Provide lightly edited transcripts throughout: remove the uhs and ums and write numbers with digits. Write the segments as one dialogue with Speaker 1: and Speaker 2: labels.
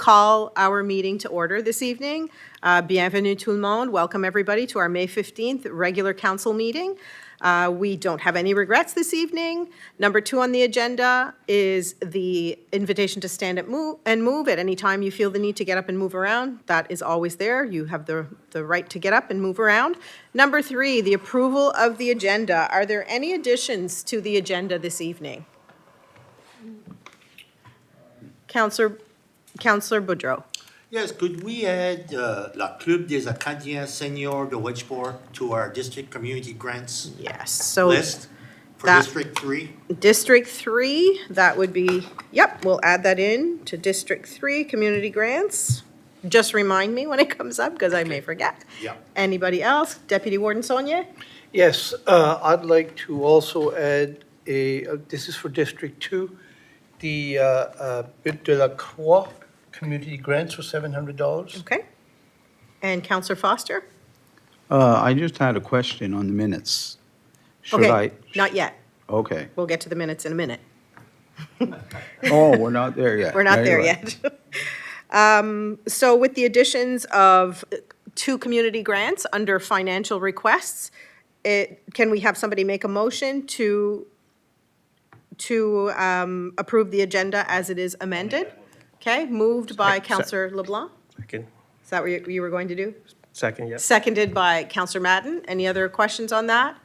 Speaker 1: call our meeting to order this evening. Bienvenue tout le monde. Welcome, everybody, to our May 15th regular council meeting. We don't have any regrets this evening. Number 2 on the agenda is the invitation to stand and move at any time you feel the need to get up and move around. That is always there. You have the right to get up and move around. Number 3, the approval of the agenda. Are there any additions to the agenda this evening? Councillor Boudreau.
Speaker 2: Yes, could we add La Club des Acadiens Seniors de Wedgeport to our district community grants
Speaker 1: Yes, so
Speaker 2: list for
Speaker 1: that-
Speaker 2: District 3?
Speaker 1: District 3, that would be, yep, we'll add that in to District 3, community grants. Just remind me when it comes up, because I may forget.
Speaker 2: Yeah.
Speaker 1: Anybody else? Deputy Warden Sonia?
Speaker 3: Yes, I'd like to also add this is for District 2, the Butte de la Croix community grants for $700.
Speaker 1: Okay. And Councillor Foster?
Speaker 4: I just had a question on the minutes. Should
Speaker 1: Okay,
Speaker 4: I?
Speaker 1: not yet.
Speaker 4: Okay.
Speaker 1: We'll get to the minutes in a minute.
Speaker 4: Oh, we're not there yet.
Speaker 1: We're not
Speaker 4: Very
Speaker 1: there
Speaker 4: right.
Speaker 1: yet. So with the additions of 2 community grants under financial requests, can we have somebody make a motion to approve the agenda as it is amended? Okay, moved by Councillor LeBlanc.
Speaker 5: Second.
Speaker 1: Is that what you were going to do?
Speaker 5: Second, yes.
Speaker 1: Seconded by Councillor Madden. Any other questions on that?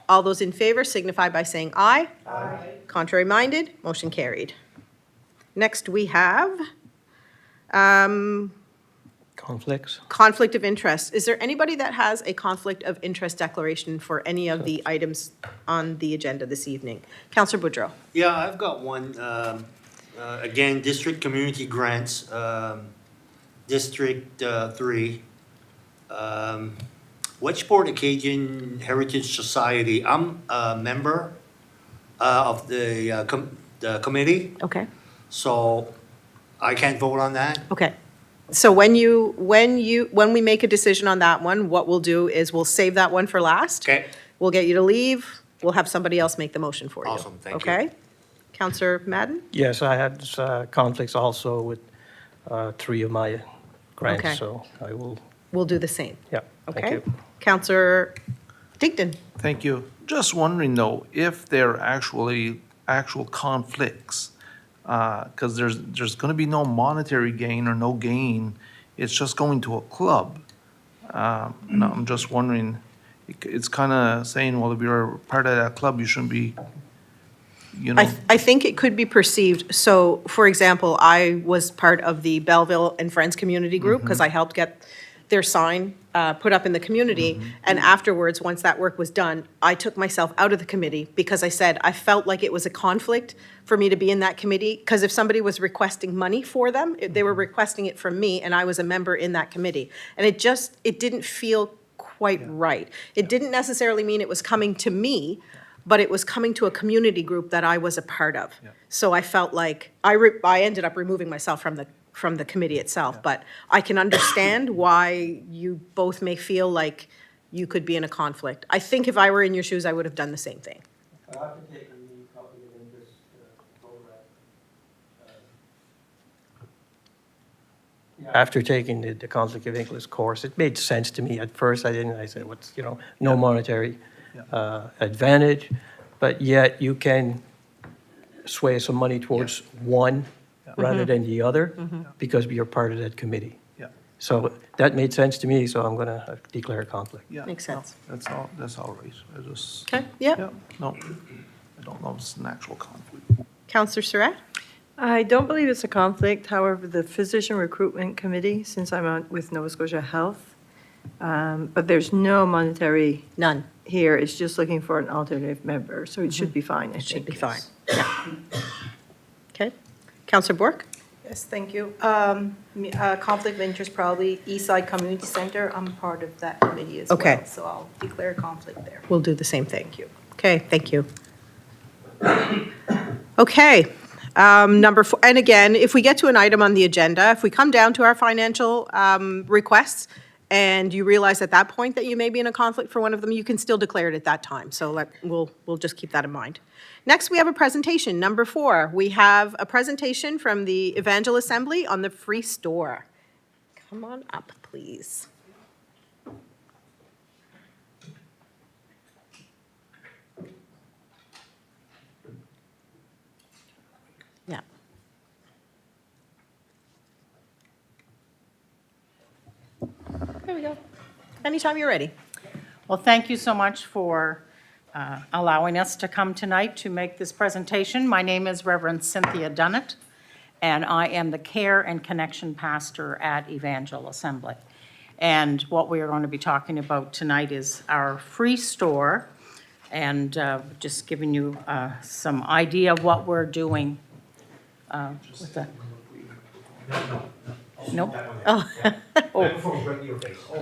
Speaker 1: All those in favor signify by saying aye. Aye. Contrary minded, motion carried. Next, we have
Speaker 5: Conflicts?
Speaker 1: conflict of interest. Is there anybody that has a conflict of interest declaration for any of the items on the agenda this evening? Councillor Boudreau.
Speaker 2: Yeah, I've got one. Again, district community grants, District 3. Wedgeport Acadian Heritage Society, I'm a member of the committee,
Speaker 1: Okay.
Speaker 2: so I can't vote on that.
Speaker 1: Okay. So when we make a decision on that one, what we'll do is we'll save that one for last.
Speaker 2: Okay.
Speaker 1: We'll get you to leave. We'll have somebody else make the motion for you.
Speaker 2: Awesome, thank you.
Speaker 1: Okay? Councillor Madden?
Speaker 5: Yes, I had conflicts also with 3 of my
Speaker 1: Okay.
Speaker 5: grants, so I will,
Speaker 1: We'll do the same.
Speaker 5: yeah, thank
Speaker 1: Okay?
Speaker 5: you.
Speaker 1: Councillor Digdon?
Speaker 6: Thank you. Just wondering though, if there are actual conflicts, because there's going to be no monetary gain or no gain, it's just going to a club. And I'm just wondering, it's kind of saying, well, if you're part of that club, you shouldn't be, you know.
Speaker 1: I think it could be perceived, so, for example, I was part of the Belleville and Friends Community Group, because I helped get their sign put up in the community, and afterwards, once that work was done, I took myself out of the committee, because I said, I felt like it was a conflict for me to be in that committee, because if somebody was requesting money for them, they were requesting it from me, and I was a member in that committee. And it didn't feel quite right. It didn't necessarily mean it was coming to me, but it was coming to a community group that I was a part of. So I felt like, I ended up removing myself from the committee itself, but I can understand why you both may feel like you could be in a conflict. I think if I were in your shoes, I would have done the same thing.
Speaker 5: After taking the conflict of interest course, it made sense to me. At first, I said, what's, no monetary advantage, but yet you can sway some money towards one rather than the other because you're part of that committee.
Speaker 6: Yeah.
Speaker 5: So that made sense to me, so I'm going to declare a conflict.
Speaker 6: Yeah,
Speaker 1: Makes
Speaker 6: no,
Speaker 1: sense.
Speaker 6: That's all right. I just.
Speaker 1: Okay, yeah.
Speaker 6: Yeah, no, I don't know if it's an actual conflict.
Speaker 1: Councillor Surratt?
Speaker 7: I don't believe it's a conflict. However, the Physician Recruitment Committee, since I'm on with Nova Scotia Health, but there's no monetary
Speaker 1: None.
Speaker 7: here. It's just looking for an alternative member, so it should be fine, I
Speaker 1: It should
Speaker 7: think.
Speaker 1: be fine. Yeah. Okay. Councillor Bork?
Speaker 8: Yes, thank you. Conflict of interest, probably Eastside Community Center. I'm part of that committee as well.
Speaker 1: Okay.
Speaker 8: So I'll declare conflict there.
Speaker 1: We'll do the same thing. Thank you. Okay, thank you. Okay, number 4, and again, if we get to an item on the agenda, if we come down to our financial requests, and you realize at that point that you may be in a conflict for one of them, you can still declare it at that time. So we'll just keep that in mind. Next, we have a presentation. Number 4, we have a presentation from the Evangel Assembly on the free store. Come on up, please. Yeah. There we go. Anytime you're ready.
Speaker 9: Well, thank you so much for allowing us to come tonight to make this presentation. My name is Reverend Cynthia Dunnett, and I am the Care and Connection Pastor at Evangel Assembly. And what we are going to be talking about tonight is our free store, and just giving you some idea of what we're doing with that. Nope.
Speaker 1: Oh,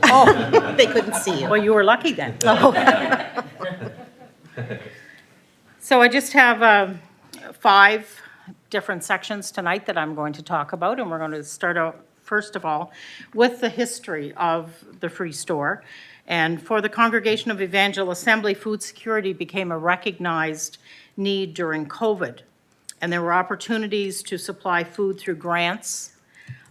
Speaker 9: Oh,
Speaker 1: they couldn't see you.
Speaker 9: well, you were lucky then. So I just have 5 different sections tonight that I'm going to talk about, and we're going to start out, first of all, with the history of the free store. And for the Congregation of Evangel Assembly, food security became a recognized need during COVID. And there were opportunities to supply food through grants,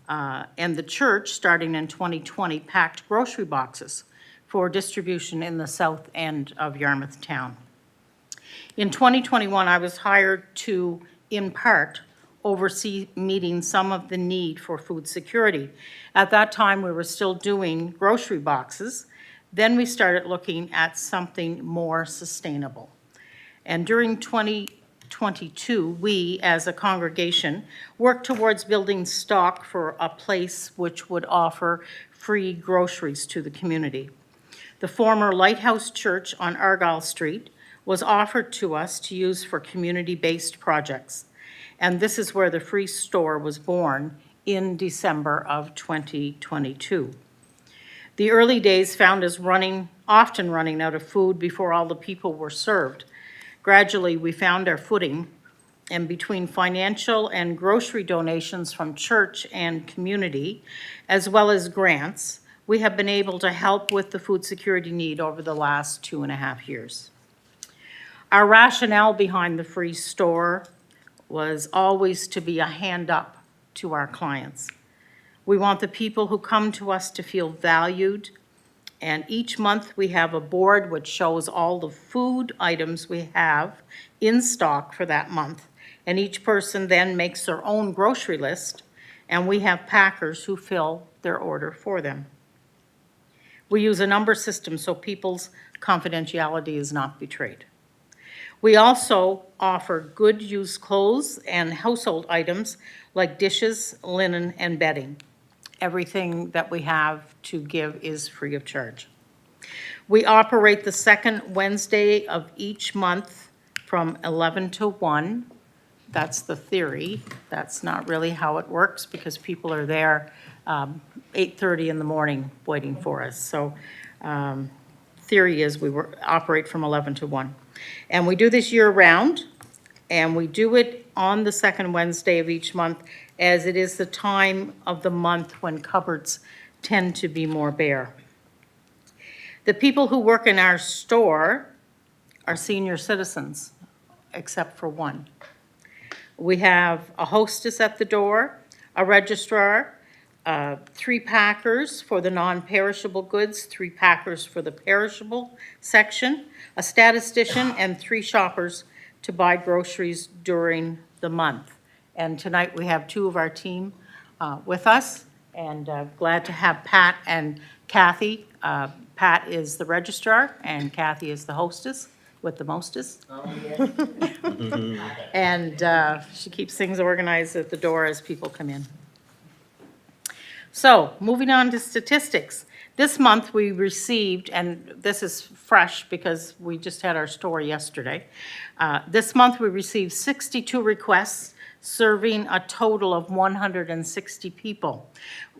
Speaker 9: and the church, starting in 2020, packed grocery boxes for distribution in the south end of Yarmouth Town. In 2021, I was hired to, in part, oversee meeting some of the need for food security. At that time, we were still doing grocery boxes. Then we started looking at something more sustainable. And during 2022, we, as a congregation, worked towards building stock for a place which would offer free groceries to the community. The former Lighthouse Church on Argyle Street was offered to us to use for community-based projects. And this is where the free store was born in December of 2022. The early days found us often running out of food before all the people were served. Gradually, we found our footing, and between financial and grocery donations from church and community, as well as grants, we have been able to help with the food security need over the last 2.5 years. Our rationale behind the free store was always to be a hand up to our clients. We want the people who come to us to feel valued, and each month we have a board which shows all the food items we have in stock for that month, and each person then makes their own grocery list, and we have packers who fill their order for them. We use a number system so people's confidentiality is not betrayed. We also offer good used clothes and household items like dishes, linen, and bedding. Everything that we have to give is free of charge. We operate the second Wednesday of each month from 11 to 1. That's the theory. That's not really how it works because people are there 8:30 in the morning waiting for us. So theory is we operate from 11 to 1. And we do this year-round, and we do it on the second Wednesday of each month, as it is the time of the month when cupboards tend to be more bare. The people who work in our store are senior citizens, except for one. We have a hostess at the door, a registrar, 3 packers for the non-perishable goods, 3 packers for the perishable section, a statistician, and 3 shoppers to buy groceries during the month. And tonight we have 2 of our team with us, and glad to have Pat and Kathy. Pat is the registrar, and Kathy is the hostess with the mostest. And she keeps things organized at the door as people come in. So, moving on to statistics. This month we received, and this is fresh because we just had our store yesterday. This month we received 62 requests serving a total of 160 people,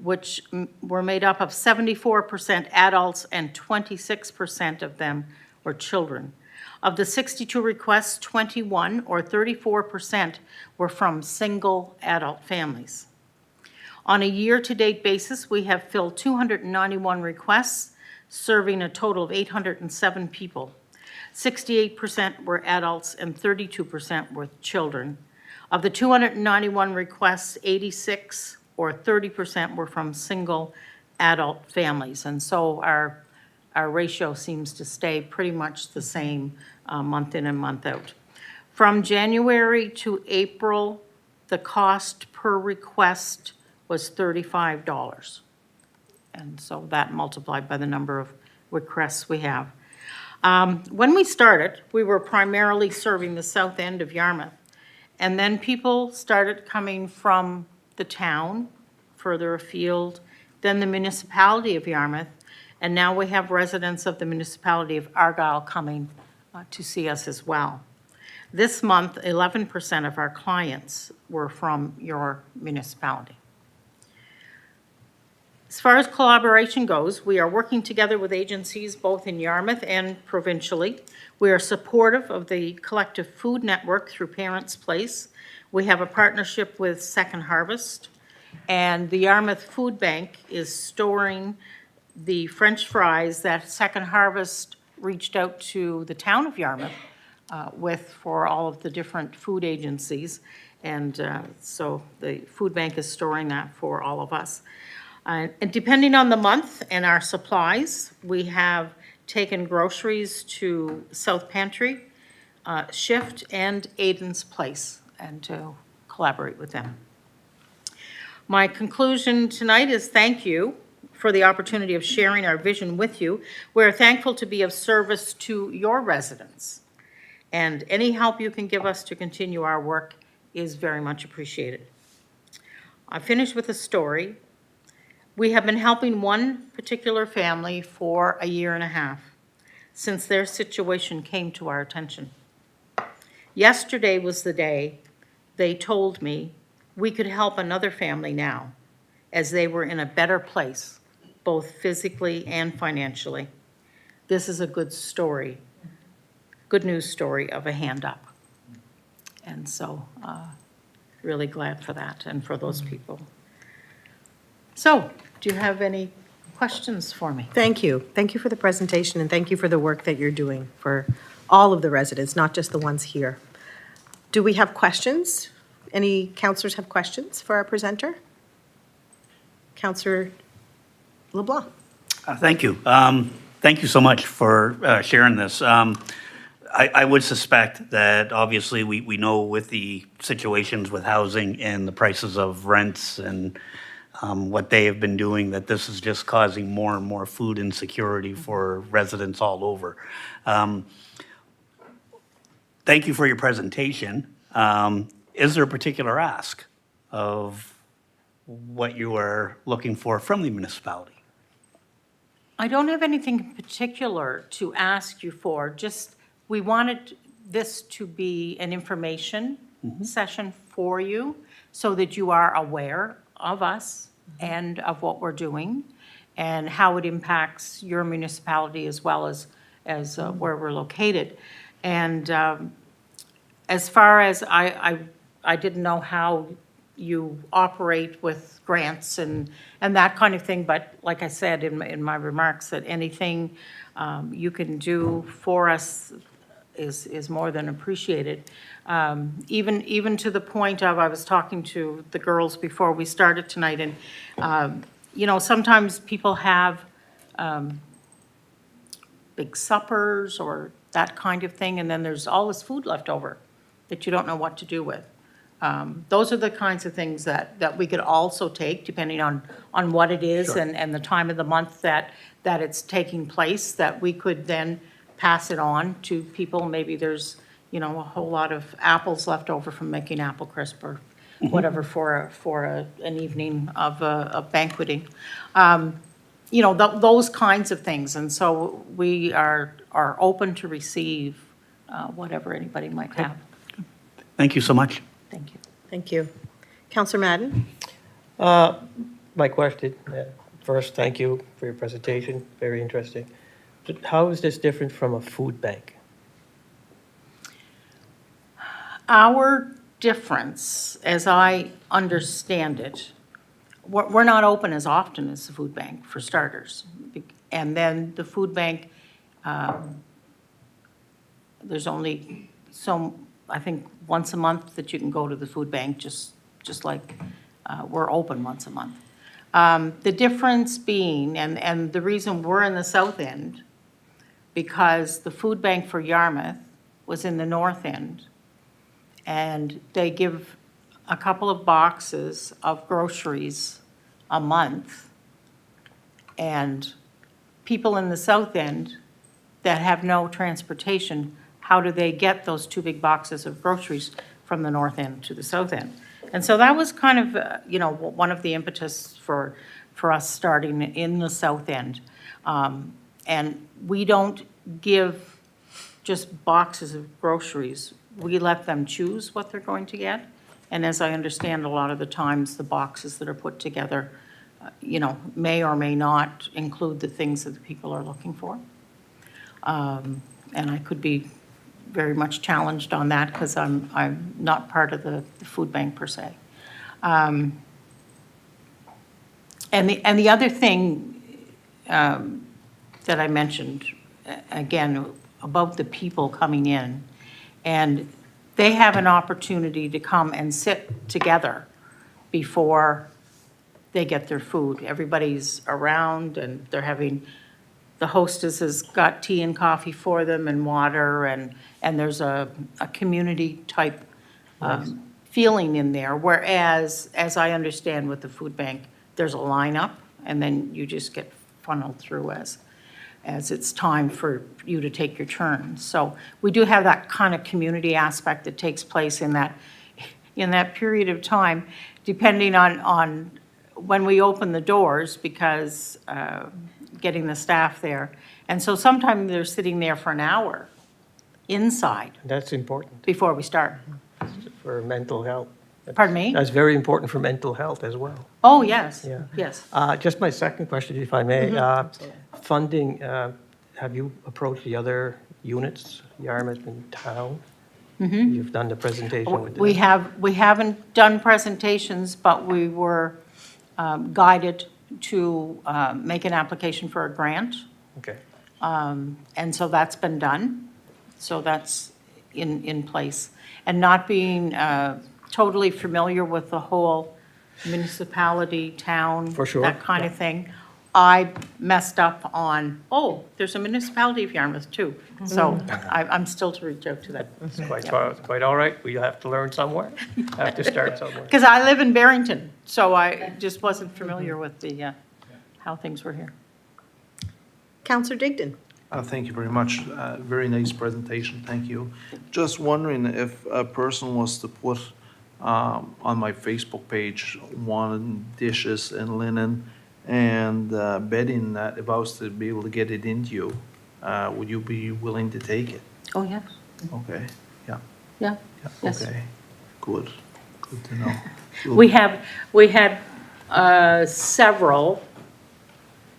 Speaker 9: which were made up of 74% adults and 26% of them were children. Of the 62 requests, 21 or 34% were from single adult families. On a year-to-date basis, we have filled 291 requests, serving a total of 807 people. 68% were adults and 32% were children. Of the 291 requests, 86 or 30% were from single adult families. And so our ratio seems to stay pretty much the same month in and month out. From January to April, the cost per request was $35. And so that multiplied by the number of requests we have. When we started, we were primarily serving the south end of Yarmouth. And then people started coming from the town, further afield, then the Municipality of Yarmouth, and now we have residents of the Municipality of Argyle coming to see us as well. This month, 11% of our clients were from your municipality. As far as collaboration goes, we are working together with agencies both in Yarmouth and provincially. We are supportive of the Collective Food Network through Parents Place. We have a partnership with Second Harvest, and the Yarmouth Food Bank is storing the French fries that Second Harvest reached out to the town of Yarmouth with for all of the different food agencies. And so the food bank is storing that for all of us. And depending on the month and our supplies, we have taken groceries to South Pantry, Shift, and Aiden's Place, and to collaborate with them. My conclusion tonight is thank you for the opportunity of sharing our vision with you. We're thankful to be of service to your residents, and any help you can give us to continue our work is very much appreciated. I finish with a story. We have been helping one particular family for a year and a half since their situation came to our attention. Yesterday was the day they told me we could help another family now, as they were in a better place, both physically and financially. This is a good story, good news story of a hand up. And so, really glad for that and for those people. So, do you have any questions for me?
Speaker 1: Thank you. Thank you for the presentation, and thank you for the work that you're doing for all of the residents, not just the ones here. Do we have questions? Any counselors have questions for our presenter? Councillor LeBlanc.
Speaker 10: Thank you. Thank you so much for sharing this. I would suspect that obviously we know with the situations with housing and the prices of rents and what they have been doing, that this is just causing more and more food insecurity for residents all over. Thank you for your presentation. Is there a particular ask of what you are looking for from the municipality?
Speaker 9: I don't have anything in particular to ask you for, just we wanted this to be an information session for you so that you are aware of us and of what we're doing and how it impacts your municipality as well as where we're located. And as far as I didn't know how you operate with grants and that kind of thing, but like I said in my remarks, that anything you can do for us is more than appreciated. Even to the point of, I was talking to the girls before we started tonight, and you know, sometimes people have big suppers or that kind of thing, and then there's all this food left over that you don't know what to do with. Those are the kinds of things that we could also take, depending on what it is and the time of the month that it's taking place, that we could then pass it on to people. Maybe there's, you know, a whole lot of apples left over from making apple crisp or whatever for an evening of banqueting. You know, those kinds of things. And so we are open to receive whatever anybody might have.
Speaker 10: Thank you so much.
Speaker 9: Thank you.
Speaker 1: Thank you. Councillor Madden?
Speaker 5: My question, first, thank you for your presentation, very interesting. But how is this different from a food bank?
Speaker 9: Our difference, as I understand it, we're not open as often as the food bank, for starters. And then the food bank, there's only I think, once a month that you can go to the food bank, just like we're open once a month. The difference being, and the reason we're in the south end, because the food bank for Yarmouth was in the north end, and they give a couple of boxes of groceries a month, and people in the south end that have no transportation, how do they get those 2 big boxes of groceries from the north end to the south end? And so that was kind of, one of the impetus for us starting in the south end. And we don't give just boxes of groceries. We let them choose what they're going to get. And as I understand, a lot of the times, the boxes that are put together, may or may not include the things that the people are looking for. And I could be very much challenged on that because I'm not part of the food bank per se. And the other thing that I mentioned, again, about the people coming in, and they have an opportunity to come and sit together before they get their food. Everybody's around and they're having, the hostess has got tea and coffee for them and water, and there's a community type feeling in there. Whereas, as I understand with the food bank, there's a lineup and then you just get funneled through as it's time for you to take your turn. So we do have that kind of community aspect that takes place in that period of time, depending on when we open the doors, because getting the staff there. And so sometimes they're sitting there for an hour inside
Speaker 5: That's important
Speaker 9: before we start.
Speaker 5: for mental health.
Speaker 9: Pardon me?
Speaker 5: That's very important for mental health as well.
Speaker 9: Oh, yes,
Speaker 5: Yeah.
Speaker 9: yes.
Speaker 5: Just my second question, if I may. Funding, have you approached the other units, Yarmouth and Town? You've done the presentation with them?
Speaker 9: We haven't done presentations, but we were guided to make an application for a grant.
Speaker 5: Okay.
Speaker 9: And so that's been done. So that's in place. And not being totally familiar with the whole municipality, town.
Speaker 5: For sure,
Speaker 9: That kind of thing. I messed up on, there's a municipality of Yarmouth too. So I'm still to reach out to that.
Speaker 5: It's quite all right. We have to learn somewhere. Have to start somewhere.
Speaker 9: Because I live in Barrington, so I just wasn't familiar with the, how things were here.
Speaker 1: Counselor Digdon.
Speaker 6: Thank you very much. Very nice presentation, thank you. Just wondering if a person was to put on my Facebook page, wanted dishes and linen and bedding, that if I was to be able to get it into you, would you be willing to take it?
Speaker 9: Oh, yes.
Speaker 6: Okay, yeah,
Speaker 9: Yeah,
Speaker 6: yeah,
Speaker 9: yes.
Speaker 6: okay, good to know.
Speaker 9: We had several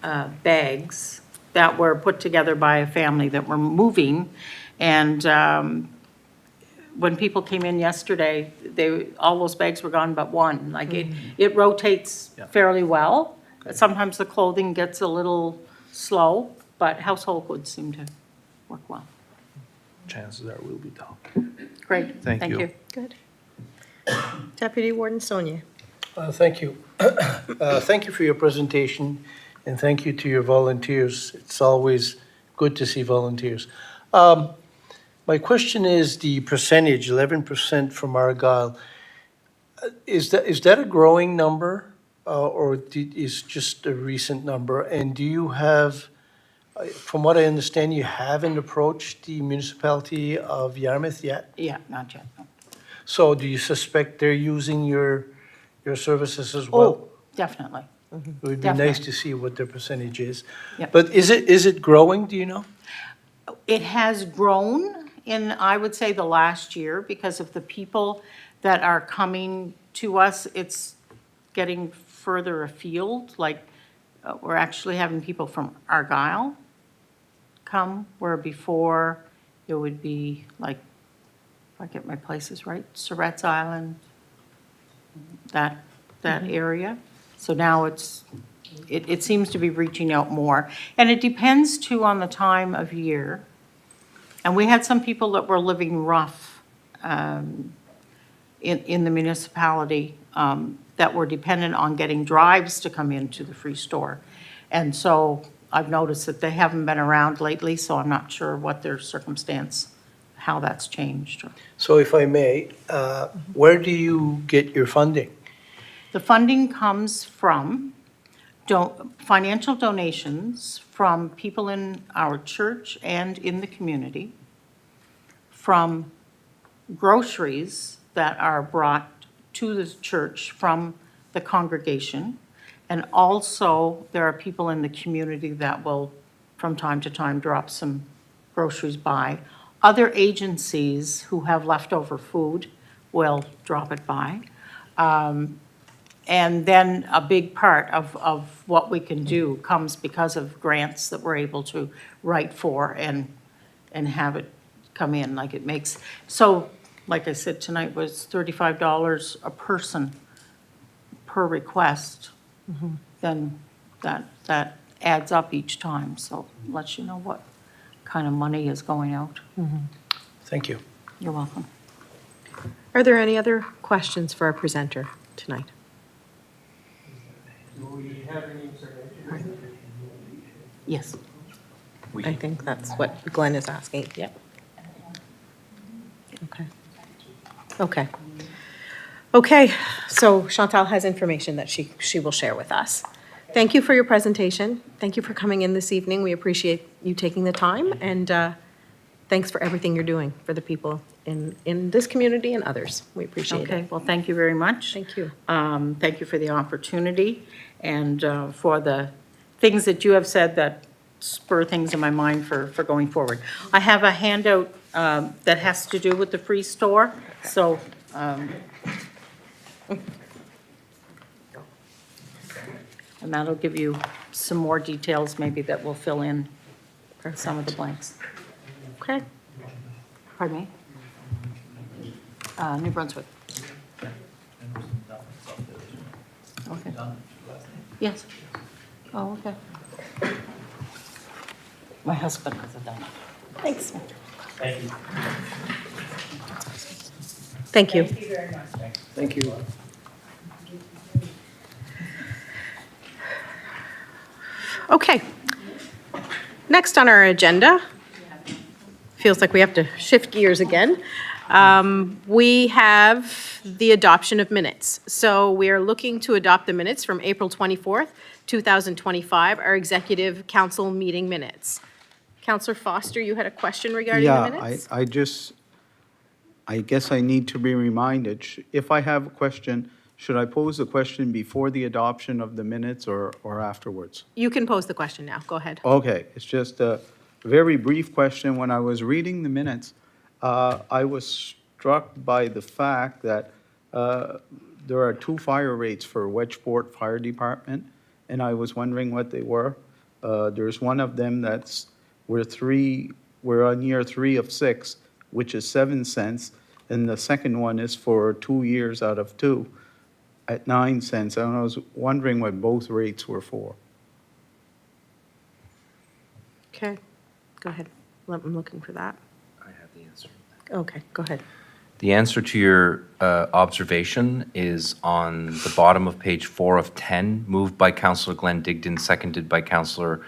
Speaker 9: bags that were put together by a family that were moving. And when people came in yesterday, all those bags were gone but one. Like it rotates
Speaker 6: Yeah.
Speaker 9: fairly well. Sometimes the clothing gets a little slow, but household goods seem to work well.
Speaker 6: Chances are we'll be tough.
Speaker 9: Great,
Speaker 6: Thank
Speaker 9: thank
Speaker 6: you.
Speaker 9: you.
Speaker 1: Good. Deputy Warden Sonia.
Speaker 3: Thank you. Thank you for your presentation, and thank you to your volunteers. It's always good to see volunteers. My question is the percentage, 11% from Argyle. Is that a growing number, or is just a recent number? And do you have, from what I understand, you haven't approached the municipality of Yarmouth yet?
Speaker 9: Yeah, not yet, no.
Speaker 3: So do you suspect they're using your services as well?
Speaker 9: Oh, definitely.
Speaker 3: It would be nice
Speaker 9: Definitely.
Speaker 3: to see what their percentage is.
Speaker 9: Yep.
Speaker 3: But is it growing, do you know?
Speaker 9: It has grown in, I would say, the last year because of the people that are coming to us. It's getting further afield, like we're actually having people from Argyle come, where before it would be like, if I get my places right, Surratt's Island, that area. So now it seems to be reaching out more. And it depends too on the time of year. And we had some people that were living rough in the municipality that were dependent on getting drives to come into the free store. And so I've noticed that they haven't been around lately, so I'm not sure what their circumstance, how that's changed.
Speaker 3: So if I may, where do you get your funding?
Speaker 9: The funding comes from financial donations from people in our church and in the community, from groceries that are brought to the church from the congregation, and also there are people in the community that will, from time to time, drop some groceries by. Other agencies who have leftover food will drop it by. And then a big part of what we can do comes because of grants that we're able to write for and have it come in, like it makes, so, like I said, tonight was $35 a person per request. Then that adds up each time, so lets you know what kind of money is going out.
Speaker 3: Thank you.
Speaker 9: You're welcome.
Speaker 1: Are there any other questions for our presenter tonight?
Speaker 9: Yes.
Speaker 1: I think that's what Glenn is asking. Yep. Okay. Okay. Okay, so Chantal has information that she will share with us. Thank you for your presentation. Thank you for coming in this evening. We appreciate you taking the time, and thanks for everything you're doing for the people in this community and others. We appreciate it.
Speaker 9: Okay, well, thank you very much.
Speaker 1: Thank you.
Speaker 9: Thank you for the opportunity and for the things that you have said that spur things in my mind for going forward. I have a handout that has to do with the free store, so. And that'll give you some more details maybe that will fill in some of the blanks.
Speaker 1: Okay.
Speaker 9: Pardon me? New Brunswick. Okay. Yes. Oh, okay. My husband has a donut. Thanks.
Speaker 5: Thank you.
Speaker 1: Thank you.
Speaker 5: Thank you very much.
Speaker 3: Thank you.
Speaker 1: Okay. Next on our agenda, feels like we have to shift gears again. We have the adoption of minutes. So we are looking to adopt the minutes from April 24th, 2025, our executive council meeting minutes. Councillor Foster, you had a question regarding the minutes?
Speaker 4: I guess I need to be reminded, if I have a question, should I pose the question before the adoption of the minutes or afterwards?
Speaker 1: You can pose the question now. Go ahead.
Speaker 4: Okay, it's just a very brief question. When I was reading the minutes, I was struck by the fact that there are 2 fire rates for Wedgeport Fire Department, and I was wondering what they were. There's one of them we're on year 3 of 6, which is 7 cents, and the second one is for 2 years out of 2 at 9 cents. And I was wondering what both rates were for.
Speaker 1: Okay, go ahead. I'm looking for that.
Speaker 11: I have the answer.
Speaker 1: Okay, go ahead.
Speaker 11: The answer to your observation is on the bottom of page 4 of 10, moved by Councillor Glenn Digdon, seconded by Councillor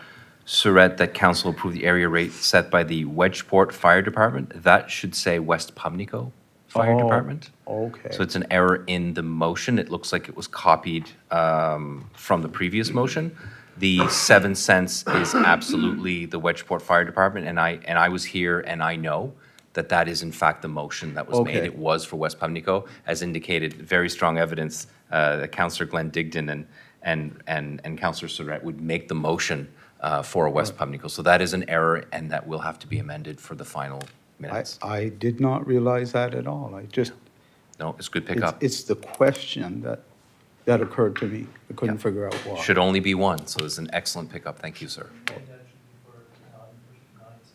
Speaker 11: Surratt, that council approve the area rate set by the Wedgeport Fire Department. That should say West Pubnico Fire Department.
Speaker 4: Okay.
Speaker 11: So it's an error in the motion. It looks like it was copied from the previous motion. The 7 cents is absolutely the Wedgeport Fire Department, and I was here, and I know that is in fact the motion that was made.
Speaker 4: Okay.
Speaker 11: It was for West Pubnico, as indicated, very strong evidence that Councillor Glenn Digdon and Councillor Surratt would make the motion for West Pubnico. So that is an error, and that will have to be amended for the final minutes.
Speaker 4: I did not realize that at all.
Speaker 11: No, it's a good pickup.
Speaker 4: It's the question that occurred to me. I couldn't figure out why.
Speaker 11: Should only be one, so it's an excellent pickup. Thank you, sir.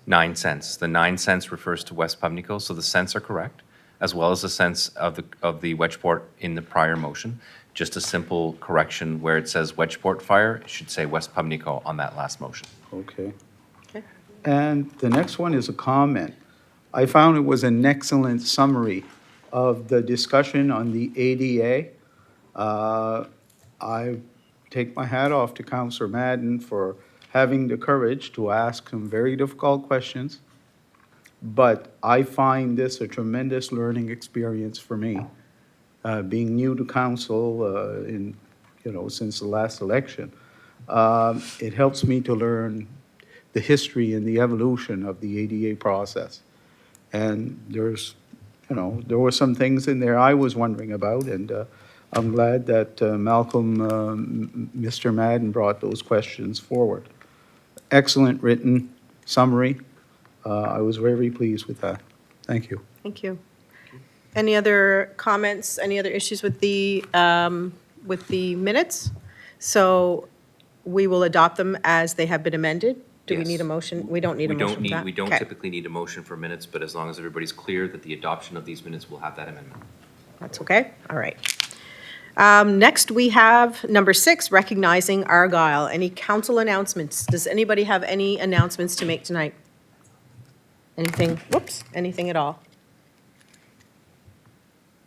Speaker 11: 9 cents. The 9 cents refers to West Pubnico, so the cents are correct, as well as the cents of the Wedgeport in the prior motion. just a simple correction where it says Wedgeport Fire, it should say West Pubnico on that last motion.
Speaker 4: Okay.
Speaker 1: Okay.
Speaker 4: And the next one is a comment. I found it was an excellent summary of the discussion on the ADA. I take my hat off to Councillor Madden for having the courage to ask some very difficult questions. But I find this a tremendous learning experience for me. Being new to council since the last election, it helps me to learn the history and the evolution of the ADA process. And there were some things in there I was wondering about, and I'm glad that Malcolm, Mr. Madden brought those questions forward. Excellent written summary. I was very pleased with that. Thank you.
Speaker 1: Thank you. Any other comments, any other issues with the minutes? So we will adopt them as they have been amended. Do we
Speaker 11: Yes.
Speaker 1: need a motion? We don't need a motion for that?
Speaker 11: We don't
Speaker 1: Okay.
Speaker 11: typically need a motion for minutes, but as long as everybody's clear that the adoption of these minutes will have that amendment.
Speaker 1: That's okay? All right. Next, we have number 6, recognizing Argyle. Any council announcements? Does anybody have any announcements to make tonight? Anything, anything at all?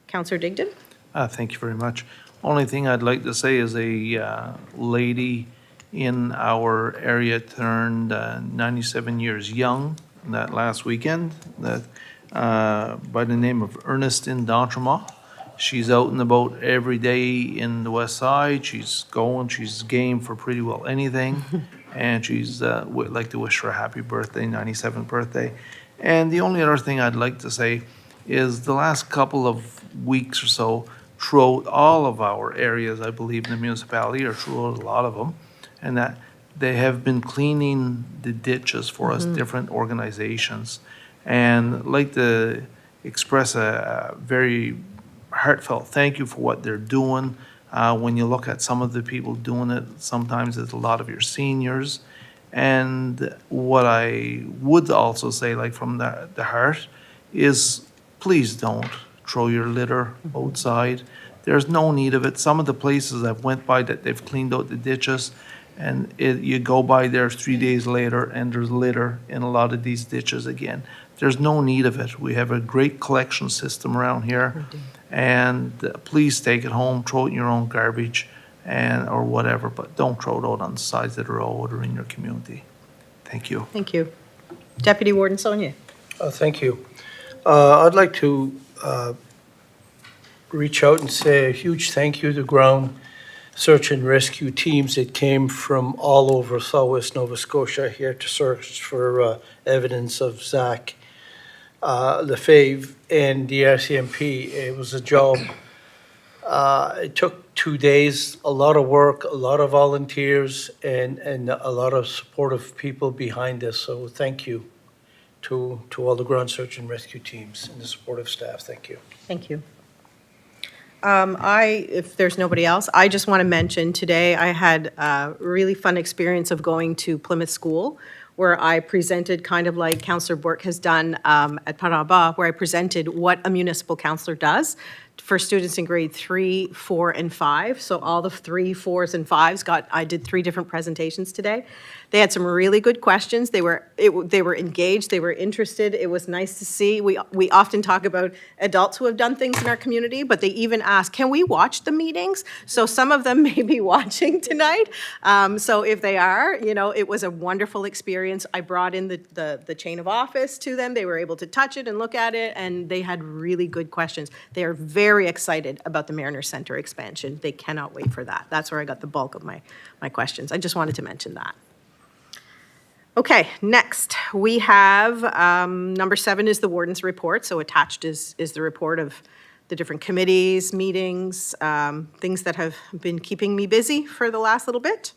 Speaker 1: Councillor Digdon?
Speaker 6: Thank you very much. Only thing I'd like to say is a lady in our area turned 97 years young that last weekend, that by the name of Ernestine D'Entremont. She's out and about every day in the west side. She's game for pretty well anything. And she's, would like to wish her a happy birthday, 97th birthday. And the only other thing I'd like to say is the last couple of weeks or so, throughout all of our areas, I believe in the municipality, or throughout a lot of them, and that they have been cleaning the ditches for us, different organizations. And I'd like to express a very heartfelt thank you for what they're doing. When you look at some of the people doing it, sometimes it's a lot of your seniors. And what I would also say, like from the heart, is please don't throw your litter outside. There's no need of it. Some of the places I've went by that they've cleaned out the ditches, and you go by there 3 days later and there's litter in a lot of these ditches again. There's no need of it. We have a great collection system around here. And please take it home, throw it in your own garbage or whatever, but don't throw it out on the sides of the road or in your community. Thank you.
Speaker 1: Thank you. Deputy Warden Sonia?
Speaker 3: Thank you. I'd like to reach out and say a huge thank you to ground search and rescue teams that came from all over Southwest Nova Scotia here to search for evidence of Zach Lefebvre and the RCMP. It was a job. It took 2 days, a lot of work, a lot of volunteers, and a lot of supportive people behind this. So thank you to all the ground search and rescue teams and the supportive staff. Thank you.
Speaker 1: Thank you. If there's nobody else, I just want to mention today I had a really fun experience of going to Plymouth School, where I presented, kind of like Councillor Bork has done at Paraba, where I presented what a municipal councillor does for students in grade 3, 4, and 5. So all the 3, 4s, and 5s I did 3 different presentations today. They had some really good questions. They were engaged, they were interested. It was nice to see. We often talk about adults who have done things in our community, but they even asked, can we watch the meetings? So some of them may be watching tonight. So if they are, it was a wonderful experience. I brought in the chain of office to them. They were able to touch it and look at it, and they had really good questions. They are very excited about the Mariner Center expansion. They cannot wait for that. That's where I got the bulk of my questions. I just wanted to mention that. Okay, next we have number 7 is the warden's report. So attached is the report of the different committees, meetings, things that have been keeping me busy for the last little bit.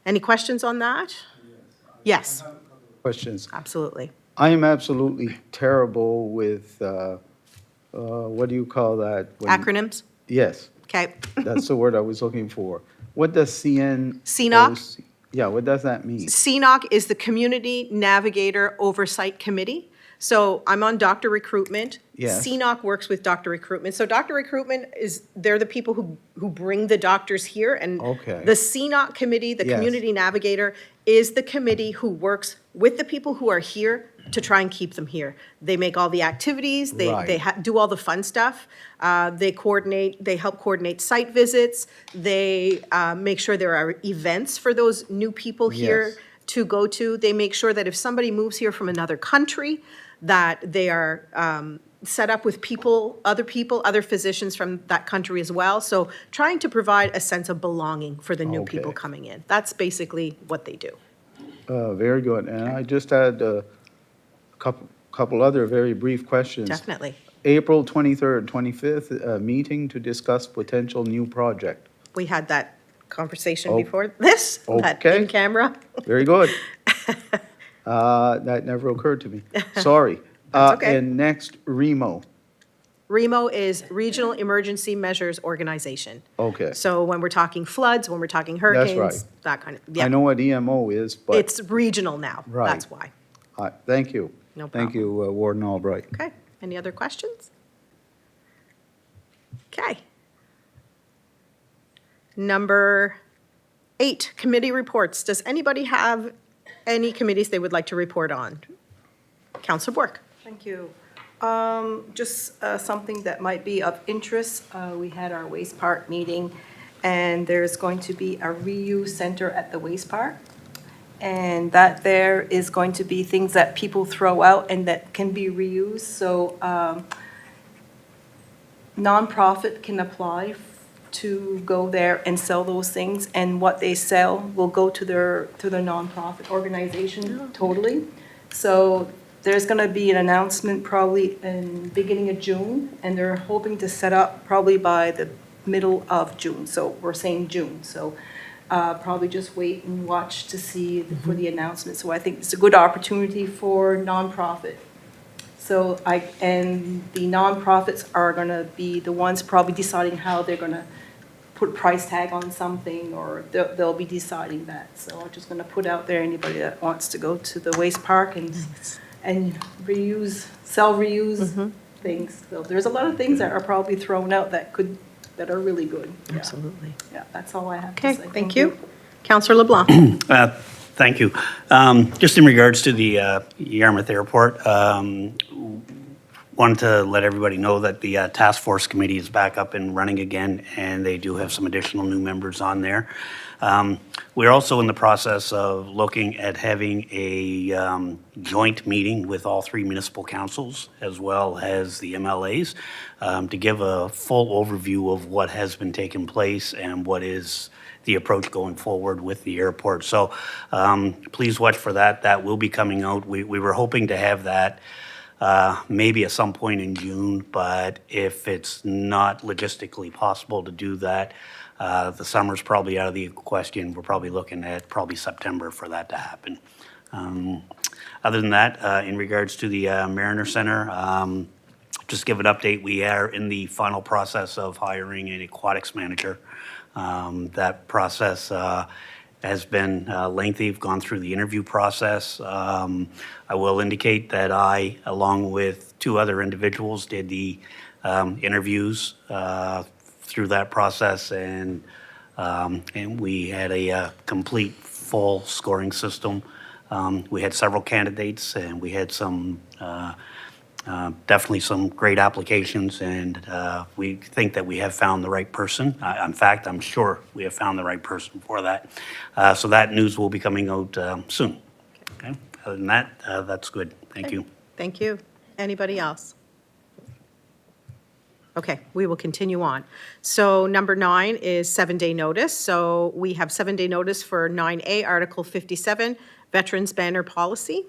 Speaker 1: Any questions on that? Yes,
Speaker 4: Questions?
Speaker 1: absolutely.
Speaker 4: I am absolutely terrible with, what do you call that?
Speaker 1: Acronyms?
Speaker 4: Yes,
Speaker 1: Okay.
Speaker 4: that's the word I was looking for. What does
Speaker 1: CNOC?
Speaker 4: Yeah, what does that mean?
Speaker 1: CNOC is the Community Navigator Oversight Committee. So I'm on doctor recruitment.
Speaker 4: Yes.
Speaker 1: CNOC works with doctor recruitment. So doctor recruitment they're the people who bring the doctors here. And
Speaker 4: Okay.
Speaker 1: the CNOC committee, the
Speaker 4: Yes.
Speaker 1: community navigator, is the committee who works with the people who are here to try and keep them here. They make all the activities, they
Speaker 4: Right.
Speaker 1: do all the fun stuff. They help coordinate site visits. They make sure there are events for those new people here
Speaker 4: Yes.
Speaker 1: to go to. They make sure that if somebody moves here from another country, that they are set up with other physicians from that country as well. So trying to provide a sense of belonging for the new people
Speaker 4: Okay.
Speaker 1: coming in. That's basically what they do.
Speaker 4: Very good. And I just had a couple other very brief questions.
Speaker 1: Definitely.
Speaker 4: April 23rd, 25th, a meeting to discuss potential new project.
Speaker 1: We had that conversation
Speaker 4: Oh,
Speaker 1: before this, that
Speaker 4: okay.
Speaker 1: in camera.
Speaker 4: Very good. That never occurred to me. Sorry.
Speaker 1: That's okay.
Speaker 4: And next, REMO.
Speaker 1: REMO is Regional Emergency Measures Organization.
Speaker 4: Okay.
Speaker 1: So when we're talking floods, when we're talking
Speaker 4: That's
Speaker 1: hurricanes,
Speaker 4: right.
Speaker 1: that kind of,
Speaker 4: I
Speaker 1: yeah.
Speaker 4: know what EMO is, but.
Speaker 1: It's regional now.
Speaker 4: Right.
Speaker 1: That's why.
Speaker 4: Thank you.
Speaker 1: No
Speaker 4: Thank you, Warden Albright.
Speaker 1: Okay, any other questions? Okay. Number 8, committee reports. Does anybody have any committees they would like to report on? Counselor Bork.
Speaker 8: Thank you. Just something that might be of interest. We had our waste park meeting, and there's going to be a reuse center at the waste park. And that there is going to be things that people throw out and that can be reused. So nonprofit can apply to go there and sell those things, and what they sell will go to their nonprofit organization totally. So there's going to be an announcement probably in beginning of June, and they're hoping to set up probably by the middle of June. So we're saying June. So probably just wait and watch to see for the announcement. So I think it's a good opportunity for nonprofit. So and the nonprofits are going to be the ones probably deciding how they're going to put a price tag on something, or they'll be deciding that. So I'm just going to put out there, anybody that wants to go to the waste park and sell reuse things. So there's a lot of things that are probably thrown out that are really good. Yeah.
Speaker 1: Absolutely.
Speaker 8: Yeah, that's all I have to
Speaker 1: Okay,
Speaker 8: say.
Speaker 1: thank you. Counselor LeBlanc.
Speaker 10: Thank you. Just in regards to the Yarmouth Airport, wanted to let everybody know that the task force committee is back up and running again, and they do have some additional new members on there. We're also in the process of looking at having a joint meeting with all 3 municipal councils, as well as the MLAs, to give a full overview of what has been taking place and what is the approach going forward with the airport. So please watch for that. That will be coming out. We were hoping to have that maybe at some point in June, but if it's not logistically possible to do that, the summer's probably out of the question. We're probably looking at September for that to happen. Other than that, in regards to the Mariner Center, just give an update. We are in the final process of hiring an aquatics manager. That process has been lengthy. We've gone through the interview process. I will indicate that I, along with 2 other individuals, did the interviews through that process, and we had a complete full scoring system. We had several candidates, and we had some definitely some great applications, and we think that we have found the right person. In fact, I'm sure we have found the right person for that. So that news will be coming out soon. Okay. Other than that, that's good. Thank you.
Speaker 1: Thank you. Anybody else? Okay, we will continue on. So number 9 is 7-day notice. So we have 7-day notice for 9A, Article 57, Veterans Banner Policy.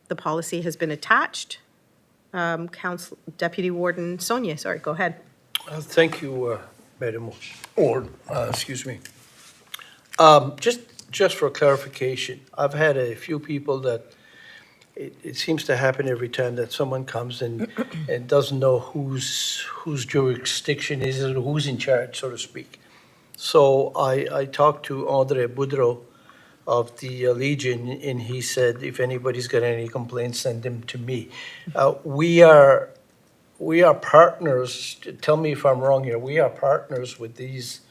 Speaker 1: The policy has been attached. Deputy Warden Sonia, sorry, go ahead.
Speaker 3: Thank you, Madam Ward, excuse me. Just for clarification, I've had a few people that it seems to happen every time that someone comes and doesn't know whose jurisdiction is or who's in charge, so to speak. So I talked to Andre Boudreau of the Legion, and he said, if anybody's got any complaints, send them to me. We are we are partners, tell me if I'm wrong here, we are partners with these,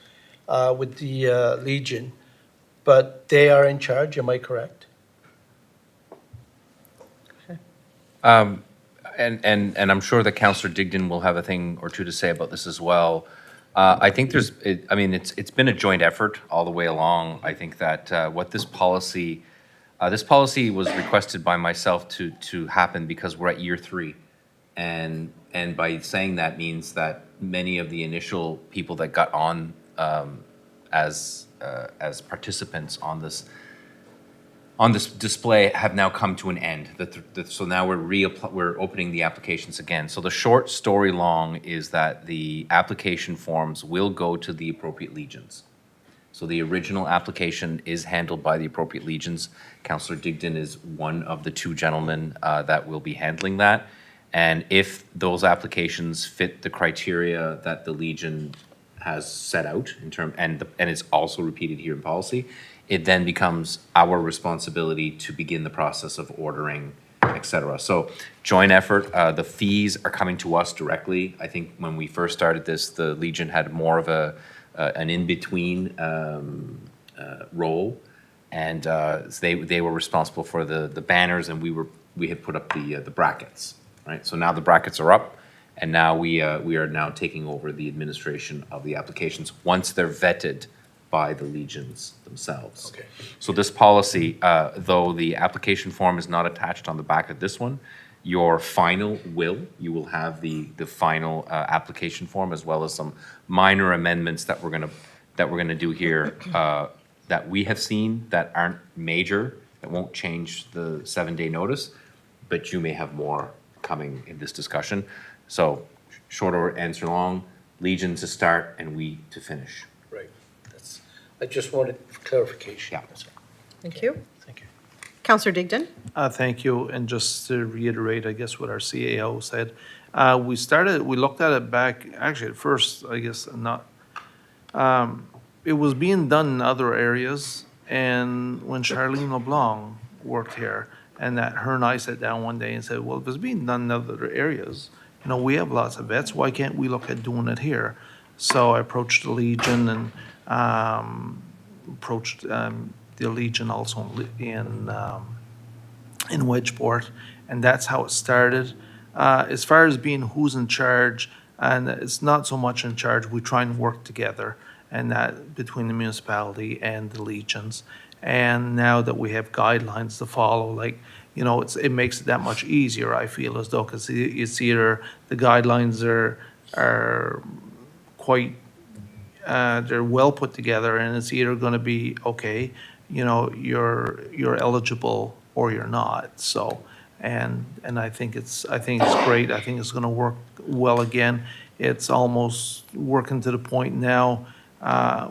Speaker 3: with the Legion, but they are in charge, am I correct?
Speaker 11: And I'm sure that Councillor Digdon will have a thing or two to say about this as well. I think it's been a joint effort all the way along. I think that what this policy was requested by myself to happen because we're at year 3. And by saying that means that many of the initial people that got on as participants on this display have now come to an end. So now we're opening the applications again. So the short story long is that the application forms will go to the appropriate legions. So the original application is handled by the appropriate legions. Councillor Digdon is one of the 2 gentlemen that will be handling that. And if those applications fit the criteria that the Legion has set out and it's also repeated here in policy, it then becomes our responsibility to begin the process of ordering, et cetera. So joint effort, the fees are coming to us directly. I think when we first started this, the Legion had more of an in-between role. And they were responsible for the banners, and we had put up the brackets, right? So now the brackets are up, and now we are now taking over the administration of the applications once they're vetted by the legions themselves.
Speaker 3: Okay.
Speaker 11: So this policy, though the application form is not attached on the back of this one, you will have the final application form, as well as some minor amendments that we're gonna do here that we have seen that aren't major, that won't change the 7-day notice, but you may have more coming in this discussion. So shorter answer long, Legion to start and we to finish.
Speaker 3: Right. I just wanted clarification.
Speaker 11: Yeah.
Speaker 3: That's all.
Speaker 1: Thank you.
Speaker 3: Thank you.
Speaker 1: Councillor Digdon?
Speaker 6: Thank you, and just to reiterate, I guess, what our CAO said, we looked at it back, actually, at first, I guess, it was being done in other areas, and when Charlene LeBlanc worked here, and that her and I sat down one day and said, well, if it's being done in other areas, we have lots of vets, why can't we look at doing it here? So I approached the Legion and approached the Legion also in Wedgeport, and that's how it started. As far as being who's in charge, and it's not so much in charge, we try and work together, and that between the municipality and the Legions. And now that we have guidelines to follow, it makes it that much easier, I feel, as though, because it's either the guidelines are quite they're well put together, and it's either going to be okay, you're eligible or you're not. So, and I think it's great. I think it's going to work well again. It's almost working to the point now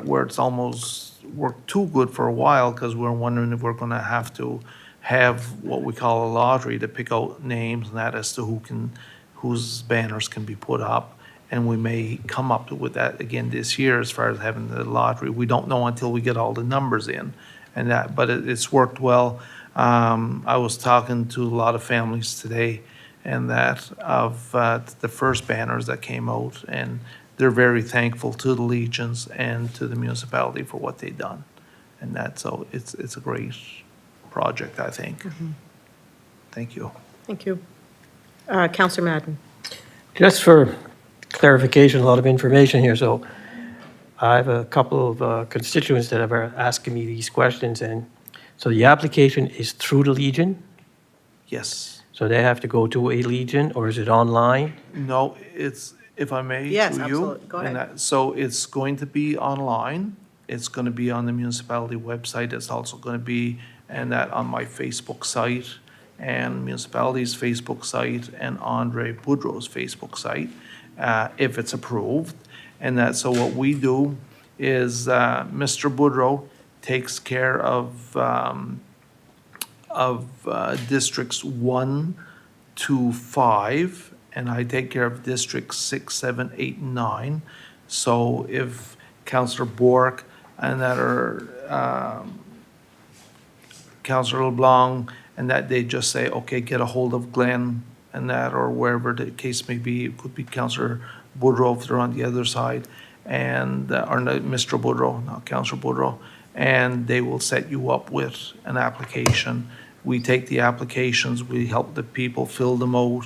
Speaker 6: where it's almost worked too good for a while, because we're wondering if we're going to have to have what we call a lottery to pick out names and that as to whose banners can be put up. And we may come up with that again this year as far as having the lottery. We don't know until we get all the numbers in, but it's worked well. I was talking to a lot of families today, and that of the first banners that came out, and they're very thankful to the Legions and to the municipality for what they've done. And so it's a great project, I think. Thank you.
Speaker 1: Thank you. Councillor Madden?
Speaker 5: Just for clarification, a lot of information here, so I have a couple of constituents that are asking me these questions, and so the application is through the Legion?
Speaker 6: Yes.
Speaker 5: So they have to go to a Legion, or is it online?
Speaker 6: No, it's, if I may,
Speaker 1: Yes,
Speaker 6: through you.
Speaker 1: absolutely. Go
Speaker 6: and
Speaker 1: ahead.
Speaker 6: so it's going to be online. It's going to be on the municipality website. It's also going to be, and that on my Facebook site, and municipality's Facebook site, and Andre Boudreau's Facebook site, if it's approved. And so what we do is Mr. Boudreau takes care of districts 1 to 5, and I take care of districts 6, 7, 8, and 9. So if Councillor Bork and that are Councillor LeBlanc, and that they just say, okay, get a hold of Glenn and that, or wherever the case may be. It could be Councillor Boudreau if they're on the other side, and, or no, Mr. Boudreau, not Councillor Boudreau, and they will set you up with an application. We take the applications, we help the people fill them out,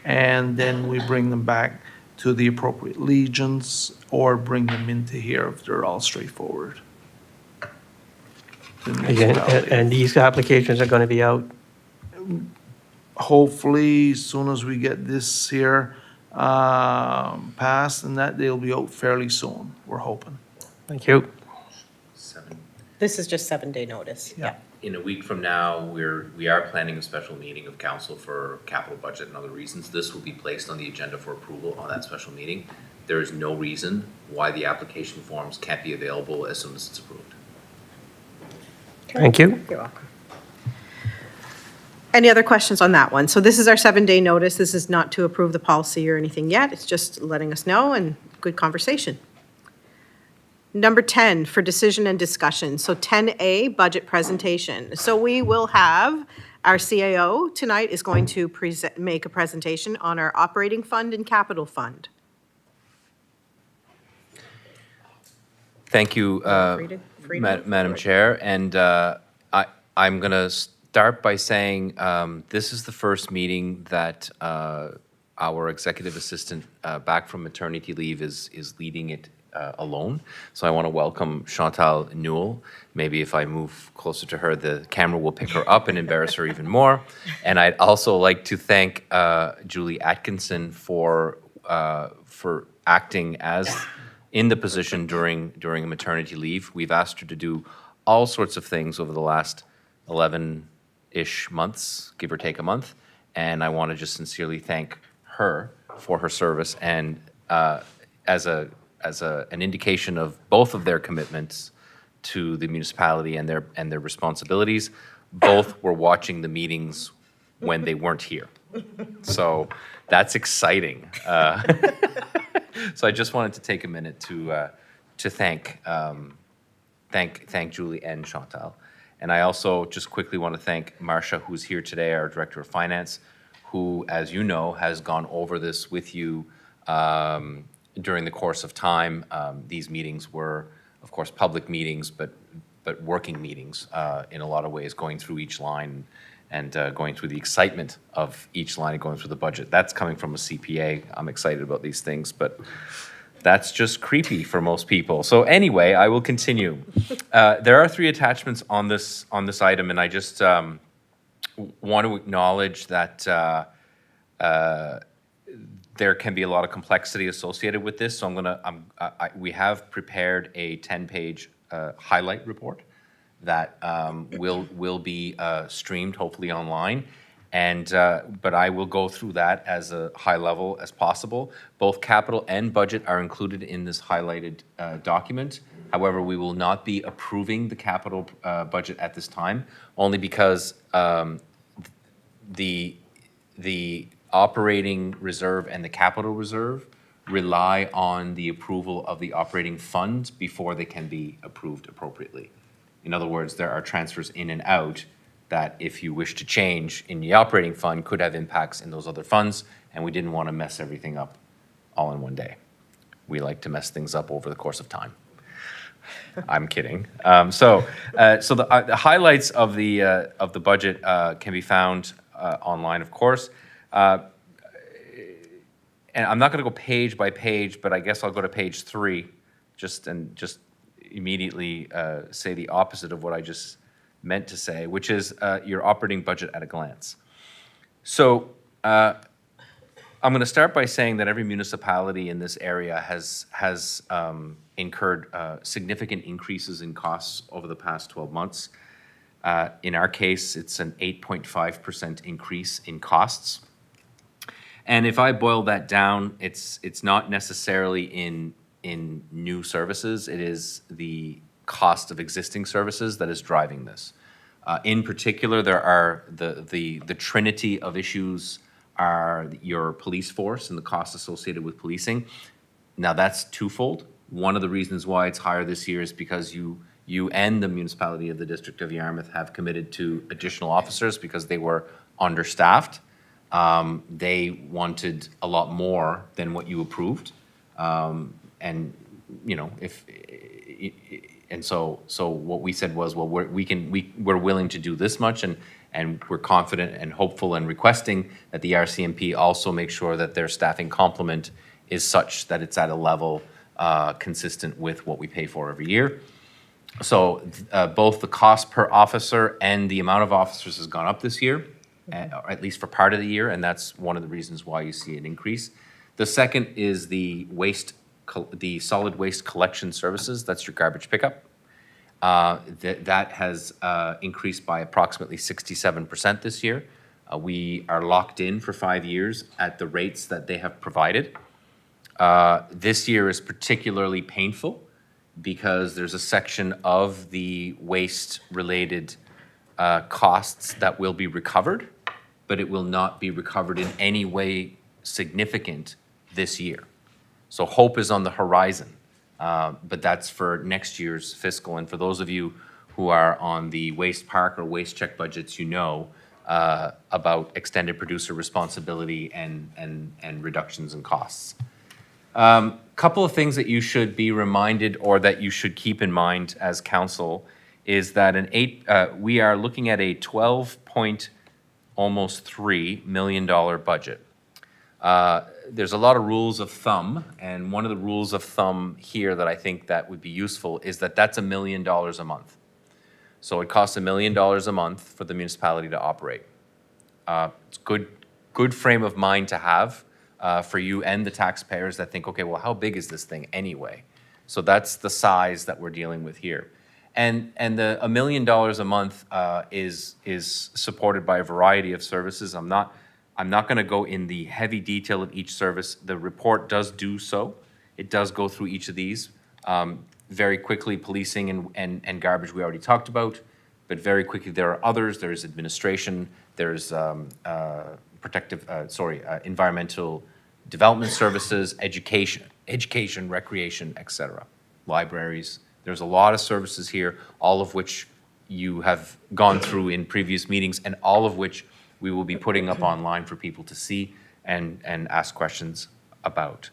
Speaker 6: and then we bring them back to the appropriate legions or bring them into here if they're all straightforward. The
Speaker 5: Again,
Speaker 6: municipality.
Speaker 5: and these applications are going to be out.
Speaker 6: Hopefully, as soon as we get this here passed, and that they'll be out fairly soon, we're hoping.
Speaker 5: Thank you.
Speaker 1: This is just 7-day notice.
Speaker 6: Yeah.
Speaker 11: In a week from now, we are planning a special meeting of council for capital budget and other reasons. This will be placed on the agenda for approval on that special meeting. There is no reason why the application forms can't be available as soon as it's approved.
Speaker 5: Thank you.
Speaker 1: You're welcome. Any other questions on that one? So this is our 7-day notice. This is not to approve the policy or anything yet. It's just letting us know and good conversation. Number 10, for decision and discussion. So 10A, budget presentation. So we will have, our CAO tonight is going to make a presentation on our operating fund and capital fund.
Speaker 11: Thank you,
Speaker 1: Free to-
Speaker 11: Madam Chair. And I'm going to start by saying this is the first meeting that our executive assistant back from maternity leave is leading it alone. So I want to welcome Chantal Newell. Maybe if I move closer to her, the camera will pick her up and embarrass her even more. And I'd also like to thank Julie Atkinson for acting as in the position during maternity leave. We've asked her to do all sorts of things over the last 11-ish months, give or take a month. And I want to just sincerely thank her for her service and as an indication of both of their commitments to the municipality and their responsibilities. Both were watching the meetings when they weren't here. So that's exciting. So I just wanted to take a minute to thank Julie and Chantal. And I also just quickly want to thank Marcia, who's here today, our Director of Finance, who, as you know, has gone over this with you during the course of time. These meetings were, of course, public meetings, but working meetings in a lot of ways, going through each line and going through the excitement of each line and going through the budget. That's coming from a CPA. I'm excited about these things, but that's just creepy for most people. So anyway, I will continue. There are 3 attachments on this item, and I just want to acknowledge that there can be a lot of complexity associated with this. So we have prepared a 10-page highlight report that will be streamed, hopefully online. And but I will go through that as a high level as possible. Both capital and budget are included in this highlighted document. However, we will not be approving the capital budget at this time, only because the operating reserve and the capital reserve rely on the approval of the operating fund before they can be approved appropriately. In other words, there are transfers in and out that if you wish to change in the operating fund could have impacts in those other funds, and we didn't want to mess everything up all in one day. We like to mess things up over the course of time. I'm kidding. So the highlights of the budget can be found online, of course. And I'm not going to go page by page, but I guess I'll go to page 3, just immediately say the opposite of what I just meant to say, which is your operating budget at a glance. So I'm going to start by saying that every municipality in this area has incurred significant increases in costs over the past 12 months. In our case, it's an 8.5% increase in costs. And if I boil that down, it's not necessarily in new services. It is the cost of existing services that is driving this. In particular, there are the trinity of issues are your police force and the costs associated with policing. Now that's twofold. One of the reasons why it's higher this year is because you and the municipality of the District of Yarmouth have committed to additional officers because they were understaffed. They wanted a lot more than what you approved. And, you know, and so what we said was, well, we're willing to do this much, and we're confident and hopeful and requesting that the RCMP also make sure that their staffing complement is such that it's at a level consistent with what we pay for every year. So both the cost per officer and the amount of officers has gone up this year, or at least for part of the year, and that's one of the reasons why you see an increase. The second is the solid waste collection services. That's your garbage pickup. That has increased by approximately 67% this year. We are locked in for 5 years at the rates that they have provided. This year is particularly painful because there's a section of the waste-related costs that will be recovered, but it will not be recovered in any way significant this year. So hope is on the horizon, but that's for next year's fiscal. And for those of you who are on the waste park or waste check budgets, you know about extended producer responsibility and reductions in costs. Couple of things that you should be reminded or that you should keep in mind as council is that we are looking at a $12.3 million budget. There's a lot of rules of thumb, and one of the rules of thumb here that I think that would be useful is that that's $1 million a month. So it costs $1 million a month for the municipality to operate. It's good frame of mind to have for you and the taxpayers that think, okay, well, how big is this thing anyway? So that's the size that we're dealing with here. And the $1 million a month is supported by a variety of services. I'm not going to go in the heavy detail of each service. The report does do so. It does go through each of these. Very quickly, policing and garbage we already talked about, but very quickly there are others. There's administration, there's environmental development services, education, recreation, etc. Libraries. There's a lot of services here, all of which you have gone through in previous meetings, and all of which we will be putting up online for people to see and ask questions about.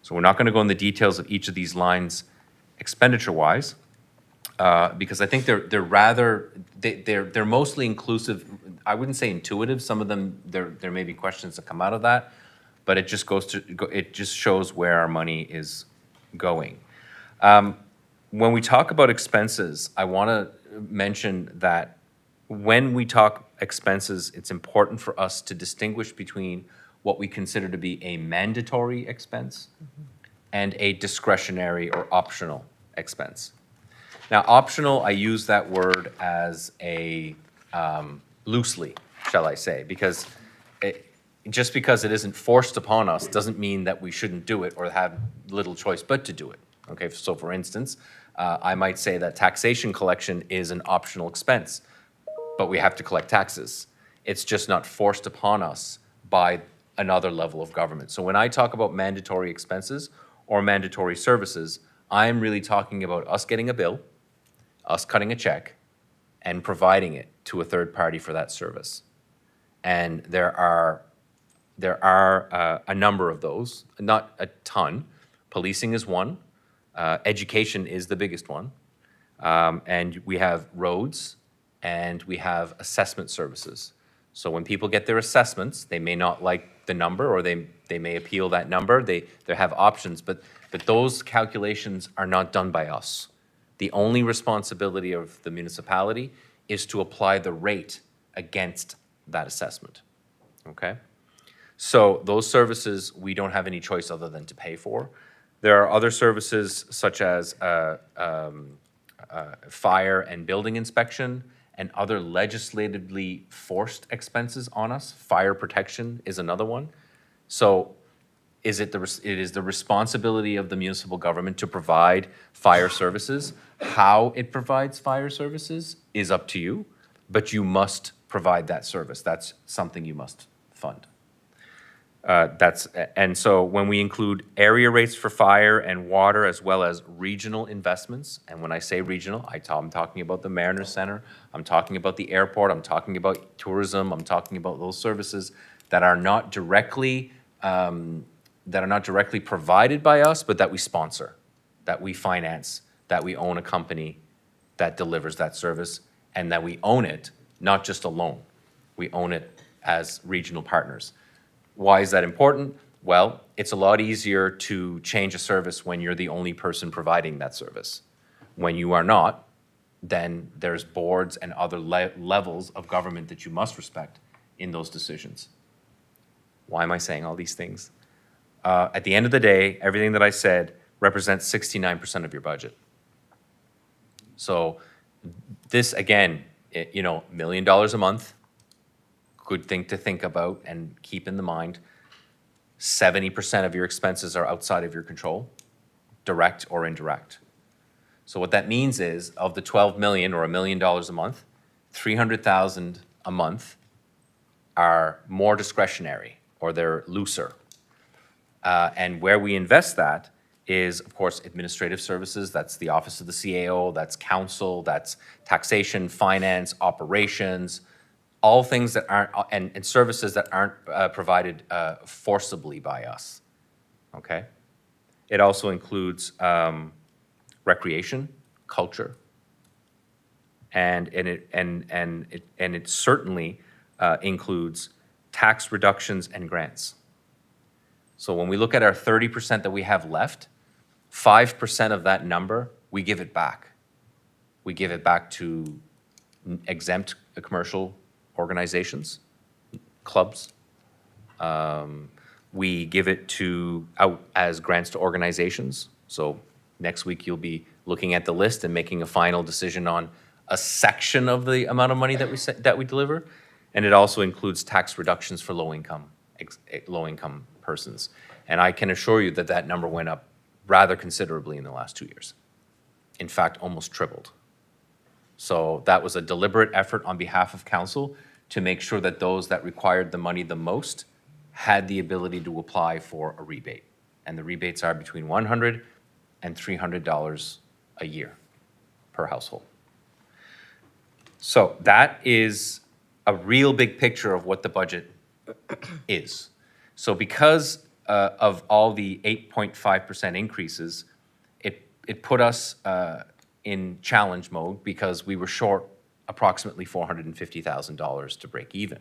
Speaker 11: So we're not going to go in the details of each of these lines expenditure-wise, because I think they're mostly inclusive. I wouldn't say intuitive. Some of them there may be questions that come out of that, but it just shows where our money is going. When we talk about expenses, I want to mention that when we talk expenses, it's important for us to distinguish between what we consider to be a mandatory expense and a discretionary or optional expense. Now, optional, I use that word as a loosely, shall I say, because just because it isn't forced upon us doesn't mean that we shouldn't do it or have little choice but to do it. Okay, so for instance, I might say that taxation collection is an optional expense, but we have to collect taxes. It's just not forced upon us by another level of government. So when I talk about mandatory expenses or mandatory services, I'm really talking about us getting a bill, us cutting a check, and providing it to a third party for that service. And there are a number of those, not a ton. Policing is one. Education is the biggest one. And we have roads, and we have assessment services. So when people get their assessments, they may not like the number, or they may appeal that number. They have options, but those calculations are not done by us. The only responsibility of the municipality is to apply the rate against that assessment, okay? So those services, we don't have any choice other than to pay for. There are other services such as fire and building inspection and other legislatively forced expenses on us. Fire protection is another one. So it is the responsibility of the municipal government to provide fire services. How it provides fire services is up to you, but you must provide that service. That's something you must fund. And so when we include area rates for fire and water, as well as regional investments, and when I say regional, I'm talking about the Mariner Center, I'm talking about the airport, I'm talking about tourism, I'm talking about those services that are not directly provided by us, but that we sponsor, that we finance, that we own a company that delivers that service, and that we own it, not just alone. We own it as regional partners. Why is that important? Well, it's a lot easier to change a service when you're the only person providing that service. When you are not, then there's boards and other levels of government that you must respect in those decisions. Why am I saying all these things? At the end of the day, everything that I said represents 69% of your budget. So this, again, $1 million a month, good thing to think about and keep in the mind. 70% of your expenses are outside of your control, direct or indirect. So what that means is, of the 12 million or $1 million a month, 300,000 a month are more discretionary, or they're looser. And where we invest that is, of course, administrative services. That's the office of the CAO, that's council, that's taxation, finance, operations, all things that aren't, and services that aren't provided forcibly by us, okay? It also includes recreation, culture, and it certainly includes tax reductions and grants. So when we look at our 30% that we have left, 5% of that number, we give it back. We give it back to exempt commercial organizations, clubs. We give it out as grants to organizations. So next week you'll be looking at the list and making a final decision on a section of the amount of money that we deliver. And it also includes tax reductions for low-income persons. And I can assure you that that number went up rather considerably in the last 2 years. In fact, almost tripled. So that was a deliberate effort on behalf of council to make sure that those that required the money the most had the ability to apply for a rebate. And the rebates are between $100 and $300 a year per household. So that is a real big picture of what the budget is. So because of all the 8.5% increases, it put us in challenge mode because we were short approximately $450,000 to break even.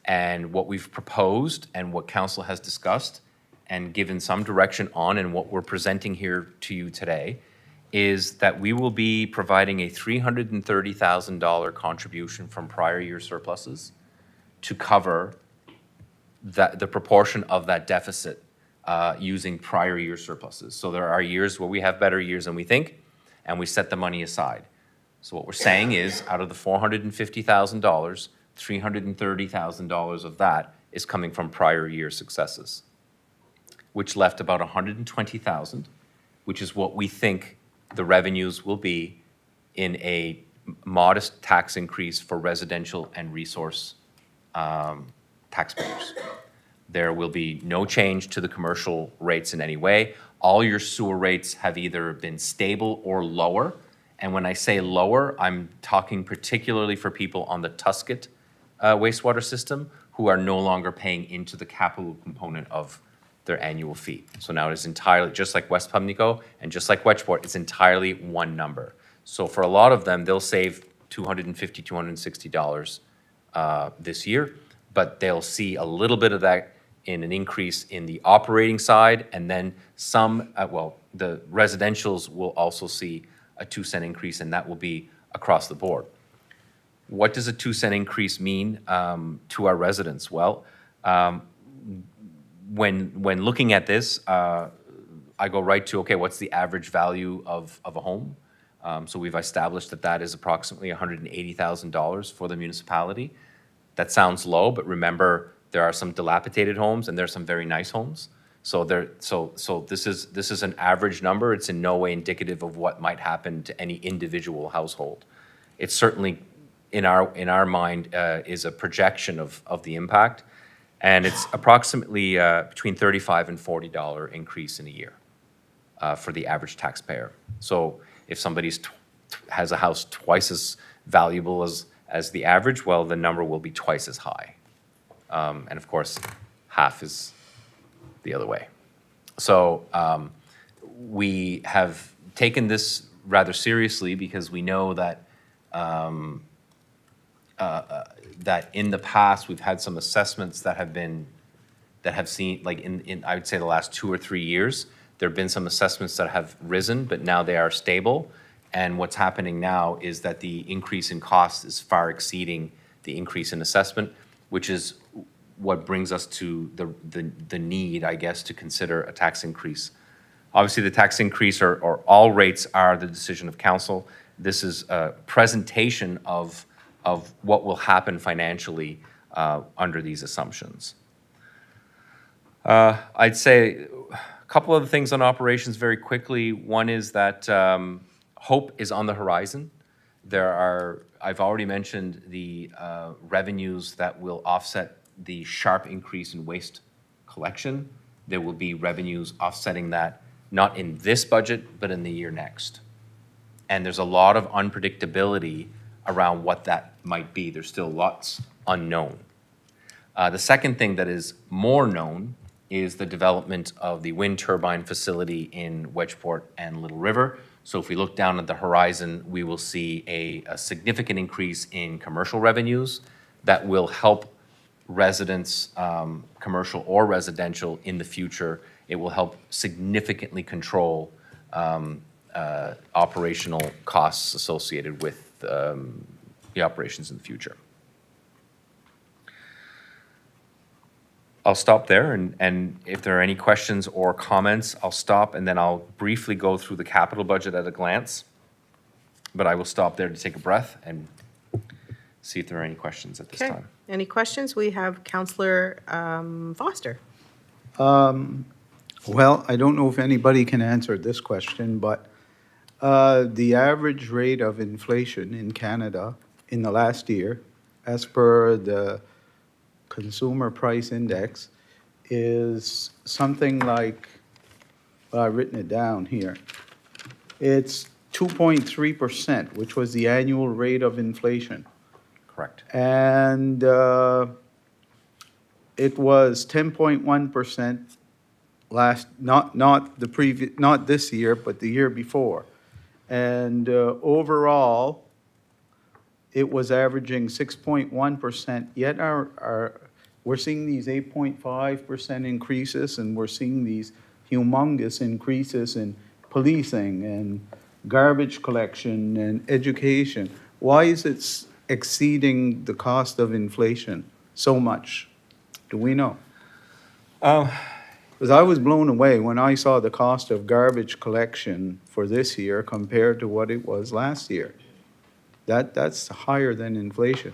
Speaker 11: And what we've proposed and what council has discussed and given some direction on, and what we're presenting here to you today, is that we will be providing a $330,000 contribution from prior year surpluses to cover the proportion of that deficit using prior year surpluses. So there are years where we have better years than we think, and we set the money aside. So what we're saying is, out of the $450,000, $330,000 of that is coming from prior year successes, which left about $120,000, which is what we think the revenues will be in a modest tax increase for residential and resource taxpayers. There will be no change to the commercial rates in any way. All your sewer rates have either been stable or lower. And when I say lower, I'm talking particularly for people on the Tusket wastewater system who are no longer paying into the capital component of their annual fee. So now it is entirely, just like West Pubnico and just like Wedgeport, it's entirely one number. So for a lot of them, they'll save $250, $260 this year, but they'll see a little bit of that in an increase in the operating side, and then some, the residentials will also see a 2-cent increase, and that will be across the board. What does a 2-cent increase mean to our residents? Well, when looking at this, I go right to, okay, what's the average value of a home? So we've established that that is approximately $180,000 for the municipality. That sounds low, but remember, there are some dilapidated homes and there's some very nice homes. So this is an average number. It's in no way indicative of what might happen to any individual household. It's certainly, in our mind, is a projection of the impact. And it's approximately between $35 and $40 increase in a year for the average taxpayer. So if somebody has a house twice as valuable as the average, well, the number will be twice as high. And of course, half is the other way. So we have taken this rather seriously because we know that that in the past, we've had some assessments that have seen, like in I would say the last 2 or 3 years, there have been some assessments that have risen, but now they are stable. And what's happening now is that the increase in cost is far exceeding the increase in assessment, which is what brings us to the need, I guess, to consider a tax increase. Obviously, the tax increase or all rates are the decision of council. This is a presentation of what will happen financially under these assumptions. I'd say a couple of things on operations very quickly. One is that hope is on the horizon. I've already mentioned the revenues that will offset the sharp increase in waste collection. There will be revenues offsetting that, not in this budget, but in the year next. And there's a lot of unpredictability around what that might be. There's still lots unknown. The second thing that is more known is the development of the wind turbine facility in Wedgeport and Little River. So if we look down at the horizon, we will see a significant increase in commercial revenues that will help residents, commercial or residential, in the future. It will help significantly control operational costs associated with the operations in the future. I'll stop there, and if there are any questions or comments, I'll stop, and then I'll briefly go through the capital budget at a glance. But I will stop there to take a breath and see if there are any questions at this
Speaker 1: Okay.
Speaker 11: time.
Speaker 1: Any questions? We have Councillor Foster.
Speaker 4: Well, I don't know if anybody can answer this question, but the average rate of inflation in Canada in the last year, as per the Consumer Price Index, is something like, well, I've written it down here. It's 2.3%, which was the annual rate of inflation.
Speaker 11: Correct.
Speaker 4: And it was 10.1% not this year, but the year before. And overall, it was averaging 6.1%, yet we're seeing these 8.5% increases, and we're seeing these humongous increases in policing and garbage collection and education. Why is it exceeding the cost of inflation so much? Do we know? Because I was blown away when I saw the cost of garbage collection for this year compared to what it was last year. That's higher than inflation.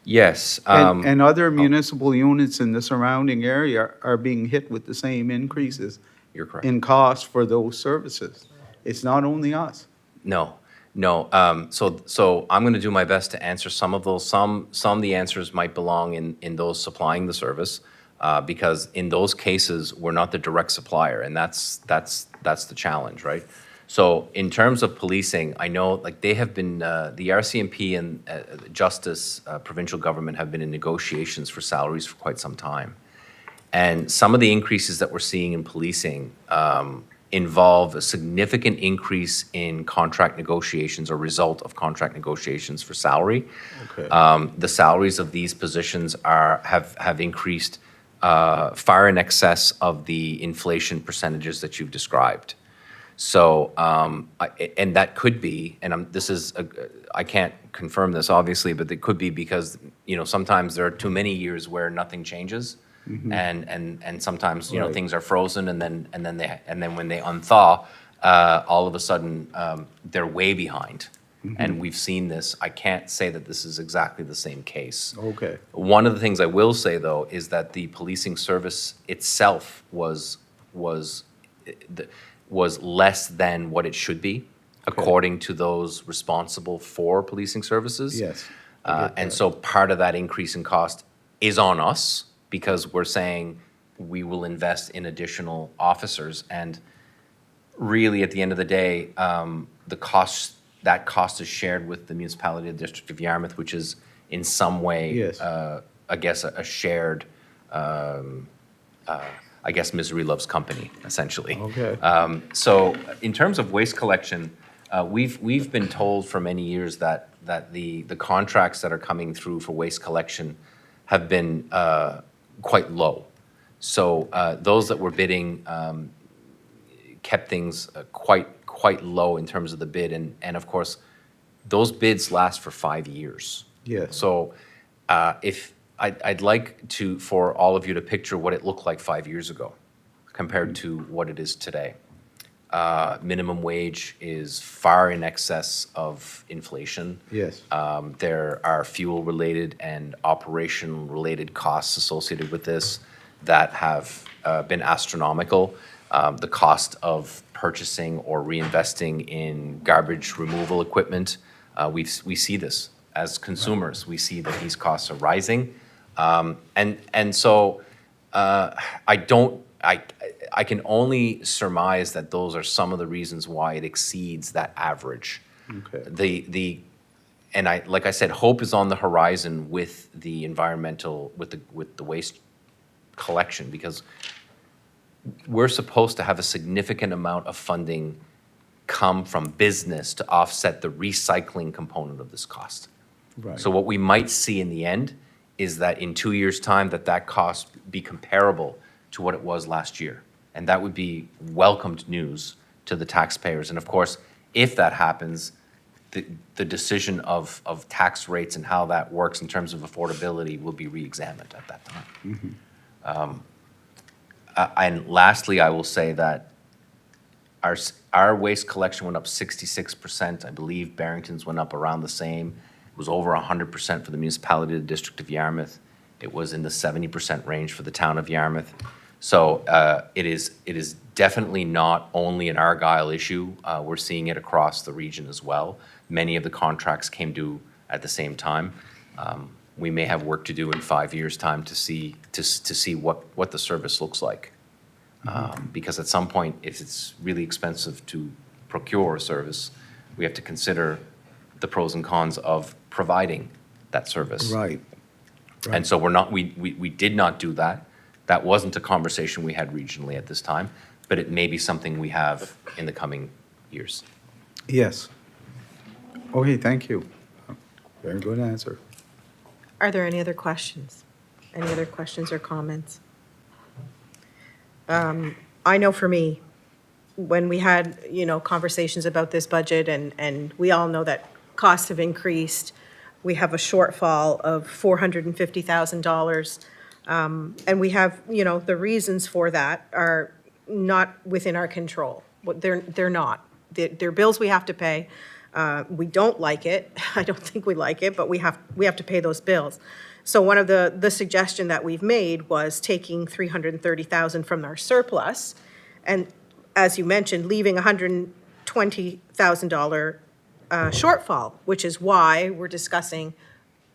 Speaker 11: Yes.
Speaker 4: And other municipal units in the surrounding area are being hit with the same increases
Speaker 11: You're correct.
Speaker 4: in cost for those services. It's not only us.
Speaker 11: No. So I'm going to do my best to answer some of those. Some of the answers might belong in those supplying the service, because in those cases, we're not the direct supplier, and that's the challenge, right? So in terms of policing, I know like they have been, the RCMP and Justice provincial government have been in negotiations for salaries for quite some time. And some of the increases that we're seeing in policing involve a significant increase in contract negotiations or result of contract negotiations for salary.
Speaker 4: Okay.
Speaker 11: The salaries of these positions have increased far in excess of the inflation percentages that you've described. So, and that could be, and I can't confirm this obviously, but it could be because, sometimes there are too many years where nothing changes. And sometimes,
Speaker 4: Right.
Speaker 11: things are frozen and then when they unthaw, all of a sudden, they're way behind. And we've seen this. I can't say that this is exactly the same case.
Speaker 4: Okay.
Speaker 11: One of the things I will say, though, is that the policing service itself was less than what it should be, according to those responsible for policing services.
Speaker 4: Yes.
Speaker 11: And so part of that increase in cost is on us, because we're saying we will invest in additional officers. And really, at the end of the day, that cost is shared with the Municipality of the District of Yarmouth, which is in some way
Speaker 4: Yes.
Speaker 11: I guess, a shared, I guess misery loves company, essentially.
Speaker 4: Okay.
Speaker 11: So in terms of waste collection, we've been told for many years that the contracts that are coming through for waste collection have been quite low. So those that were bidding kept things quite low in terms of the bid, and of course, those bids last for 5 years.
Speaker 4: Yes.
Speaker 11: So if I'd like for all of you to picture what it looked like 5 years ago compared to what it is today. Minimum wage is far in excess of inflation.
Speaker 4: Yes.
Speaker 11: There are fuel-related and operation-related costs associated with this that have been astronomical. The cost of purchasing or reinvesting in garbage removal equipment, we see this as consumers. We see that these costs are rising. And so I can only surmise that those are some of the reasons why it exceeds that average.
Speaker 4: Okay.
Speaker 11: And like I said, hope is on the horizon with the environmental, with the waste collection, because we're supposed to have a significant amount of funding come from business to offset the recycling component of this cost.
Speaker 4: Right.
Speaker 11: So what we might see in the end is that in 2 years' time, that cost be comparable to what it was last year. And that would be welcomed news to the taxpayers. And of course, if that happens, the decision of tax rates and how that works in terms of affordability will be re-examined at that time. And lastly, I will say that our waste collection went up 66%. I believe Barrington's went up around the same. It was over 100% for the municipality of the District of Yarmouth. It was in the 70% range for the town of Yarmouth. So it is definitely not only an Argyle issue. We're seeing it across the region as well. Many of the contracts came due at the same time. We may have work to do in 5 years' time to see what the service looks like. Because at some point, if it's really expensive to procure a service, we have to consider the pros and cons of providing that service.
Speaker 4: Right.
Speaker 11: And so we did not do that. That wasn't a conversation we had regionally at this time, but it may be something we have in the coming years.
Speaker 4: Yes. Okay, thank you. Very good answer.
Speaker 1: Are there any other questions? Any other questions or comments? I know for me, when we had, conversations about this budget, and we all know that costs have increased, we have a shortfall of $450,000. And we have, the reasons for that are not within our control. They're not. They're bills we have to pay. We don't like it. I don't think we like it, but we have to pay those bills. So one of the suggestion that we've made was taking $330,000 from our surplus, and as you mentioned, leaving $120,000 shortfall, which is why we're discussing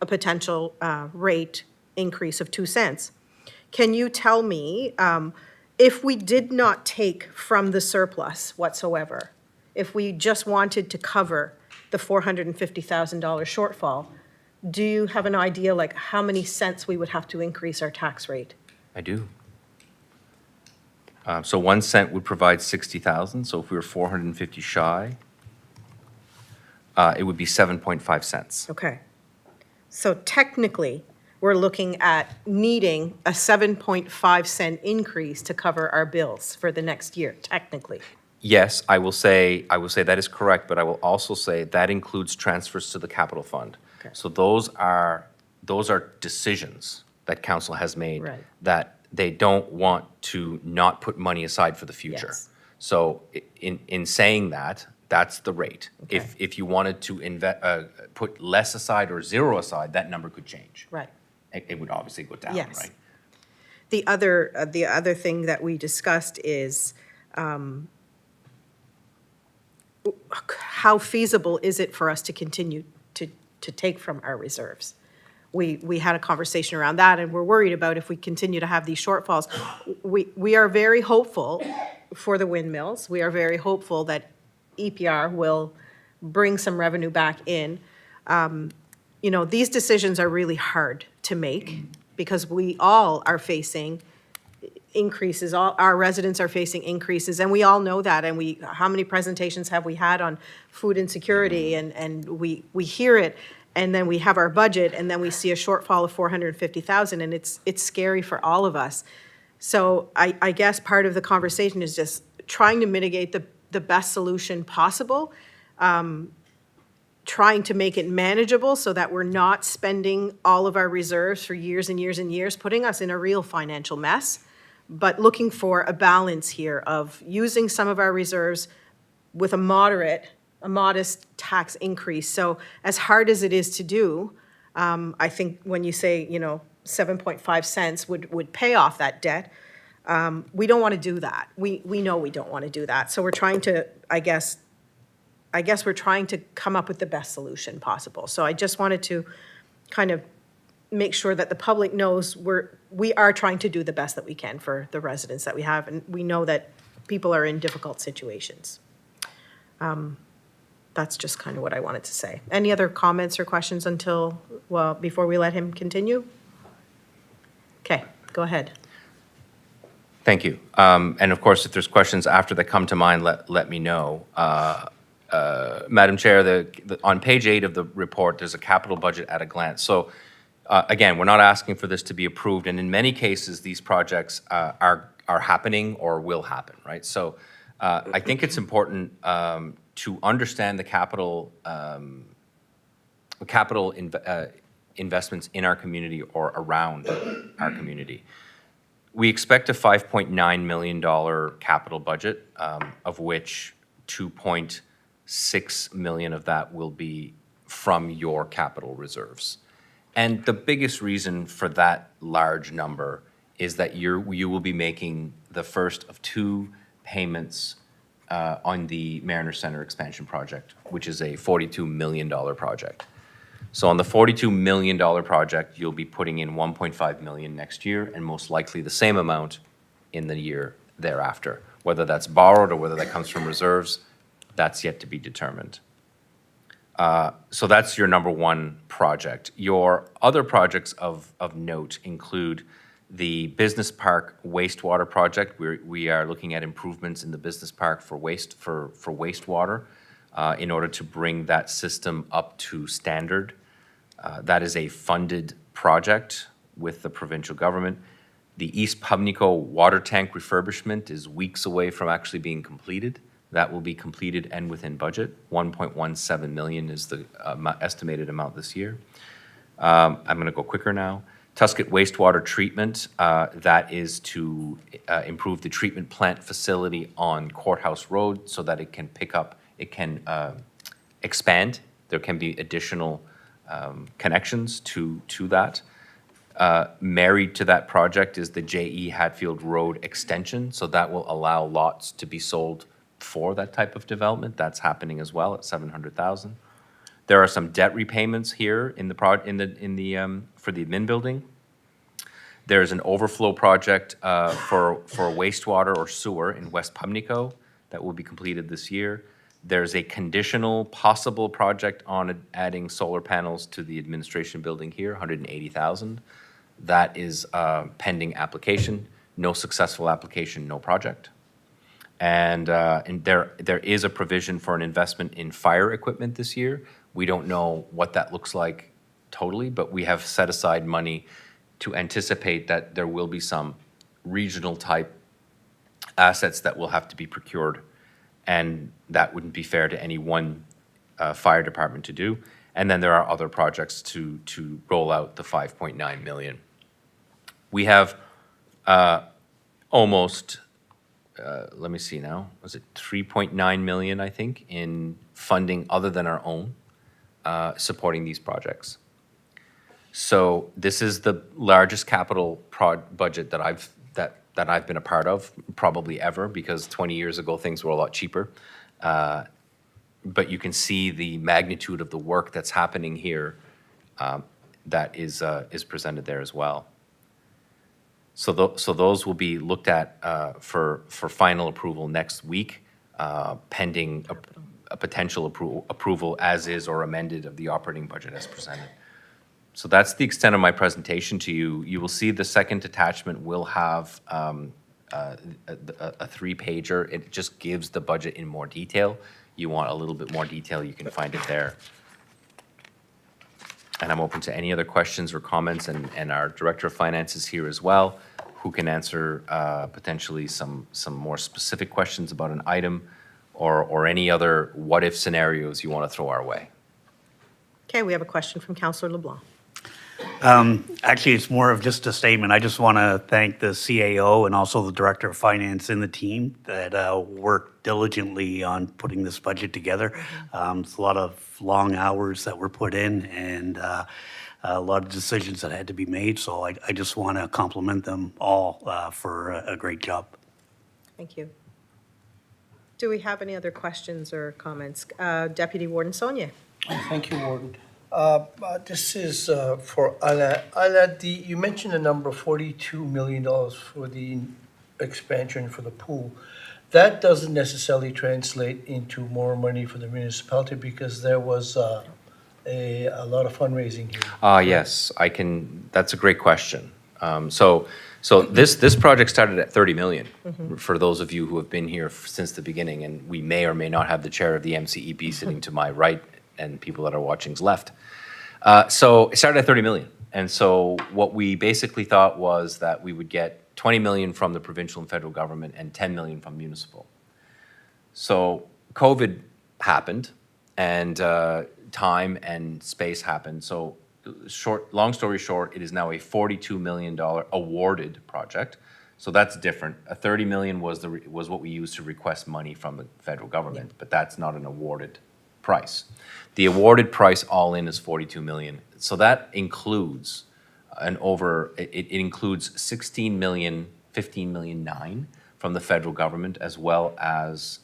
Speaker 1: a potential rate increase of 2 cents. Can you tell me, if we did not take from the surplus whatsoever, if we just wanted to cover the $450,000 shortfall, do you have an idea like how many cents we would have to increase our tax rate?
Speaker 11: I do. So 1 cent would provide 60,000, so if we were 450 shy, it would be 7.5 cents.
Speaker 1: Okay. So technically, we're looking at needing a 7.5 cent increase to cover our bills for the next year, technically.
Speaker 11: Yes, I will say that is correct, but I will also say that includes transfers to the capital fund.
Speaker 1: Okay.
Speaker 11: So those are decisions that council has made
Speaker 1: Right.
Speaker 11: that they don't want to not put money aside for the future.
Speaker 1: Yes.
Speaker 11: So in saying that, that's the rate.
Speaker 1: Okay.
Speaker 11: If you wanted to put less aside or zero aside, that number could change.
Speaker 1: Right.
Speaker 11: It would obviously go down,
Speaker 1: Yes.
Speaker 11: right?
Speaker 1: The other thing that we discussed is, how feasible is it for us to continue to take from our reserves? We had a conversation around that, and we're worried about if we continue to have these shortfalls. We are very hopeful for the windmills. We are very hopeful that EPR will bring some revenue back in. These decisions are really hard to make, because we all are facing increases, all our residents are facing increases, and we all know that, and how many presentations have we had on food insecurity, and we hear it, and then we have our budget, and then we see a shortfall of 450,000, and it's scary for all of us. So I guess part of the conversation is just trying to mitigate the best solution possible, trying to make it manageable so that we're not spending all of our reserves for years and years and years, putting us in a real financial mess, but looking for a balance here of using some of our reserves with a modest tax increase. So as hard as it is to do, I think when you say, 7.5 cents would pay off that debt, we don't want to do that. We know we don't want to do that. So we're trying to, I guess we're trying to come up with the best solution possible. So I just wanted to kind of make sure that the public knows we are trying to do the best that we can for the residents that we have, and we know that people are in difficult situations. That's just kind of what I wanted to say. Any other comments or questions before we let him continue? Okay, go ahead.
Speaker 11: Thank you. And of course, if there's questions after that come to mind, let me know. Madam Chair, on page 8 of the report, there's a capital budget at a glance. So again, we're not asking for this to be approved, and in many cases, these projects are happening or will happen, right? So I think it's important to understand the capital investments in our community or around our community. We expect a $5.9 million capital budget, of which 2.6 million of that will be from your capital reserves. And the biggest reason for that large number is that you will be making the first of 2 payments on the Mariner Center expansion project, which is a $42 million project. So on the $42 million project, you'll be putting in 1.5 million next year, and most likely the same amount in the year thereafter. Whether that's borrowed or whether that comes from reserves, that's yet to be determined. So that's your number one project. Your other projects of note include the Business Park wastewater project. We are looking at improvements in the Business Park for wastewater in order to bring that system up to standard. That is a funded project with the provincial government. The East Pubnico water tank refurbishment is weeks away from actually being completed. That will be completed and within budget. 1.17 million is the estimated amount this year. I'm going to go quicker now. Tuscot wastewater treatment, that is to improve the treatment plant facility on Courthouse Road so that it can expand. There can be additional connections to that. Married to that project is the J.E. Hatfield Road extension, so that will allow lots to be sold for that type of development. That's happening as well at 700,000. There are some debt repayments here for the admin building. There is an overflow project for wastewater or sewer in West Pubnico that will be completed this year. There's a conditional possible project on adding solar panels to the administration building here, 180,000. That is pending application. No successful application, no project. And there is a provision for an investment in fire equipment this year. We don't know what that looks like totally, but we have set aside money to anticipate that there will be some regional type assets that will have to be procured, and that wouldn't be fair to any one fire department to do. And then there are other projects to roll out the 5.9 million. We have almost, let me see now, was it 3.9 million, I think, in funding other than our own, supporting these projects. So this is the largest capital budget that I've been a part of, probably ever, because 20 years ago things were a lot cheaper. But you can see the magnitude of the work that's happening here that is presented there as well. So those will be looked at for final approval next week, pending a potential approval as is or amended of the operating budget as presented. So that's the extent of my presentation to you. You will see the second attachment will have a three-pager. It just gives the budget in more detail. You want a little bit more detail, you can find it there. And I'm open to any other questions or comments, and our Director of Finance is here as well, who can answer potentially some more specific questions about an item or any other what-if scenarios you want to throw our way.
Speaker 1: Okay, we have a question from Councillor LeBlanc.
Speaker 10: Actually, it's more of just a statement. I just want to thank the CAO and also the Director of Finance and the team that worked diligently on putting this budget together. It's a lot of long hours that were put in and a lot of decisions that had to be made. So I just want to compliment them all for a great job.
Speaker 1: Thank you. Do we have any other questions or comments? Deputy Warden Sonia.
Speaker 3: Thank you, Warden. This is for Alain. Alain, you mentioned a number, $42 million for the expansion for the pool. That doesn't necessarily translate into more money for the municipality because there was a lot of fundraising here.
Speaker 11: Yes, that's a great question. So this project started at 30 million, for those of you who have been here since the beginning, and we may or may not have the chair of the MCEP sitting to my right and people that are watching's left. So it started at 30 million. And so what we basically thought was that we would get 20 million from the provincial and federal government and 10 million from municipal. So COVID happened and time and space happened. So long story short, it is now a $42 million awarded project. So that's different. A 30 million was what we used to request money from the federal government, but that's not an awarded price. The awarded price all in is 42 million. So that includes it includes 16 million, 15 million, 9 from the federal government, as well as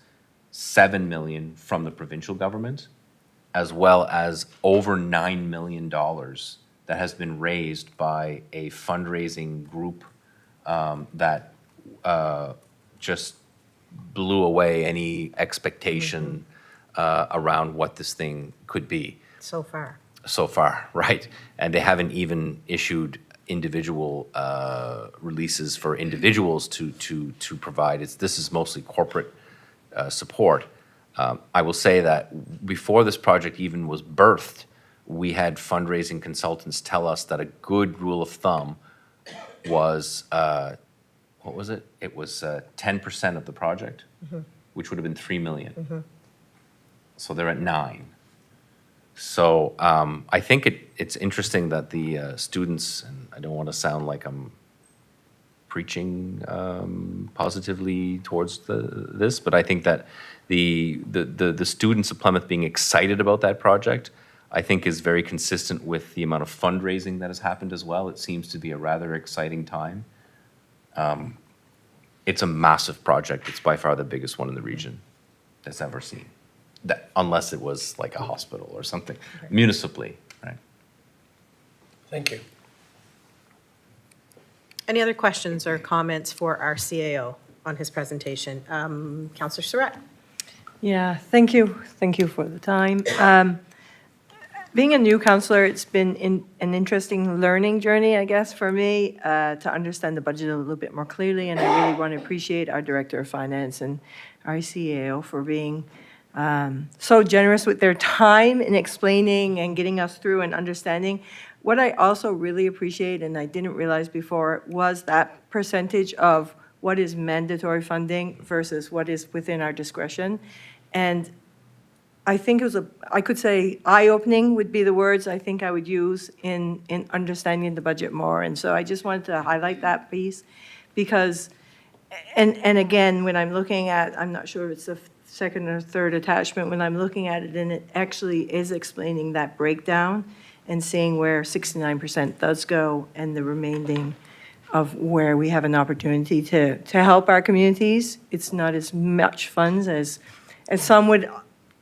Speaker 11: 7 million from the provincial government, as well as over $9 million that has been raised by a fundraising group that just blew away any expectation around what this thing could be.
Speaker 1: So far.
Speaker 11: So far, right? And they haven't even issued individual releases for individuals to provide. This is mostly corporate support. I will say that before this project even was birthed, we had fundraising consultants tell us that a good rule of thumb was, what was it? It was 10% of the project, which would have been 3 million. So they're at 9. So I think it's interesting that the students, and I don't want to sound like I'm preaching positively towards this, but I think that the students of Plymouth being excited about that project, I think is very consistent with the amount of fundraising that has happened as well. It seems to be a rather exciting time. It's a massive project. It's by far the biggest one in the region that's ever seen. Unless it was like a hospital or something, municipally, right?
Speaker 3: Thank you.
Speaker 1: Any other questions or comments for our CAO on his presentation? Councillor Surratt.
Speaker 7: Yeah, thank you. Thank you for the time. Being a new councillor, it's been an interesting learning journey, I guess, for me, to understand the budget a little bit more clearly. And I really want to appreciate our Director of Finance and our CAO for being so generous with their time in explaining and getting us through and understanding. What I also really appreciate, and I didn't realize before, was that percentage of what is mandatory funding versus what is within our discretion. And I think it was I could say eye-opening would be the words I think I would use in understanding the budget more. And so I just wanted to highlight that piece because, and again, when I'm looking at, I'm not sure if it's the second or third attachment, when I'm looking at it, and it actually is explaining that breakdown and seeing where 69% does go and the remaining of where we have an opportunity to help our communities. It's not as much funds as some would,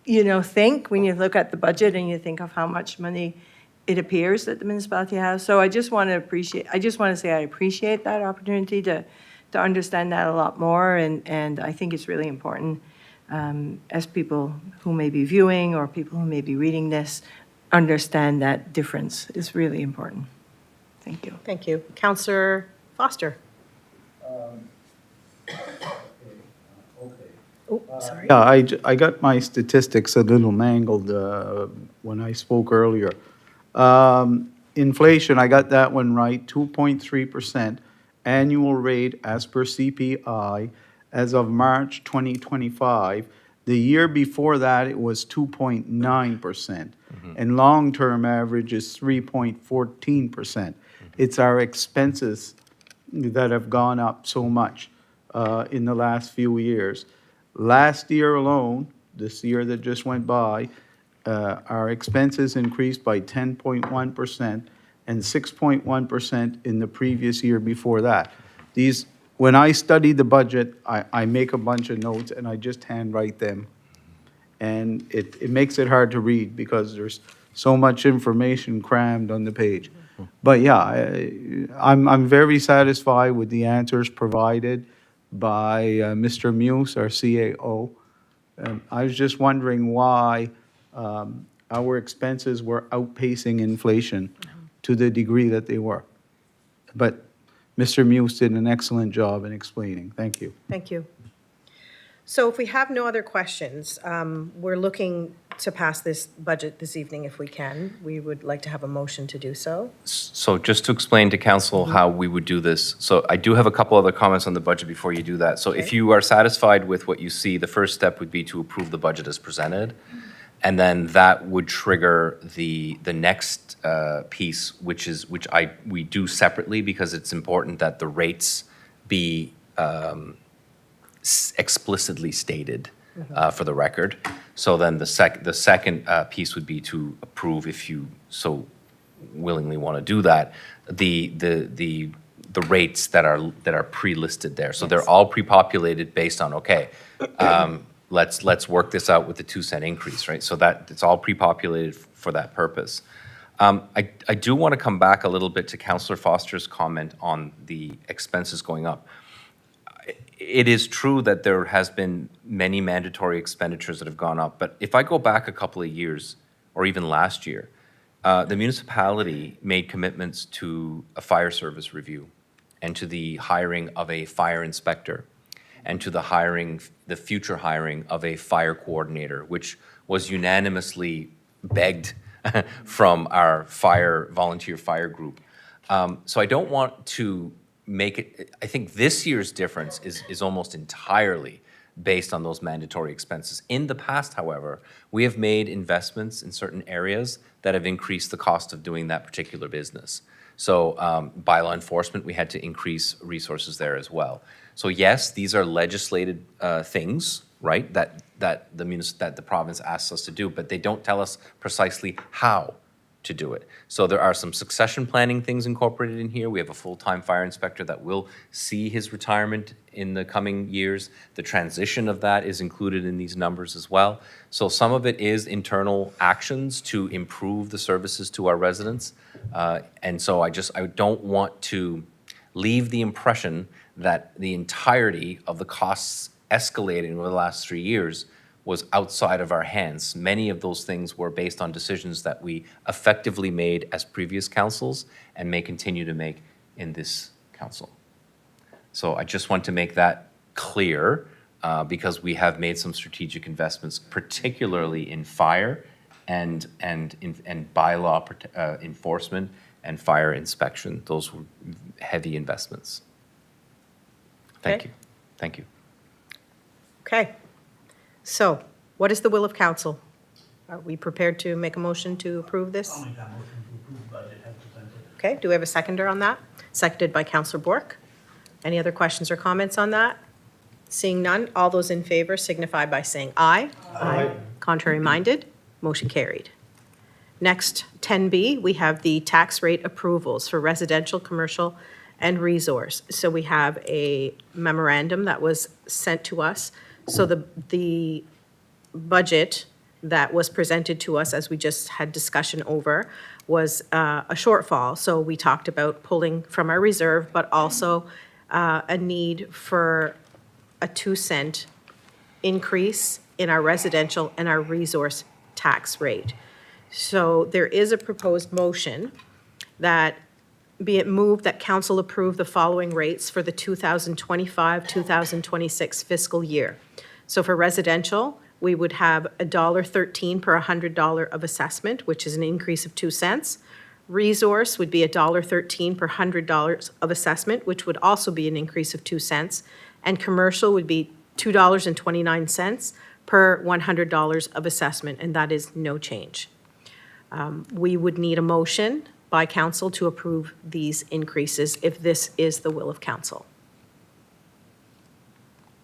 Speaker 7: think when you look at the budget and you think of how much money it appears that the municipality has. So I just want to say I appreciate that opportunity to understand that a lot more, and I think it's really important as people who may be viewing or people who may be reading this understand that difference is really important. Thank you.
Speaker 1: Thank you. Councillor Foster? Oh, sorry.
Speaker 4: Yeah, I got my statistics a little mangled when I spoke earlier. Inflation, I got that one right, 2.3% annual rate as per CPI as of March 2025. The year before that, it was 2.9%. And long-term average is 3.14%. It's our expenses that have gone up so much in the last few years. Last year alone, this year that just went by, our expenses increased by 10.1% and 6.1% in the previous year before that. When I study the budget, I make a bunch of notes and I just handwrite them. And it makes it hard to read because there's so much information crammed on the page. But yeah, I'm very satisfied with the answers provided by Mr. Muse, our CAO. I was just wondering why our expenses were outpacing inflation to the degree that they were. But Mr. Muse did an excellent job in explaining. Thank you.
Speaker 1: Thank you. So if we have no other questions, we're looking to pass this budget this evening if we can. We would like to have a motion to do so.
Speaker 11: So just to explain to council how we would do this, so I do have a couple other comments on the budget before you do that. So if
Speaker 1: Okay.
Speaker 11: you are satisfied with what you see, the first step would be to approve the budget as presented. And then that would trigger the next piece, which we do separately because it's important that the rates be explicitly stated for the record. So then the second piece would be to approve, if you so willingly want to do that, the rates that are pre-listed there. So they're all pre-populated based on, okay, let's work this out with the 2-cent increase, right? So that it's all pre-populated for that purpose. I do want to come back a little bit to Councillor Foster's comment on the expenses going up. It is true that there has been many mandatory expenditures that have gone up, but if I go back a couple of years, or even last year, the municipality made commitments to a fire service review and to the hiring of a fire inspector and to the future hiring of a fire coordinator, which was unanimously begged from our volunteer fire group. So I don't want to make it, I think this year's difference is almost entirely based on those mandatory expenses. In the past, however, we have made investments in certain areas that have increased the cost of doing that particular business. So bylaw enforcement, we had to increase resources there as well. So yes, these are legislated things, right, that the province asks us to do, but they don't tell us precisely how to do it. So there are some succession planning things incorporated in here. We have a full-time fire inspector that will see his retirement in the coming years. The transition of that is included in these numbers as well. So some of it is internal actions to improve the services to our residents. And so I don't want to leave the impression that the entirety of the costs escalating over the last 3 years was outside of our hands. Many of those things were based on decisions that we effectively made as previous councils and may continue to make in this council. So I just want to make that clear because we have made some strategic investments, particularly in fire and bylaw enforcement and fire inspection. Those were heavy investments. Thank
Speaker 1: Okay.
Speaker 11: you. Thank you.
Speaker 1: Okay. So what is the will of council? Are we prepared to make a motion to approve this?
Speaker 10: I'll make that motion to approve the budget as presented.
Speaker 1: Okay, do we have a seconder on that? Seconded by Councillor Bork. Any other questions or comments on that? Seeing none, all those in favor signify by saying aye. Aye. Contrary minded, motion carried. Next, 10B, we have the tax rate approvals for residential, commercial, and resource. So we have a memorandum that was sent to us. So the budget that was presented to us, as we just had discussion over, was a shortfall. So we talked about pulling from our reserve, but also a need for a 2-cent increase in our residential and our resource tax rate. So there is a proposed motion that be it moved that council approve the following rates for the 2025-2026 fiscal year. So for residential, we would have $1.13 per $100 of assessment, which is an increase of 2 cents. Resource would be $1.13 per $100 of assessment, which would also be an increase of 2 cents. And commercial would be $2.29 per $100 of assessment, and that is no change. We would need a motion by council to approve these increases if this is the will of council.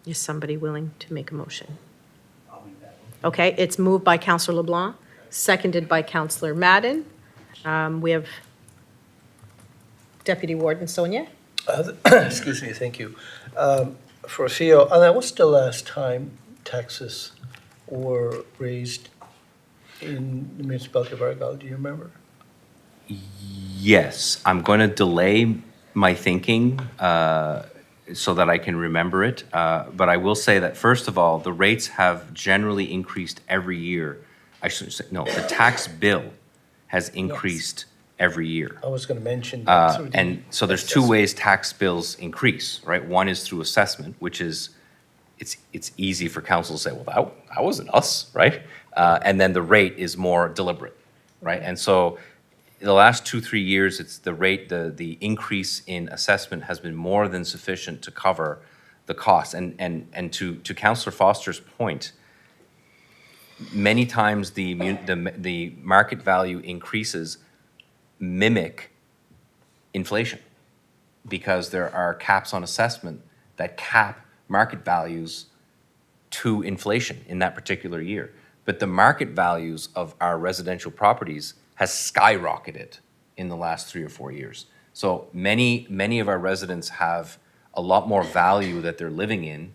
Speaker 1: Is somebody willing to make a motion? Okay, it's moved by Councillor LeBlanc, seconded by Councillor Madden. We have Deputy Warden Sonia.
Speaker 3: Excuse me, thank you. For Theo, and what's the last time taxes were raised in the Municipality of Argyle? Do you remember?
Speaker 11: Yes, I'm going to delay my thinking so that I can remember it. But I will say that, first of all, the rates have generally increased every year. I shouldn't say, no, the tax bill has increased every year.
Speaker 3: I was going to mention that. through the
Speaker 11: And so there's two ways tax bills increase, right? One is through assessment, which is, it's easy for council to say, well, that wasn't us, right? And then the rate is more deliberate, right? And so the last 2-3 years, it's the rate, the increase in assessment has been more than sufficient to cover the cost. And to Councillor Foster's point, many times the market value increases mimic inflation because there are caps on assessment that cap market values to inflation in that particular year. But the market values of our residential properties has skyrocketed in the last 3 or 4 years. So many of our residents have a lot more value that they're living in.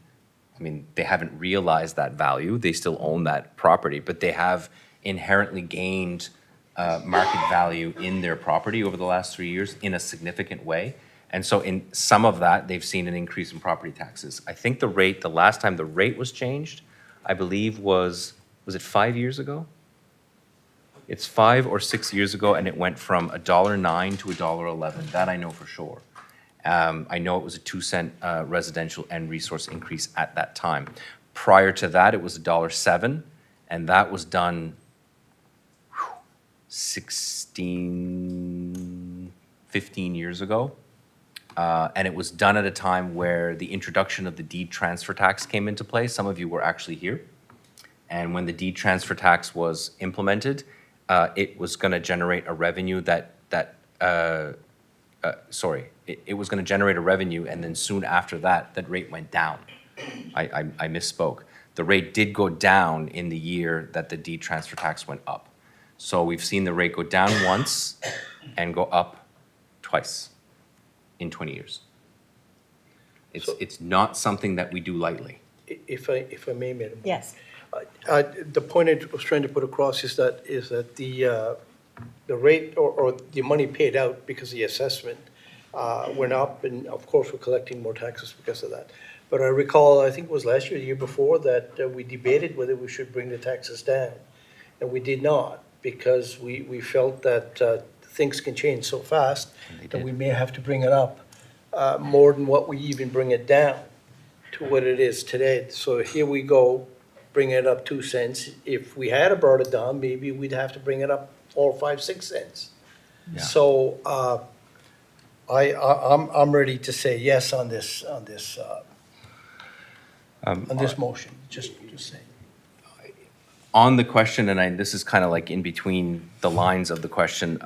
Speaker 11: I mean, they haven't realized that value. They still own that property, but they have inherently gained market value in their property over the last 3 years in a significant way. And so in some of that, they've seen an increase in property taxes. I think the last time the rate was changed, I believe was it 5 years ago? It's 5 or 6 years ago, and it went from $1.09 to $1.11. That I know for sure. I know it was a 2-cent residential and resource increase at that time. Prior to that, it was $1.07, and that was done 15 years ago. And it was done at a time where the introduction of the deed transfer tax came into play. Some of you were actually here. And when the deed transfer tax was implemented, it was going to generate a revenue it was going to generate a revenue, and then soon after that, that rate went down. I misspoke. The rate did go down in the year that the deed transfer tax went up. So we've seen the rate go down once and go up twice in 20 years. It's not something that we do lightly.
Speaker 3: If I may, Madam.
Speaker 1: Yes.
Speaker 3: The point I was trying to put across is that the rate or the money paid out because of the assessment went up, and of course, we're collecting more taxes because of that. But I recall, I think it was last year, the year before, that we debated whether we should bring the taxes down, and we did not, because we felt that things can change so fast that we may have to bring it up more than what we even bring it down to what it is today. So here we go, bring it up 2 cents. If we had brought it down, maybe we'd have to bring it up 4, 5, 6 cents.
Speaker 11: Yeah.
Speaker 3: So I'm ready to say yes on this motion. Just saying.
Speaker 11: On the question, and this is kind of like in between the lines of the question,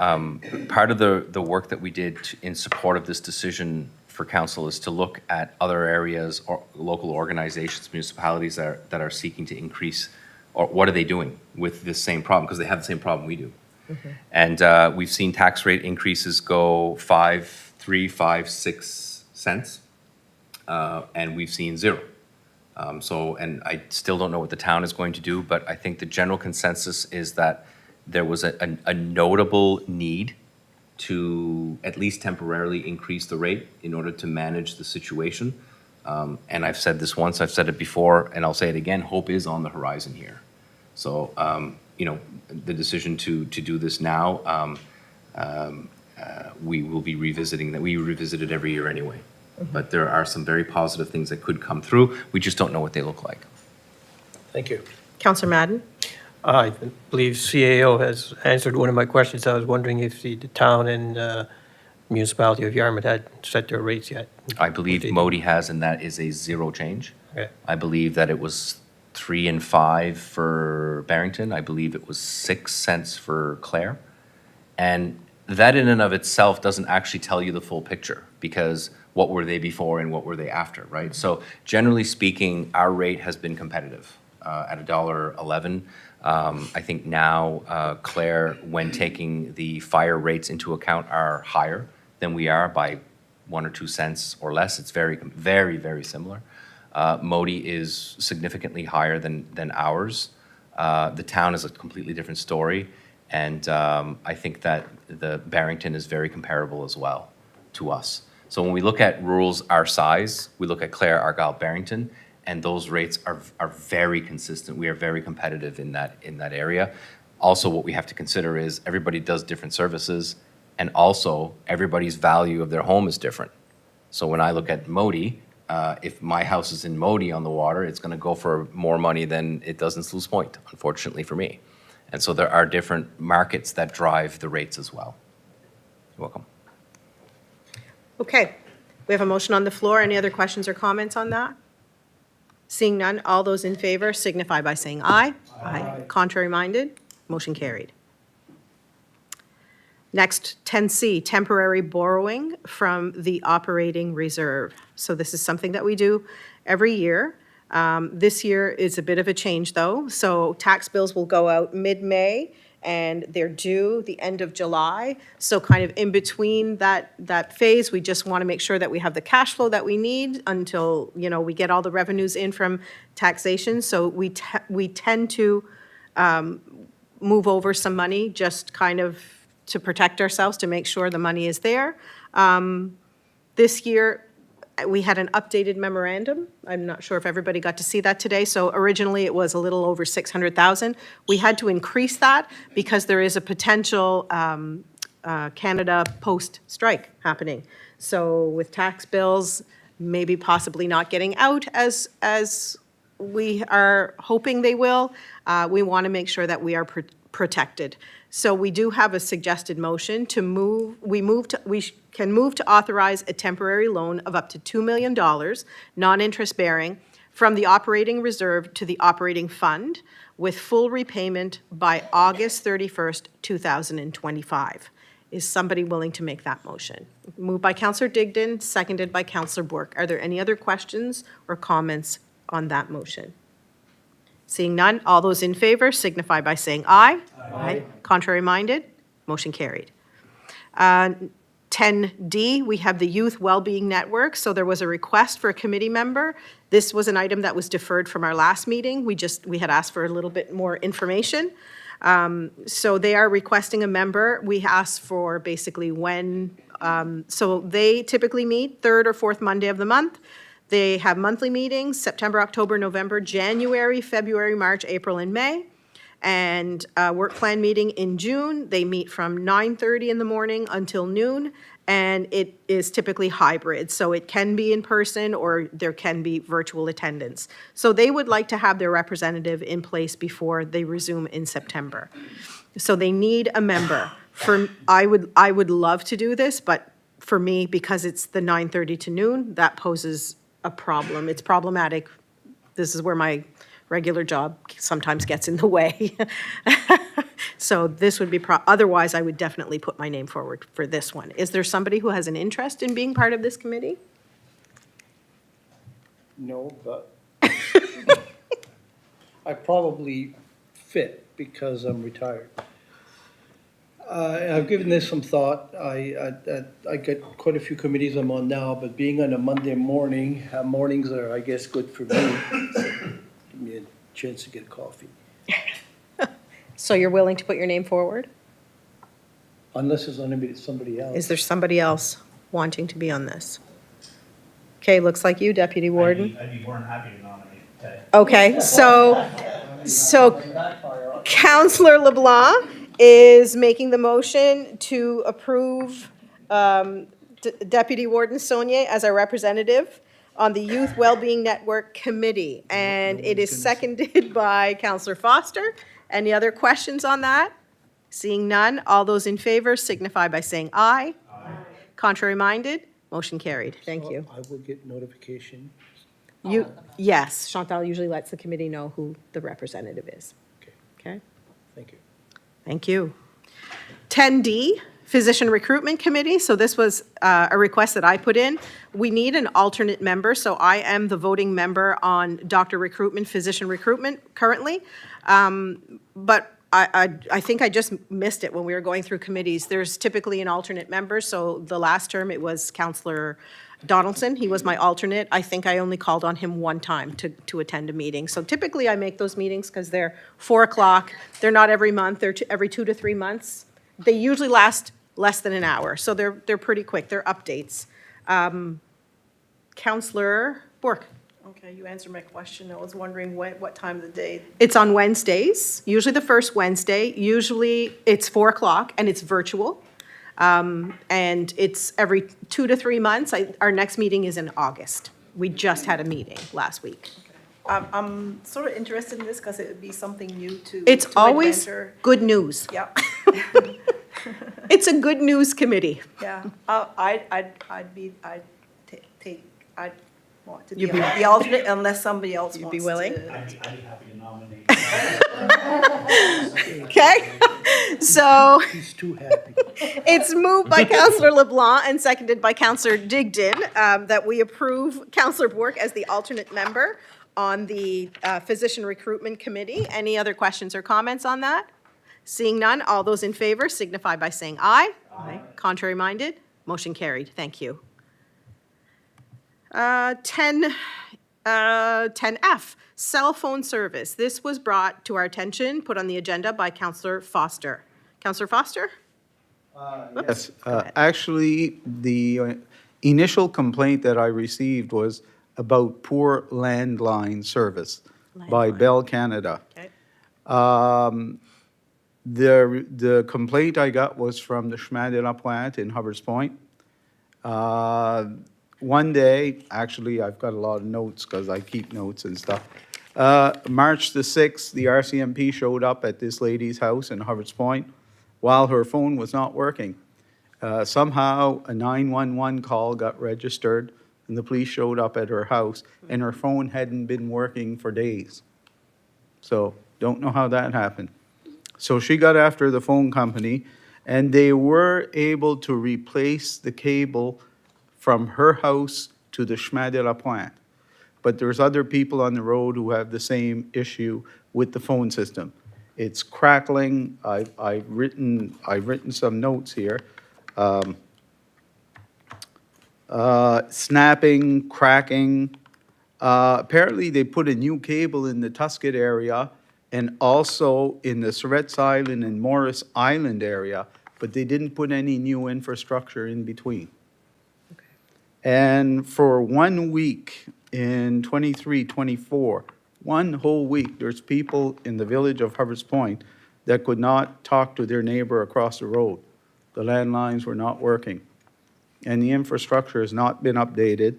Speaker 11: part of the work that we did in support of this decision for council is to look at other areas or local organizations, municipalities that are seeking to increase, or what are they doing with this same problem, because they have the same problem we do. Mm-hmm. And we've seen tax rate increases go 3, 5, 6 cents, and we've seen 0. And I still don't know what the town is going to do, but I think the general consensus is that there was a notable need to at least temporarily increase the rate in order to manage the situation. And I've said this once, I've said it before, and I'll say it again, hope is on the horizon here. So the decision to do this now, we will be revisiting that. We revisit it every year anyway. But there are some very positive things that could come through. We just don't know what they look like.
Speaker 3: Thank you.
Speaker 1: Councillor Madden?
Speaker 5: I believe CAO has answered one of my questions. I was wondering if the town and Municipality of Yarmouth had set their rates yet.
Speaker 11: I believe Modi has, and that is a zero change.
Speaker 5: Okay.
Speaker 11: I believe that it was 3 and 5 for Barrington. I believe it was 6 cents for Clare. And that in and of itself doesn't actually tell you the full picture, because what were they before and what were they after, right? So generally speaking, our rate has been competitive at $1.11. I think now Clare, when taking the fire rates into account, are higher than we are by 1 or 2 cents or less. It's very, very, very similar. Modi is significantly higher than ours. The town is a completely different story. And I think that the Barrington is very comparable as well to us. So when we look at rurals our size, we look at Clare, Argyle, Barrington, and those rates are very consistent. We are very competitive in that area. Also, what we have to consider is everybody does different services, and also everybody's value of their home is different. So when I look at Modi, if my house is in Modi on the water, it's going to go for more money than it does in Sluice Point, unfortunately for me. And so there are different markets that drive the rates as well. You're welcome.
Speaker 1: Okay, we have a motion on the floor. Any other questions or comments on that? Seeing none, all those in favor signify by saying aye. Aye. Contrary minded, motion carried. Next, 10C, temporary borrowing from the operating reserve. So this is something that we do every year. This year is a bit of a change, though. So tax bills will go out mid-May, and they're due the end of July. So kind of in between that phase, we just want to make sure that we have the cash flow that we need until, we get all the revenues in from taxation. So we tend to move over some money, just kind of to protect ourselves, to make sure the money is there. This year, we had an updated memorandum. I'm not sure if everybody got to see that today. So originally, it was a little over 600,000. We had to increase that because there is a potential Canada Post strike happening. So with tax bills maybe possibly not getting out as we are hoping they will, we want to make sure that we are protected. So we do have a suggested motion to move, we can move to authorize a temporary loan of up to $2 million, non-interest bearing, from the operating reserve to the operating fund with full repayment by August 31st, 2025. Is somebody willing to make that motion? Moved by Councillor Digdon, seconded by Councillor Bourque. Are there any other questions or comments on that motion? Seeing none, all those in favor signify by saying aye. Aye. Contrary minded, motion carried. 10D, we have the Youth Wellbeing Network. So there was a request for a committee member. This was an item that was deferred from our last meeting. We had asked for a little bit more information. So they are requesting a member. We asked for basically when, so they typically meet third or fourth Monday of the month. They have monthly meetings, September, October, November, January, February, March, April, and May. And work plan meeting in June. They meet from 9:30 in the morning until noon, and it is typically hybrid. So it can be in person or there can be virtual attendance. So they would like to have their representative in place before they resume in September. So they need a member. I would love to do this, but for me, because it's the 9:30 to noon, that poses a problem. It's problematic. This is where my regular job sometimes gets in the way. So this would be, otherwise I would definitely put my name forward for this one. Is there somebody who has an interest in being part of this committee?
Speaker 3: No, but I probably fit because I'm retired. I've given this some thought. I get quite a few committees I'm on now, but being on a Monday morning, mornings are, I guess, good for me. Give me a chance to get coffee.
Speaker 1: So you're willing to put your name forward?
Speaker 3: Unless there's somebody else.
Speaker 1: Is there somebody else wanting to be on this? Okay, looks like you, Deputy Warden.
Speaker 10: I'd be more than happy to nominate Ted.
Speaker 1: Okay, so So Counselor LeBlanc is making the motion to approve Deputy Warden Saunier as our representative on the Youth Wellbeing Network Committee. And it is seconded by Counselor Foster. Any other questions on that? Seeing none, all those in favor signify by saying aye. Aye. Contrary minded, motion carried. Thank you.
Speaker 3: I will get notification.
Speaker 1: Yes, Chantal usually lets the committee know who the representative is.
Speaker 3: Okay,
Speaker 1: Okay?
Speaker 3: thank you.
Speaker 1: Thank you. 10D, Physician Recruitment Committee. So this was a request that I put in. We need an alternate member, so I am the voting member on doctor recruitment, physician recruitment currently. But I think I just missed it when we were going through committees. There's typically an alternate member, so the last term it was Councillor Donaldson. He was my alternate. I think I only called on him one time to attend a meeting. So typically I make those meetings because they're 4 o'clock. They're not every month. They're every 2 to 3 months. They usually last less than an hour, so they're pretty quick. They're updates. Councillor Bork.
Speaker 8: Okay, you answered my question. I was wondering what time of the day.
Speaker 1: It's on Wednesdays, usually the first Wednesday. Usually it's 4 o'clock and it's virtual. And it's every 2 to 3 months. Our next meeting is in August. We just had a meeting last week.
Speaker 8: I'm sort of interested in this because it would be something new to.
Speaker 1: It's
Speaker 8: to
Speaker 1: always
Speaker 8: adventure.
Speaker 1: good news.
Speaker 8: Yeah,
Speaker 1: It's a good news committee.
Speaker 8: yeah. I'd want to be
Speaker 1: You'd be-
Speaker 8: the alternate unless somebody else
Speaker 1: You'd
Speaker 8: wants
Speaker 1: be willing?
Speaker 8: to.
Speaker 1: Okay? So
Speaker 3: He's too happy.
Speaker 1: it's moved by Councillor LeBlanc and seconded by Councillor Digdon that we approve Councillor Bork as the alternate member on the Physician Recruitment Committee. Any other questions or comments on that? Seeing none, all those in favor signify by saying aye. Aye. Contrary minded, motion carried. Thank you. 10F, cell phone service. This was brought to our attention, put on the agenda by Councillor Foster. Councillor Foster?
Speaker 4: Yes, actually, the initial complaint that I received was about poor landline service by
Speaker 1: Landline.
Speaker 4: Bell Canada.
Speaker 1: Okay.
Speaker 4: The complaint I got was from the Chemin de la Pointe in Hubbard's Point. One day, actually, I've got a lot of notes because I keep notes and stuff. March the 6th, the RCMP showed up at this lady's house in Hubbard's Point while her phone was not working. Somehow, a 911 call got registered, and the police showed up at her house, and her phone hadn't been working for days. So, don't know how that happened. So she got after the phone company, and they were able to replace the cable from her house to the Chemin de la Pointe. But there's other people on the road who have the same issue with the phone system. It's crackling. I've written some notes here. Snapping, cracking. Apparently, they put a new cable in the Tuscot area and also in the Surrettes Island and Morris Island area, but they didn't put any new infrastructure in between. And for 1 week in 23-24, one whole week, there's people in the village of Hubbard's Point that could not talk to their neighbor across the road. The landlines were not working, and the infrastructure has not been updated.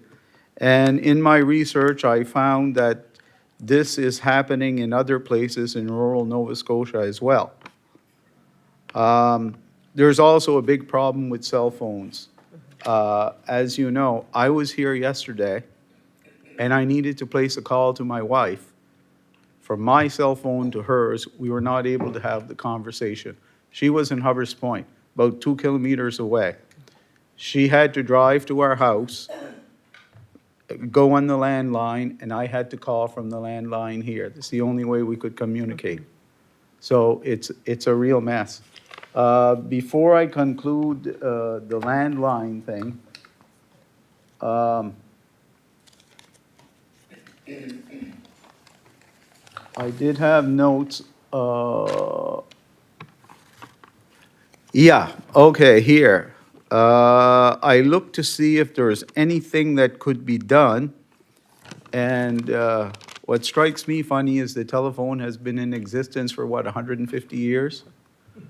Speaker 4: And in my research, I found that this is happening in other places in rural Nova Scotia as well. There's also a big problem with cell phones. As you know, I was here yesterday, and I needed to place a call to my wife. From my cell phone to hers, we were not able to have the conversation. She was in Hubbard's Point, about 2 kilometers away. She had to drive to our house, go on the landline, and I had to call from the landline here. That's the only way we could communicate. So it's a real mess. Before I conclude the landline thing, I did have notes. Yeah, okay, here. I looked to see if there's anything that could be done, and What strikes me funny is the telephone has been in existence for, what, 150 years? I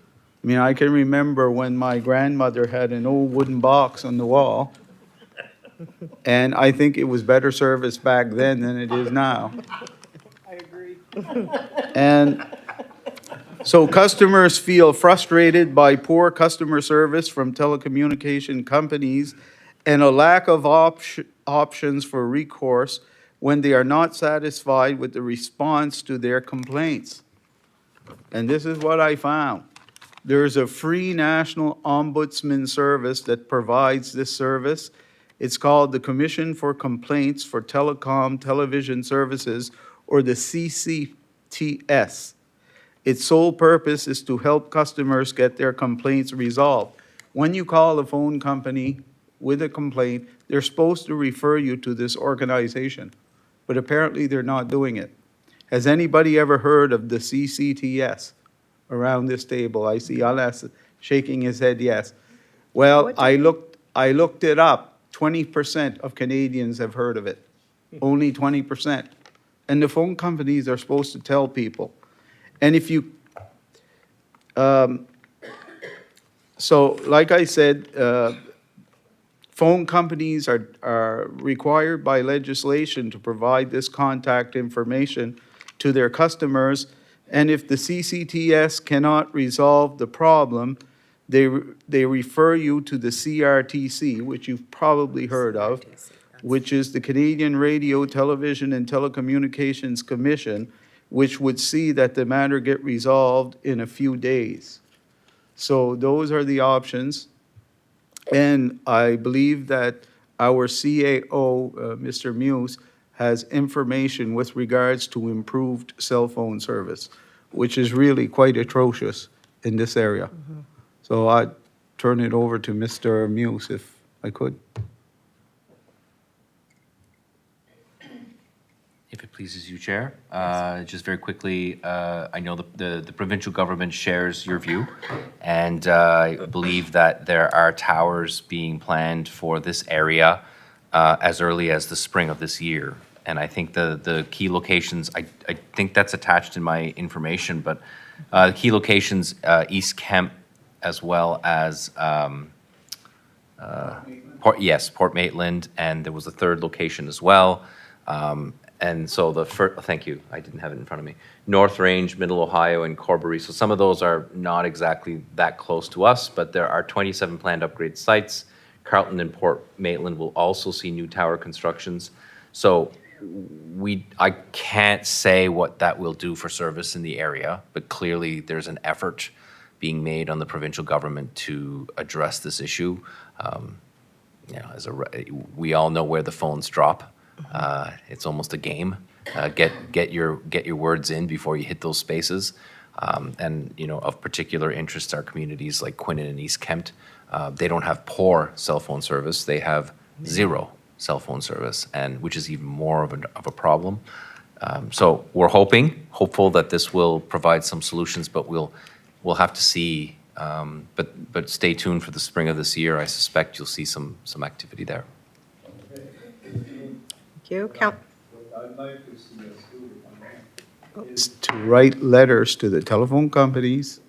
Speaker 4: mean, I can remember when my grandmother had an old wooden box on the wall, and I think it was better service back then than it is now.
Speaker 7: I agree.
Speaker 4: And so customers feel frustrated by poor customer service from telecommunication companies and a lack of options for recourse when they are not satisfied with the response to their complaints. And this is what I found. There is a free national ombudsman service that provides this service. It's called the Commission for Complaints for Telecom Television Services, or the CCTS. Its sole purpose is to help customers get their complaints resolved. When you call a phone company with a complaint, they're supposed to refer you to this organization, but apparently they're not doing it. Has anybody ever heard of the CCTS around this table? I see Alas shaking his head yes. Well, I looked it up. 20% of Canadians have heard of it. Only 20%. And the phone companies are supposed to tell people. And if you, so like I said, phone companies are required by legislation to provide this contact information to their customers. And if the CCTS cannot resolve the problem, they refer you to the CRTC, which you've probably heard of, which is the Canadian Radio, Television, and Telecommunications Commission, which would see that the matter get resolved in a few days. So those are the options. And I believe that our CAO, Mr. Muse, has information with regards to improved cell phone service, which is really quite atrocious in this area. So I'd turn it over to Mr. Muse if I could.
Speaker 11: If it pleases you, Chair. Just very quickly, I know the provincial government shares your view, and I believe that there are towers being planned for this area as early as the spring of this year. And I think the key locations, I think that's attached in my information, but key locations, East Kemp, as well as Port Maitland, and there was a third location as well. And so thank you, I didn't have it in front of me. North Range, Middle Ohio, and Corbury. So some of those are not exactly that close to us, but there are 27 planned upgrade sites. Carleton and Port Maitland will also see new tower constructions. So I can't say what that will do for service in the area, but clearly there's an effort being made on the provincial government to address this issue. You know, we all know where the phones drop. It's almost a game. Get your words in before you hit those spaces. And you know, of particular interest are communities like Quinnen and East Kempt. They don't have poor cell phone service. They have zero cell phone service, and which is even more of a problem. So we're hopeful that this will provide some solutions, but we'll have to see. But stay tuned for the spring of this year. I suspect you'll see some activity there.
Speaker 1: Thank you.
Speaker 4: What I'd like to see us do, is to write letters to the telephone companies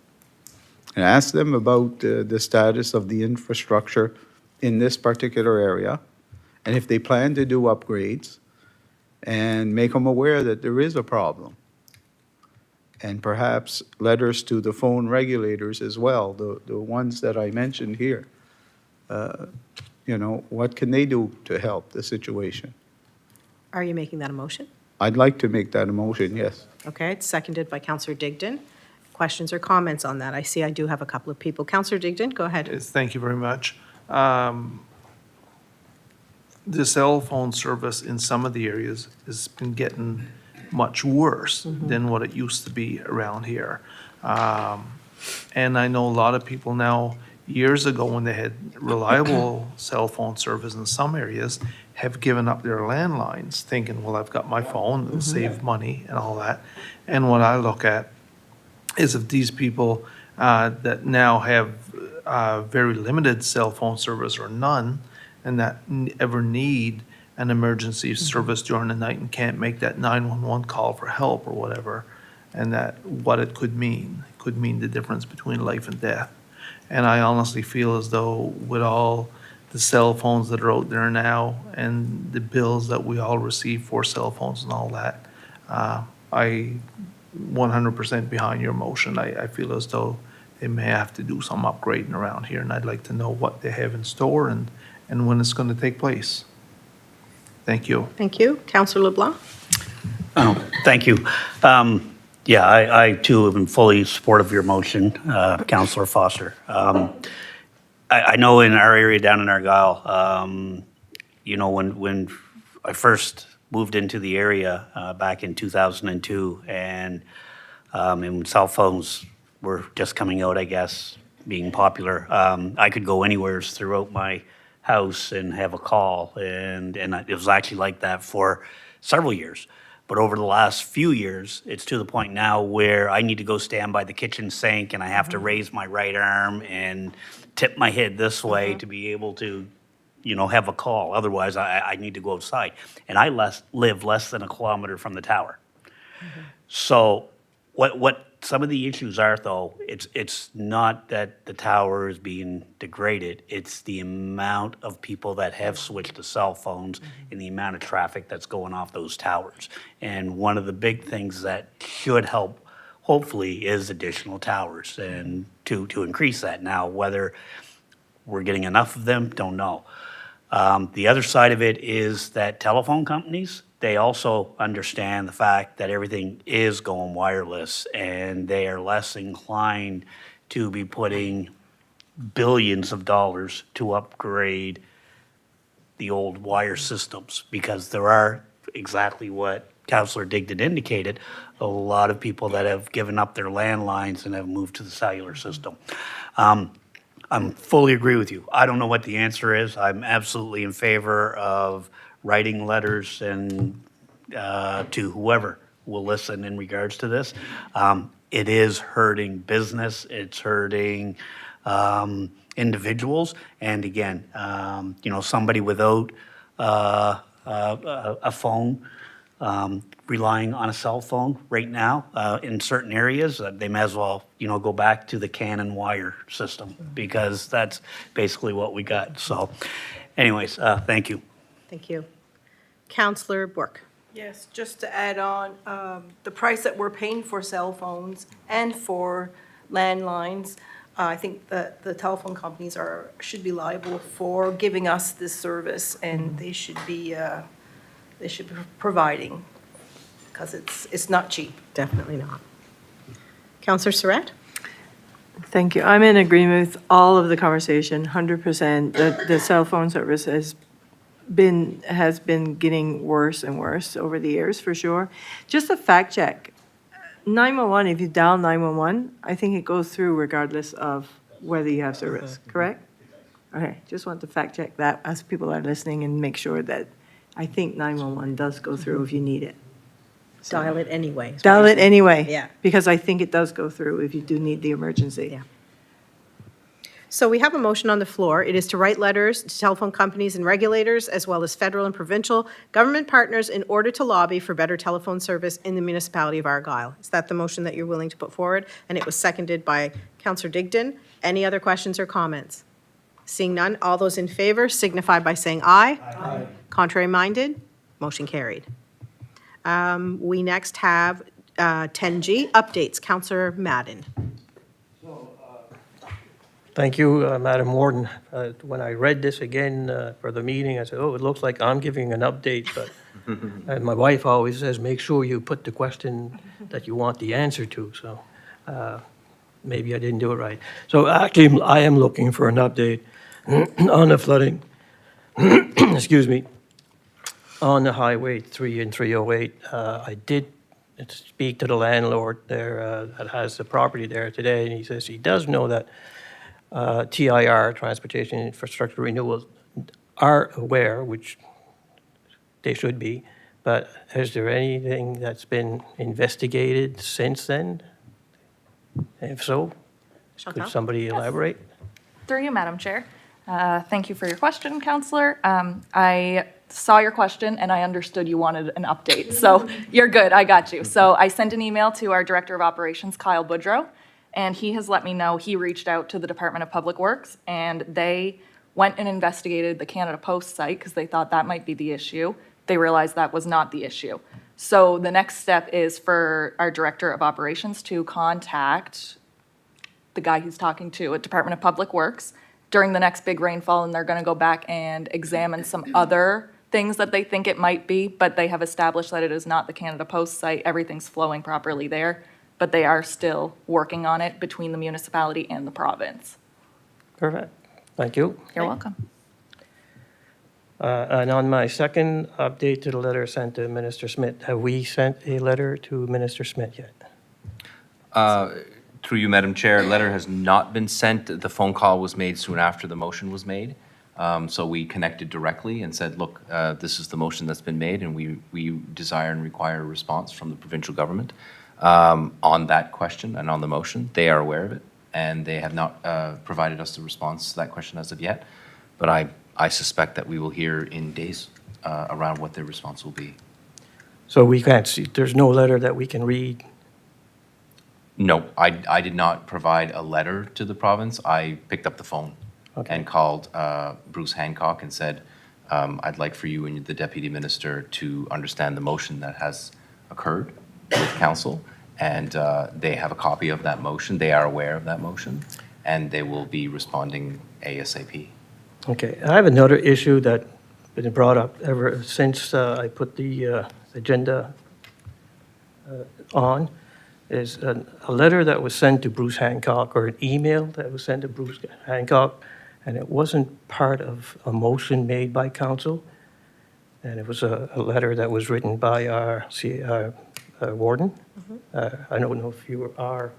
Speaker 4: and ask them about the status of the infrastructure in this particular area, and if they plan to do upgrades, and make them aware that there is a problem. And perhaps letters to the phone regulators as well, the ones that I mentioned here. You know, what can they do to help the situation?
Speaker 1: Are you making that a motion?
Speaker 4: I'd like to make that a motion, yes.
Speaker 1: Okay, it's seconded by Councillor Digdon. Questions or comments on that? I see I do have a couple of people. Councillor Digdon, go ahead.
Speaker 6: Yes, thank you very much. The cell phone service in some of the areas has been getting much worse than what it used to be around here. And I know a lot of people now, years ago when they had reliable cell phone service in some areas, have given up their landlines thinking, well, I've got my phone, it'll save money and all that. And what I look at is if these people that now have very limited cell phone service or none, and that ever need an emergency service during the night and can't make that 911 call for help or whatever, and that what it could mean. It could mean the difference between life and death. And I honestly feel as though with all the cell phones that are out there now and the bills that we all receive for cell phones and all that, I 100% behind your motion. I feel as though they may have to do some upgrading around here, and I'd like to know what they have in store and when it's going to take place. Thank you.
Speaker 1: Thank you. Councillor LeBlanc?
Speaker 10: Thank you. Yeah, I too am fully support of your motion, Councillor Foster. I know in our area down in Argyle, you know, when I first moved into the area back in 2002, and when cell phones were just coming out, I guess, being popular, I could go anywhere throughout my house and have a call, and it was actually like that for several years. But over the last few years, it's to the point now where I need to go stand by the kitchen sink and I have to raise my right arm and tip my head this way to be able to, you know, have a call. Otherwise, I need to go outside. And I live less than a kilometer from the tower. So what some of the issues are, though, it's not that the tower is being degraded. It's the amount of people that have switched to cell phones and the amount of traffic that's going off those towers. And one of the big things that should help, hopefully, is additional towers and to increase that. Now, whether we're getting enough of them, don't know. The other side of it is that telephone companies, they also understand the fact that everything is going wireless, and they are less inclined to be putting billions of dollars to upgrade the old wire systems, because there are, exactly what Councillor Digdon indicated, a lot of people that have given up their landlines and have moved to the cellular system. I'm fully agree with you. I don't know what the answer is. I'm absolutely in favor of writing letters and to whoever will listen in regards to this. It is hurting business. It's hurting individuals. And again, you know, somebody without a phone, relying on a cell phone right now in certain areas, they may as well, you know, go back to the can and wire system, because that's basically what we got. So anyways, thank you.
Speaker 1: Thank you. Councillor Bourque?
Speaker 8: Yes, just to add on, the price that we're paying for cell phones and for landlines, I think that the telephone companies should be liable for giving us this service, and they should be providing, because it's not cheap.
Speaker 1: Definitely not. Councillor Surratt?
Speaker 7: Thank you. I'm in agreement with all of the conversation, 100%. The cell phone service has been getting worse and worse over the years, for sure. Just a fact check. 911, if you dial 911, I think it goes through regardless of whether you have service, correct? Okay, just want to fact check that as people are listening and make sure that I think 911 does go through if you need it.
Speaker 1: Dial it anyway. is what
Speaker 7: Dial
Speaker 1: you're
Speaker 7: it
Speaker 1: saying.
Speaker 7: anyway.
Speaker 1: Yeah.
Speaker 7: Because I think it does go through if you do need the emergency.
Speaker 1: Yeah. So we have a motion on the floor. It is to write letters to telephone companies and regulators, as well as federal and provincial government partners, in order to lobby for better telephone service in the municipality of Argyle. Is that the motion that you're willing to put forward? And it was seconded by Councillor Digdon. Any other questions or comments? Seeing none, all those in favor signify by saying aye. Aye. Contrary minded, motion carried. We next have 10G, updates. Councillor Madden.
Speaker 5: Thank you, Madam Warden. When I read this again for the meeting, I said, oh, it looks like I'm giving an update, but and my wife always says, make sure you put the question that you want the answer to, so maybe I didn't do it right. So actually, I am looking for an update on the flooding, excuse me, on the Highway 3 and 308. I did speak to the landlord there that has the property there today, and he says he does know that TIR, Transportation Infrastructure Renewals, are aware, which they should be, but is there anything that's been investigated since then? If so, could
Speaker 1: Chantal?
Speaker 5: somebody elaborate?
Speaker 12: Through you, Madam Chair. Thank you for your question, Councillor. I saw your question and I understood you wanted an update. So you're good, I got you. So I sent an email to our Director of Operations, Kyle Boudreau, and he has let me know he reached out to the Department of Public Works and they went and investigated the Canada Post site because they thought that might be the issue. They realized that was not the issue. So the next step is for our Director of Operations to contact the guy he's talking to at Department of Public Works during the next big rainfall, and they're gonna go back and examine some other things that they think it might be, but they have established that it is not the Canada Post site. Everything's flowing properly there, but they are still working on it between the municipality and the province.
Speaker 5: Perfect. Thank you.
Speaker 12: You're welcome.
Speaker 5: And on my second update to the letter sent to Minister Smith, have we sent a letter to Minister Smith yet?
Speaker 11: Through you, Madam Chair, a letter has not been sent. The phone call was made soon after the motion was made. So we connected directly and said, look, this is the motion that's been made, and we desire and require a response from the provincial government on that question and on the motion. They are aware of it, and they have not provided us the response to that question as of yet. But I suspect that we will hear in days around what their response will be.
Speaker 5: So we can't see, there's no letter that we can read?
Speaker 11: No, I did not provide a letter to the province. I picked up the phone and called Bruce Hancock and said, I'd like for you and the deputy minister to understand the motion that has occurred with council. And they have a copy of that motion. They are aware of that motion, and they will be responding ASAP.
Speaker 5: Okay, I have another issue that been brought up ever since I put the agenda on, is a letter that was sent to Bruce Hancock, or an email that was sent to Bruce Hancock, and it wasn't part of a motion made by council, and it was a letter that was written by our warden. I don't know if you are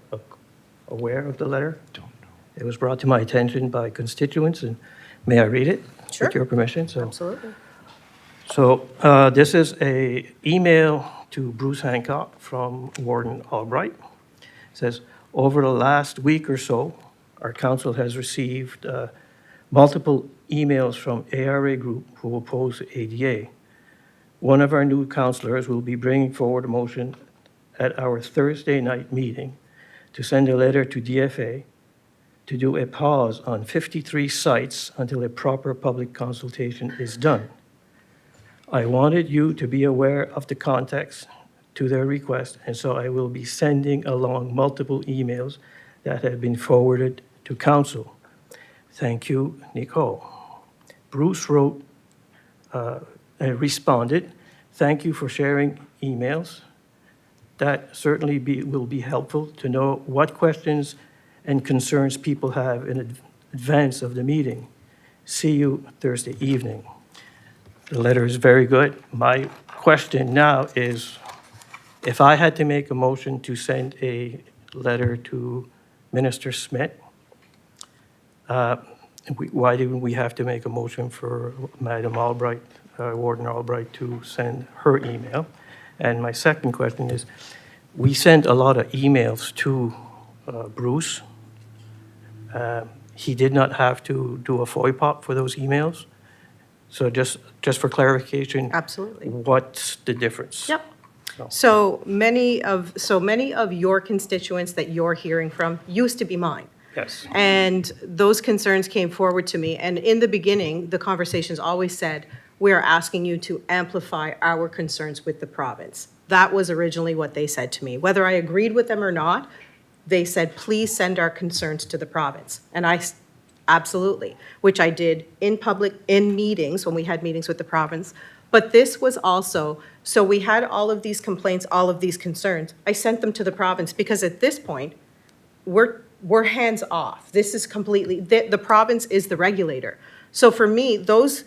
Speaker 5: aware of the letter.
Speaker 11: Don't know.
Speaker 5: It was brought to my attention by constituents, and may I read it?
Speaker 1: Sure.
Speaker 5: With your permission? So,
Speaker 1: Absolutely.
Speaker 5: So this is a email to Bruce Hancock from Warden Albright. It says, over the last week or so, our council has received multiple emails from ARA Group who oppose ADA. One of our new councillors will be bringing forward a motion at our Thursday night meeting to send a letter to DFA to do a pause on 53 sites until a proper public consultation is done. I wanted you to be aware of the context to their request, and so I will be sending along multiple emails that have been forwarded to council. Thank you, Nicole. Bruce wrote and responded, thank you for sharing emails. That certainly will be helpful to know what questions and concerns people have in advance of the meeting. See you Thursday evening. The letter is very good. My question now is, if I had to make a motion to send a letter to Minister Smith, why didn't we have to make a motion for Madam Albright, Warden Albright, to send her email? And my second question is, we sent a lot of emails to Bruce. He did not have to do a FOIPOP for those emails. So just for clarification.
Speaker 1: Absolutely.
Speaker 5: What's the difference?
Speaker 1: Yep. So many of your constituents that you're hearing from used to be mine.
Speaker 5: Yes.
Speaker 1: And those concerns came forward to me. And in the beginning, the conversations always said, we are asking you to amplify our concerns with the province. That was originally what they said to me. Whether I agreed with them or not, they said, please send our concerns to the province. And I absolutely, which I did in public, in meetings, when we had meetings with the province. But this was also, so we had all of these complaints, all of these concerns. I sent them to the province because at this point, we're hands off. This is completely, the province is the regulator. So for me, those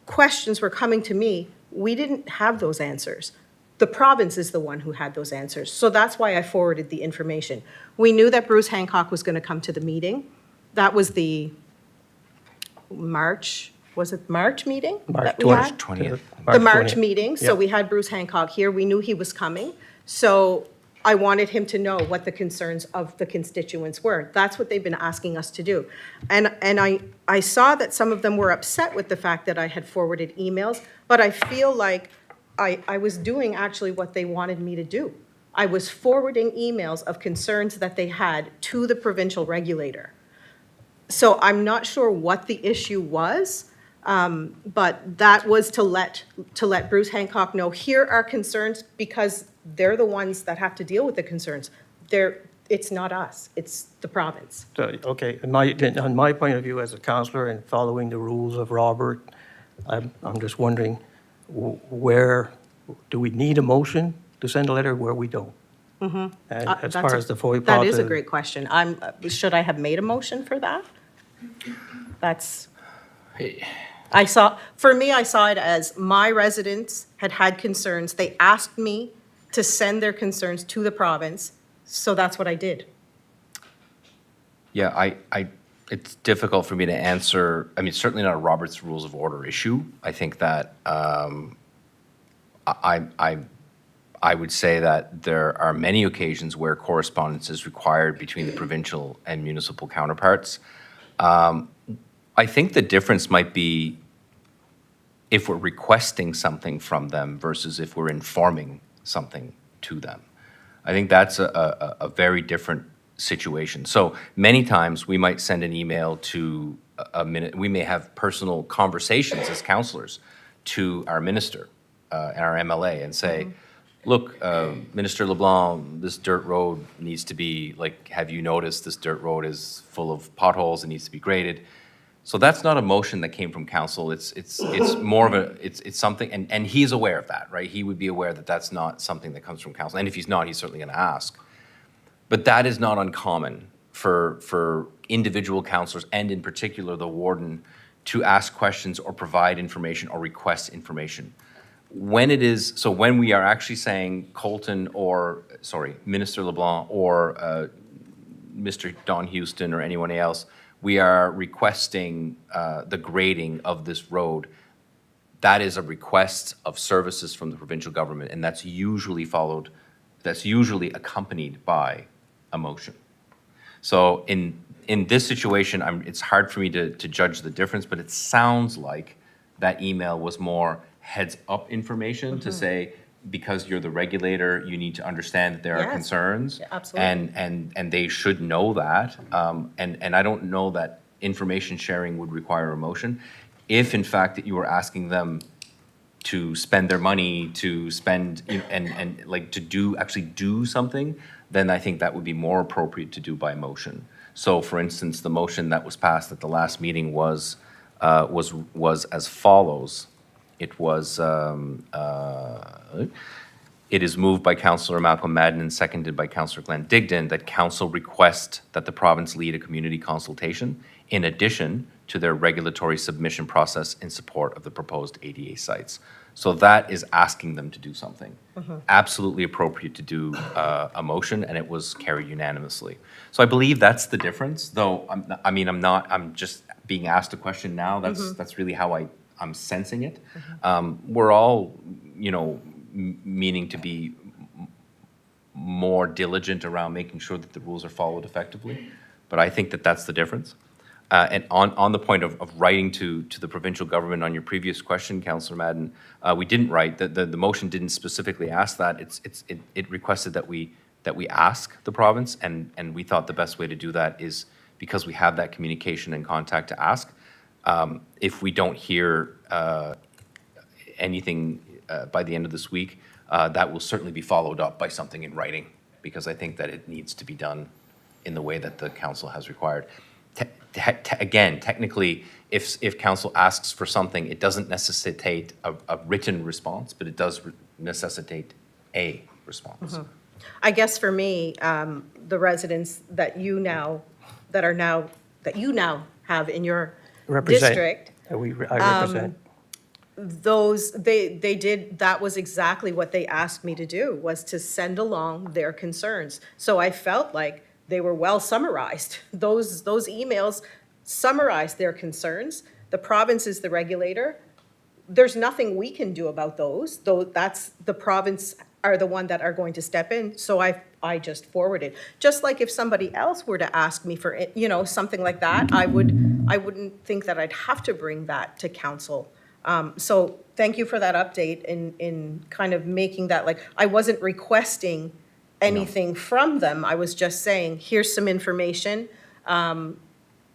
Speaker 1: questions were coming to me. We didn't have those answers. The province is the one who had those answers. So that's why I forwarded the information. We knew that Bruce Hancock was going to come to the meeting. That was the March, was it March meeting?
Speaker 5: March
Speaker 1: that we had?
Speaker 11: 20th.
Speaker 1: The March
Speaker 5: 20th.
Speaker 1: meeting, so
Speaker 5: Yeah.
Speaker 1: we had Bruce Hancock here. We knew he was coming. So I wanted him to know what the concerns of the constituents were. That's what they've been asking us to do. And I saw that some of them were upset with the fact that I had forwarded emails, but I feel like I was doing actually what they wanted me to do. I was forwarding emails of concerns that they had to the provincial regulator. So I'm not sure what the issue was, but that was to let Bruce Hancock know, here are concerns, because they're the ones that have to deal with the concerns. It's not us, it's the province.
Speaker 5: So, okay, on my point of view as a councillor and following the rules of Robert, I'm just wondering, where, do we need a motion to send a letter where we don't? And as far as the FOIA
Speaker 1: That is a
Speaker 5: process-
Speaker 1: great question. Should I have made a motion for that? For me, I saw it as my residents had concerns. They asked me to send their concerns to the province, so that's what I did.
Speaker 11: Yeah, it's difficult for me to answer. I mean, certainly not a Robert's Rules of Order issue. I think that I would say that there are many occasions where correspondence is required between the provincial and municipal counterparts. I think the difference might be if we're requesting something from them versus if we're informing something to them. I think that's a very different situation. So many times we might send an email to we may have personal conversations as councillors to our minister and our MLA and say, look, Minister LeBlanc, this dirt road needs to be, like, have you noticed this dirt road is full of potholes, it needs to be graded. So that's not a motion that came from council. It's more of it's something, and he's aware of that, right? He would be aware that that's not something that comes from council. And if he's not, he's certainly going to ask. But that is not uncommon for individual councillors, and in particular the warden, to ask questions or provide information or request information. When we are actually saying Minister LeBlanc or Mr. Don Houston or anyone else, we are requesting the grading of this road. That is a request of services from the provincial government, and that's usually accompanied by a motion. So in this situation, it's hard for me to judge the difference, but it sounds like that email was more heads-up information to say, because you're the regulator, you need to understand that there are
Speaker 1: Yes.
Speaker 11: concerns.
Speaker 1: Yeah, absolutely.
Speaker 11: And they should know that. And I don't know that information sharing would require a motion. If in fact that you were asking them to spend their money, to spend, and like to actually do something, then I think that would be more appropriate to do by motion. So for instance, the motion that was passed at the last meeting was as follows. It was, it is moved by Councillor Malcolm Madden and seconded by Councillor Glenn Digdon that council request that the province lead a community consultation in addition to their regulatory submission process in support of the proposed ADA sites. So that is asking them to do something. Absolutely appropriate to do a motion, and it was carried unanimously. So I believe that's the difference, though I'm just being asked a question now. That's really how I'm sensing it. We're all, meaning to be more diligent around making sure that the rules are followed effectively. But I think that that's the difference. And on the point of writing to the provincial government on your previous question, Councillor Madden, we didn't write. The motion didn't specifically ask that. It requested that we ask the province, and we thought the best way to do that is because we have that communication and contact to ask. If we don't hear anything by the end of this week, that will certainly be followed up by something in writing, because I think that it needs to be done in the way that the council has required. Again, technically, if council asks for something, it doesn't necessitate a written response, but it does necessitate a response.
Speaker 1: I guess for me, the residents that you now have in your
Speaker 5: Represent.
Speaker 1: district,
Speaker 5: I represent.
Speaker 1: they did, that was exactly what they asked me to do, was to send along their concerns. So I felt like they were well summarized. Those emails summarized their concerns. The province is the regulator. There's nothing we can do about those, though that's, the province are the one that are going to step in. So I just forwarded. Just like if somebody else were to ask me for, something like that, I wouldn't think that I'd have to bring that to council. So thank you for that update in kind of making that, like, I wasn't requesting anything from them. I was just saying, here's some information,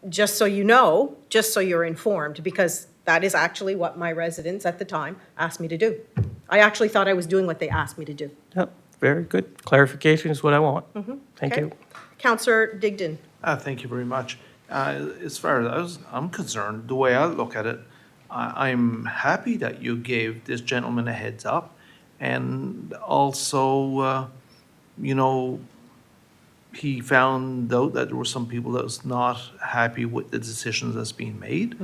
Speaker 1: just so you know, just so you're informed, because that is actually what my residents at the time asked me to do. I actually thought I was doing what they asked me to do.
Speaker 5: Yep, very good. Clarification is what I want. Thank
Speaker 1: Okay.
Speaker 5: you.
Speaker 1: Councillor Digdon.
Speaker 6: Thank you very much. As far as I'm concerned, the way I look at it, I'm happy that you gave this gentleman a heads up. And also, he found out that there were some people that was not happy with the decisions that's being made.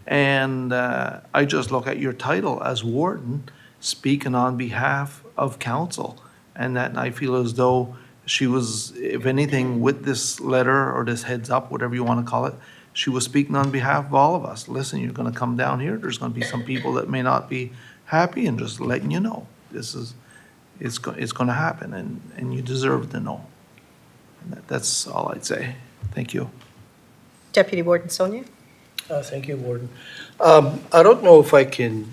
Speaker 6: And I just look at your title as warden, speaking on behalf of council. And that I feel as though she was, if anything, with this letter or this heads up, whatever you want to call it, she was speaking on behalf of all of us. Listen, you're going to come down here. There's going to be some people that may not be happy, and just letting you know, it's going to happen, and you deserve to know. That's all I'd say. Thank you.
Speaker 1: Deputy Warden Sonia.
Speaker 3: Thank you, Warden. I don't know if I can,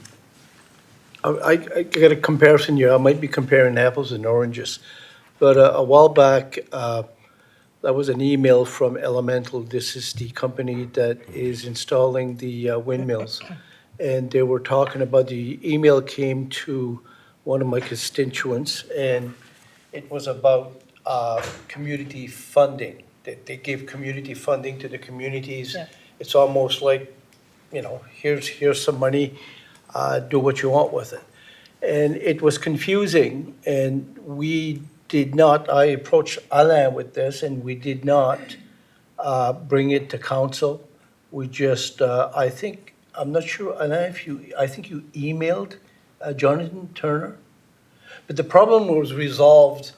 Speaker 3: I got a comparison here. I might be comparing apples and oranges. But a while back, there was an email from Elemental. This is the company that is installing the windmills. And they were talking about, the email came to one of my constituents, and it was about community funding. They give community funding to the communities.
Speaker 1: Yeah.
Speaker 3: It's almost like, here's some money, do what you want with it. And it was confusing, and we did not, I approached Alain with this, and we did not bring it to council. We just, I'm not sure, Alain, I think you emailed Jonathan Turner. But the problem was resolved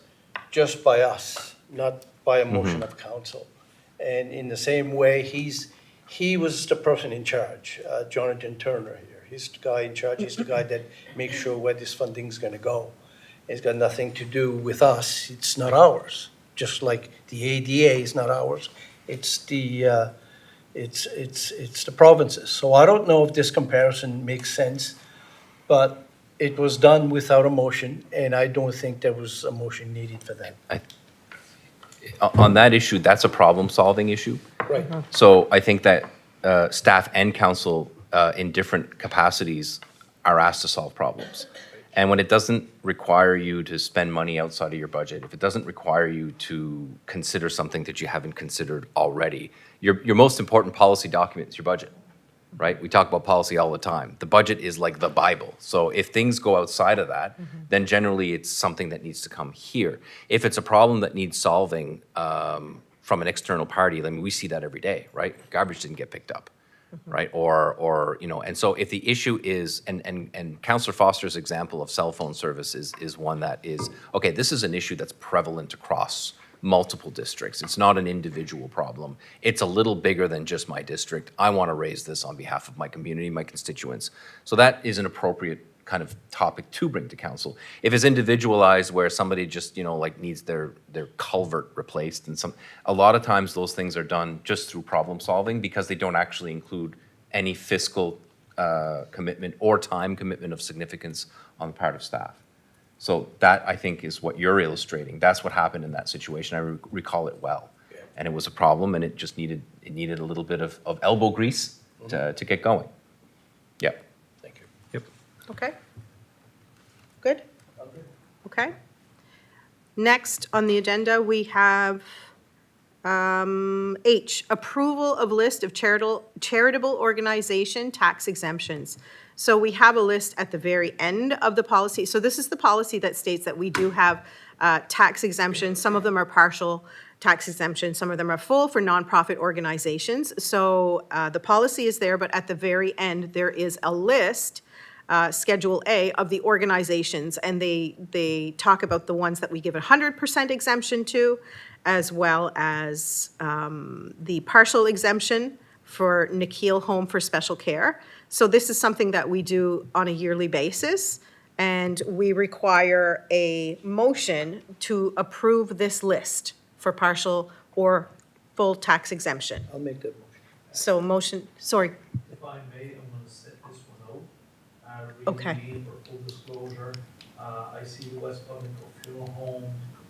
Speaker 3: just by us, not by a motion of council. And in the same way, he was the person in charge, Jonathan Turner here. He's the guy in charge. He's the guy that makes sure where this funding's going to go. It's got nothing to do with us. It's not ours. Just like the ADA is not ours. It's the it's the provinces. So I don't know if this comparison makes sense, but it was done without a motion, and I don't think there was a motion needed for that.
Speaker 11: On that issue, that's a problem-solving issue.
Speaker 3: Right.
Speaker 11: So I think that staff and council in different capacities are asked to solve problems. And when it doesn't require you to spend money outside of your budget, if it doesn't require you to consider something that you haven't considered already, your most important policy document is your budget, right? We talk about policy all the time. The budget is like the Bible. So if things go outside of that, then generally it's something that needs to come here. If it's a problem that needs solving from an external party, I mean, we see that every day, right? Garbage didn't get picked up. Right, or and so if the issue is, and Councillor Foster's example of cell phone service is one that is, okay, this is an issue that's prevalent across multiple districts. It's not an individual problem. It's a little bigger than just my district. I want to raise this on behalf of my community, my constituents. So that is an appropriate kind of topic to bring to council. If it's individualized where somebody just, like needs their culvert replaced and a lot of times those things are done just through problem solving because they don't actually include any fiscal commitment or time commitment of significance on the part of staff. So that, I think, is what you're illustrating. That's what happened in that situation. I recall it well. And it was a problem, and it just needed a little bit of elbow grease to get going. Yeah.
Speaker 3: Thank you.
Speaker 11: Yep.
Speaker 1: Okay. Good? Okay. Next on the agenda, we have H, approval of list of charitable organization tax exemptions. So we have a list at the very end of the policy. So this is the policy that states that we do have tax exemptions. Some of them are partial tax exemptions, some of them are full for nonprofit organizations. So the policy is there, but at the very end, there is a list, Schedule A, of the organizations, and they talk about the ones that we give 100% exemption to, as well as the partial exemption for Nikhil Home for Special Care. So this is something that we do on a yearly basis, And we require a motion to approve this list for partial or full tax exemption.
Speaker 3: I'll make that motion.
Speaker 1: So motion, sorry,
Speaker 6: If I may, I'm gonna set this one out.
Speaker 1: Okay.
Speaker 6: Reading for full disclosure, I see the West Pubnico Funeral Home,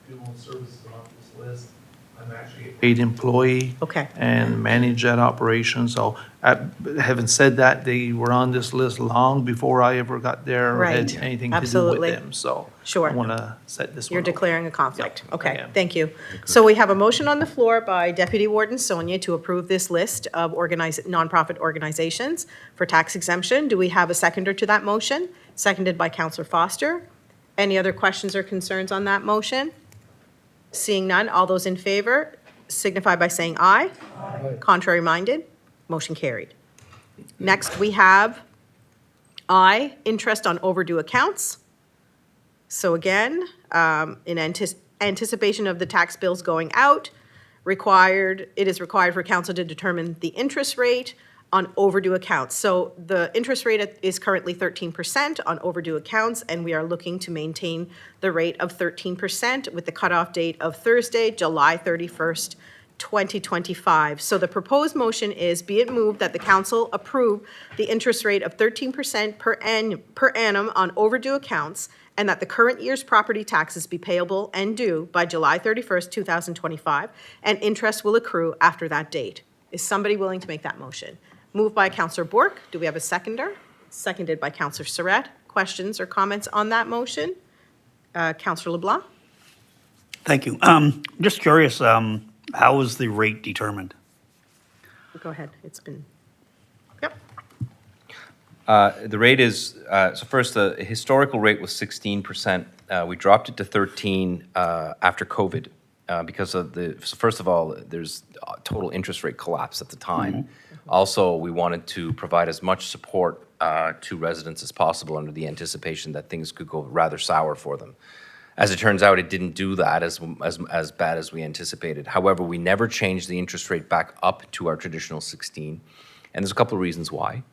Speaker 6: funeral services on this list. I'm actually a paid employee.
Speaker 1: Okay.
Speaker 6: And manage that operation, so, having said that, they were on this list long before I ever got there or had
Speaker 1: Right.
Speaker 6: anything to do
Speaker 1: Absolutely.
Speaker 6: with them, so.
Speaker 1: Sure.
Speaker 6: I wanna set this one
Speaker 1: you're
Speaker 6: out.
Speaker 1: declaring a conflict.
Speaker 6: Yep, I
Speaker 1: Okay,
Speaker 6: am.
Speaker 1: thank you. So we have a motion on the floor by Deputy Warden Sonia to approve this list of nonprofit organizations for tax exemption. Do we have a seconder to that motion? Seconded by Counselor Foster. Any other questions or concerns on that motion? Seeing none, all those in favor signify by saying aye. Aye. Contrary minded, motion carried. Next, we have I, interest on overdue accounts. So again, in anticipation of the tax bills going out, it is required for council to determine the interest rate on overdue accounts. So the interest rate is currently 13% on overdue accounts, and we are looking to maintain the rate of 13% with the cutoff date of Thursday, July 31st, 2025. So the proposed motion is, be it moved that the council approve the interest rate of 13% per annum on overdue accounts, and that the current year's property taxes be payable and due by July 31st, 2025, and interest will accrue after that date. Is somebody willing to make that motion? Moved by Councillor Bourque. Do we have a seconder? Seconded by Councillor Surratt. Questions or comments on that motion? Councillor LeBlanc?
Speaker 10: Thank you. Just curious, how is the rate determined?
Speaker 1: Go ahead. It's been, yep.
Speaker 11: The rate is, so first, the historical rate was 16%. We dropped it to 13 after COVID because of so first of all, there's a total interest rate collapse at the time. Also, we wanted to provide as much support to residents as possible under the anticipation that things could go rather sour for them. As it turns out, it didn't do that as bad as we anticipated. However, we never changed the interest rate back up to our traditional 16, and there's a couple of reasons why.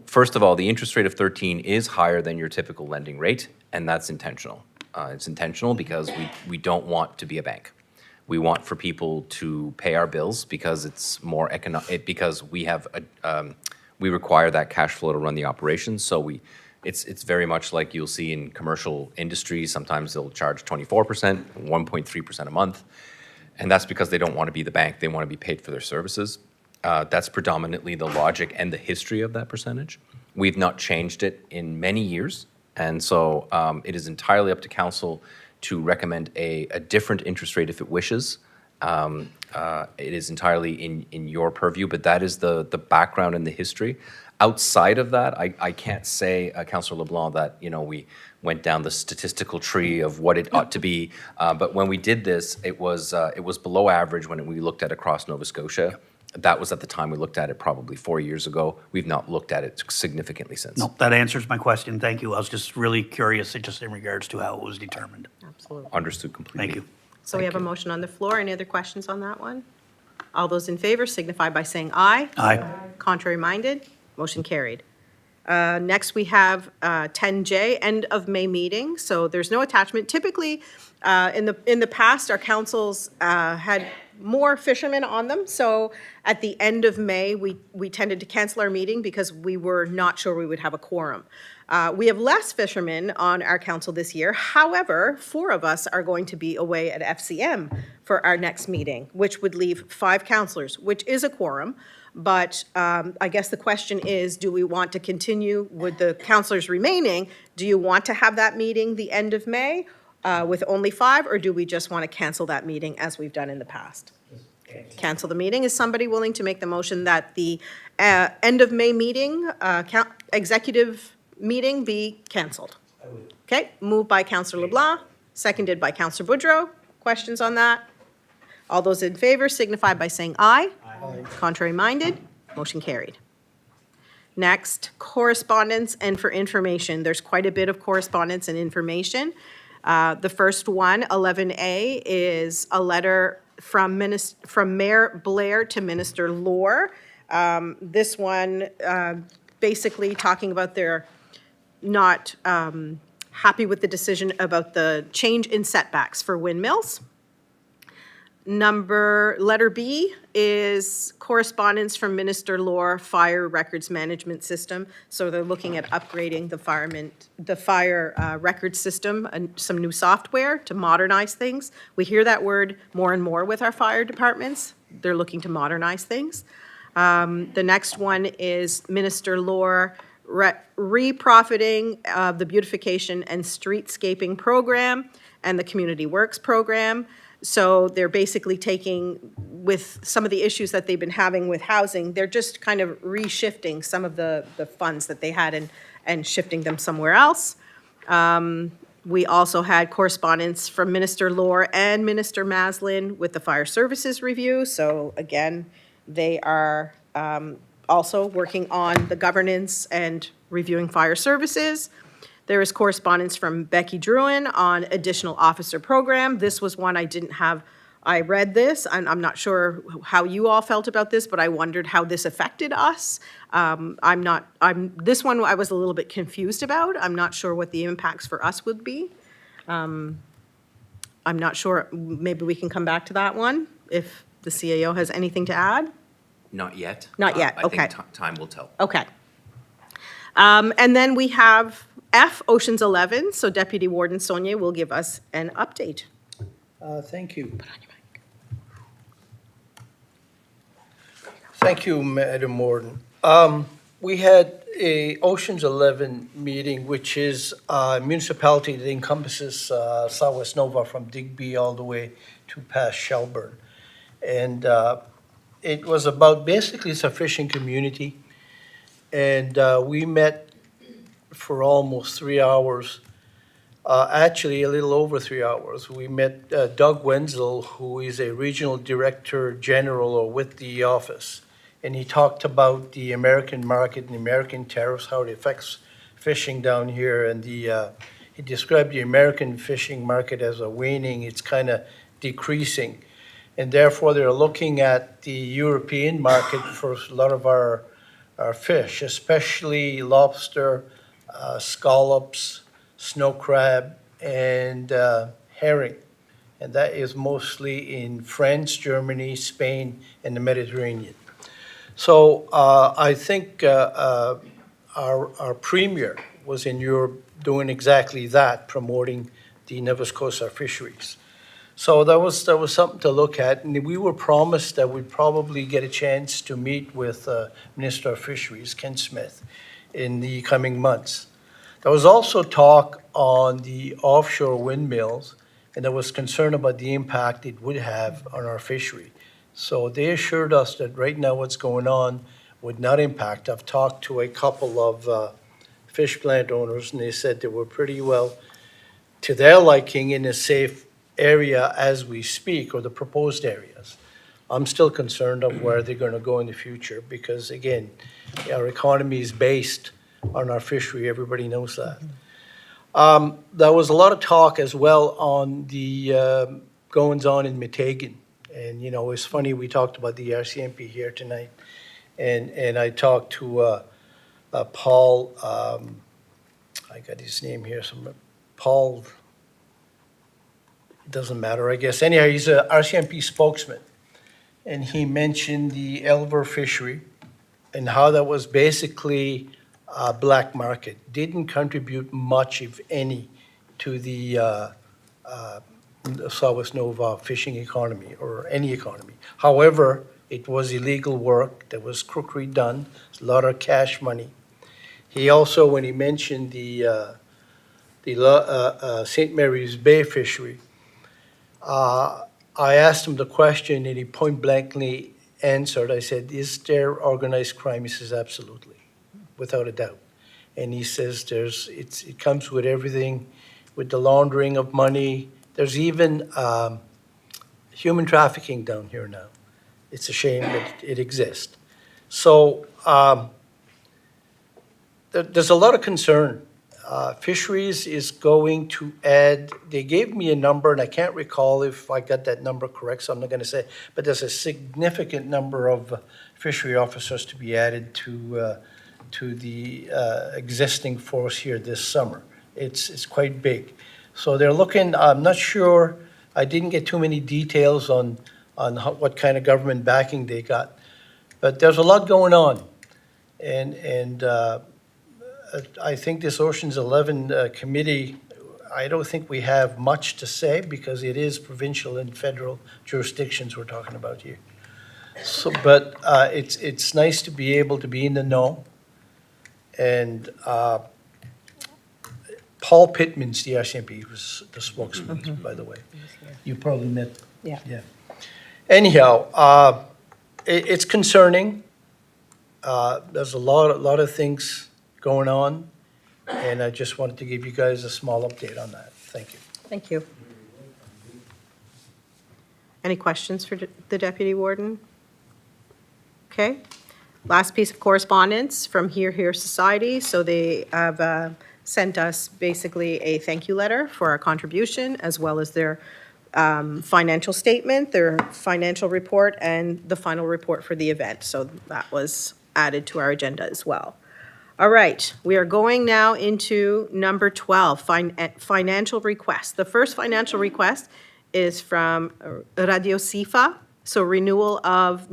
Speaker 11: First of all, the interest rate of 13 is higher than your typical lending rate, and that's intentional. It's intentional because we don't want to be a bank. We want for people to pay our bills because it's more economic, because we have we require that cash flow to run the operations. So it's very much like you'll see in commercial industries. Sometimes they'll charge 24%, 1.3% a month, and that's because they don't want to be the bank. They want to be paid for their services. That's predominantly the logic and the history of that percentage. We've not changed it in many years, and so it is entirely up to council to recommend a different interest rate if it wishes. It is entirely in your purview, but that is the background and the history. Outside of that, I can't say, Councillor LeBlanc, that we went down the statistical tree of what it ought to be. But when we did this, it was below average when we looked at across Nova Scotia. That was at the time we looked at it probably 4 years ago. We've not looked at it significantly since.
Speaker 10: No, that answers my question. Thank you. I was just really curious just in regards to how it was determined.
Speaker 1: Absolutely.
Speaker 11: Understood completely.
Speaker 10: Thank you.
Speaker 1: So we have a motion on the floor. Any other questions on that one? All those in favor signify by saying aye.
Speaker 10: Aye.
Speaker 1: Contrary minded, motion carried. Next, we have 10J, end of May meeting. So there's no attachment. Typically, in the past, our councils had more fishermen on them. So at the end of May, we tended to cancel our meeting because we were not sure we would have a quorum. We have less fishermen on our council this year. However, 4 of us are going to be away at FCM for our next meeting, which would leave 5 councillors, which is a quorum. But I guess the question is, do we want to continue with the councillors remaining? Do you want to have that meeting the end of May with only 5, or do we just want to cancel that meeting as we've done in the past? Cancel the meeting. Is somebody willing to make the motion that the end of May meeting, executive meeting, be canceled? Okay, moved by Councillor LeBlanc, seconded by Councillor Boudreau. Questions on that? All those in favor signify by saying aye. Aye. Contrary minded, motion carried. Next, correspondence and for information. There's quite a bit of correspondence and information. The first one, 11A, is a letter from Mayor Blair to Minister Lohr. This one basically talking about their not happy with the decision about the change in setbacks for windmills. Letter B is correspondence from Minister Lore Fire Records Management System. So they're looking at upgrading the fire record system and some new software to modernize things. We hear that word more and more with our fire departments. They're looking to modernize things. The next one is Minister Lore reprofiting of the beautification and streetscaping program and the community works program. So they're basically taking, with some of the issues that they've been having with housing, they're just kind of reshifting some of the funds that they had and shifting them somewhere else. We also had correspondence from Minister Lore and Minister Maslin with the fire services review. So again, they are also working on the governance and reviewing fire services. There is correspondence from Becky Druin on additional officer program. This was one I didn't have, I read this, and I'm not sure how you all felt about this, but I wondered how this affected us. This one I was a little bit confused about. I'm not sure what the impacts for us would be. I'm not sure, maybe we can come back to that one if the CAO has anything to add?
Speaker 11: Not yet.
Speaker 1: Not yet,
Speaker 11: I
Speaker 1: okay.
Speaker 11: think time will tell.
Speaker 1: Okay. And then we have F, Oceans 11, so Deputy Warden Sonia will give us an update.
Speaker 3: Thank you. Thank you, Madam Warden. We had a Oceans 11 meeting, which is a municipality that encompasses Southwest Nova from Digby all the way to past Shelburne. And it was about, basically it's a fishing community. And we met for almost 3 hours, actually a little over 3 hours. We met Doug Wenzel, who is a regional director general with the office. And he talked about the American market and the American tariffs, how it affects fishing down here. And he described the American fishing market as a waning, it's kind of decreasing. And therefore, they're looking at the European market for a lot of our fish, especially lobster, scallops, snow crab, and herring. And that is mostly in France, Germany, Spain, and the Mediterranean. So I think our premier was in Europe doing exactly that, promoting the Nova Scotia fisheries. So that was something to look at, and we were promised that we'd probably get a chance to meet with Minister of Fisheries, Ken Smith, in the coming months. There was also talk on the offshore windmills, and there was concern about the impact it would have on our fishery. So they assured us that right now what's going on would not impact. I've talked to a couple of fish plant owners, and they said they were pretty well to their liking in a safe area as we speak, or the proposed areas. I'm still concerned of where they're going to go in the future because, again, our economy is based on our fishery. Everybody knows that. There was a lot of talk as well on the goings-on in Meteghan. And, you know, it's funny, we talked about the RCMP here tonight, and I talked to Paul, I got his name here, Paul, it doesn't matter, I guess. Anyhow, he's a RCMP spokesman, and he mentioned the Elver fishery and how that was basically a black market, didn't contribute much, if any, to the Southwest Nova fishing economy or any economy. However, it was illegal work, there was crookery done, a lot of cash money. He also, when he mentioned the St. Mary's Bay fishery, I asked him the question and he point blankly answered. I said, is there organized crime? He says, absolutely, without a doubt. And he says it comes with everything, with the laundering of money. There's even human trafficking down here now. It's a shame that it exists. So there's a lot of concern. Fisheries is going to add, they gave me a number, and I can't recall if I got that number correct, so I'm not going to say, but there's a significant number of fishery officers to be added to to the existing force here this summer. It's quite big. So they're looking, I'm not sure, I didn't get too many details on what kind of government backing they got, but there's a lot going on. And I think this Oceans 11 committee, I don't think we have much to say because it is provincial and federal jurisdictions we're talking about here. So, but it's nice to be able to be in the know. And Paul Pittman's the RCMP, was the spokesman, by the way. You probably met.
Speaker 1: Yeah.
Speaker 3: Yeah. Anyhow, it's concerning. There's a lot of things going on, and I just wanted to give you guys a small update on that. Thank you.
Speaker 1: Thank you. Any questions for the Deputy Warden? Okay. Last piece of correspondence from Here Society. So they have sent us basically a thank you letter for our contribution, as well as their financial statement, their financial report, and the final report for the event. So that was added to our agenda as well. All right, we are going now into number 12, financial requests. The first financial request is from Radio Sifa, so renewal of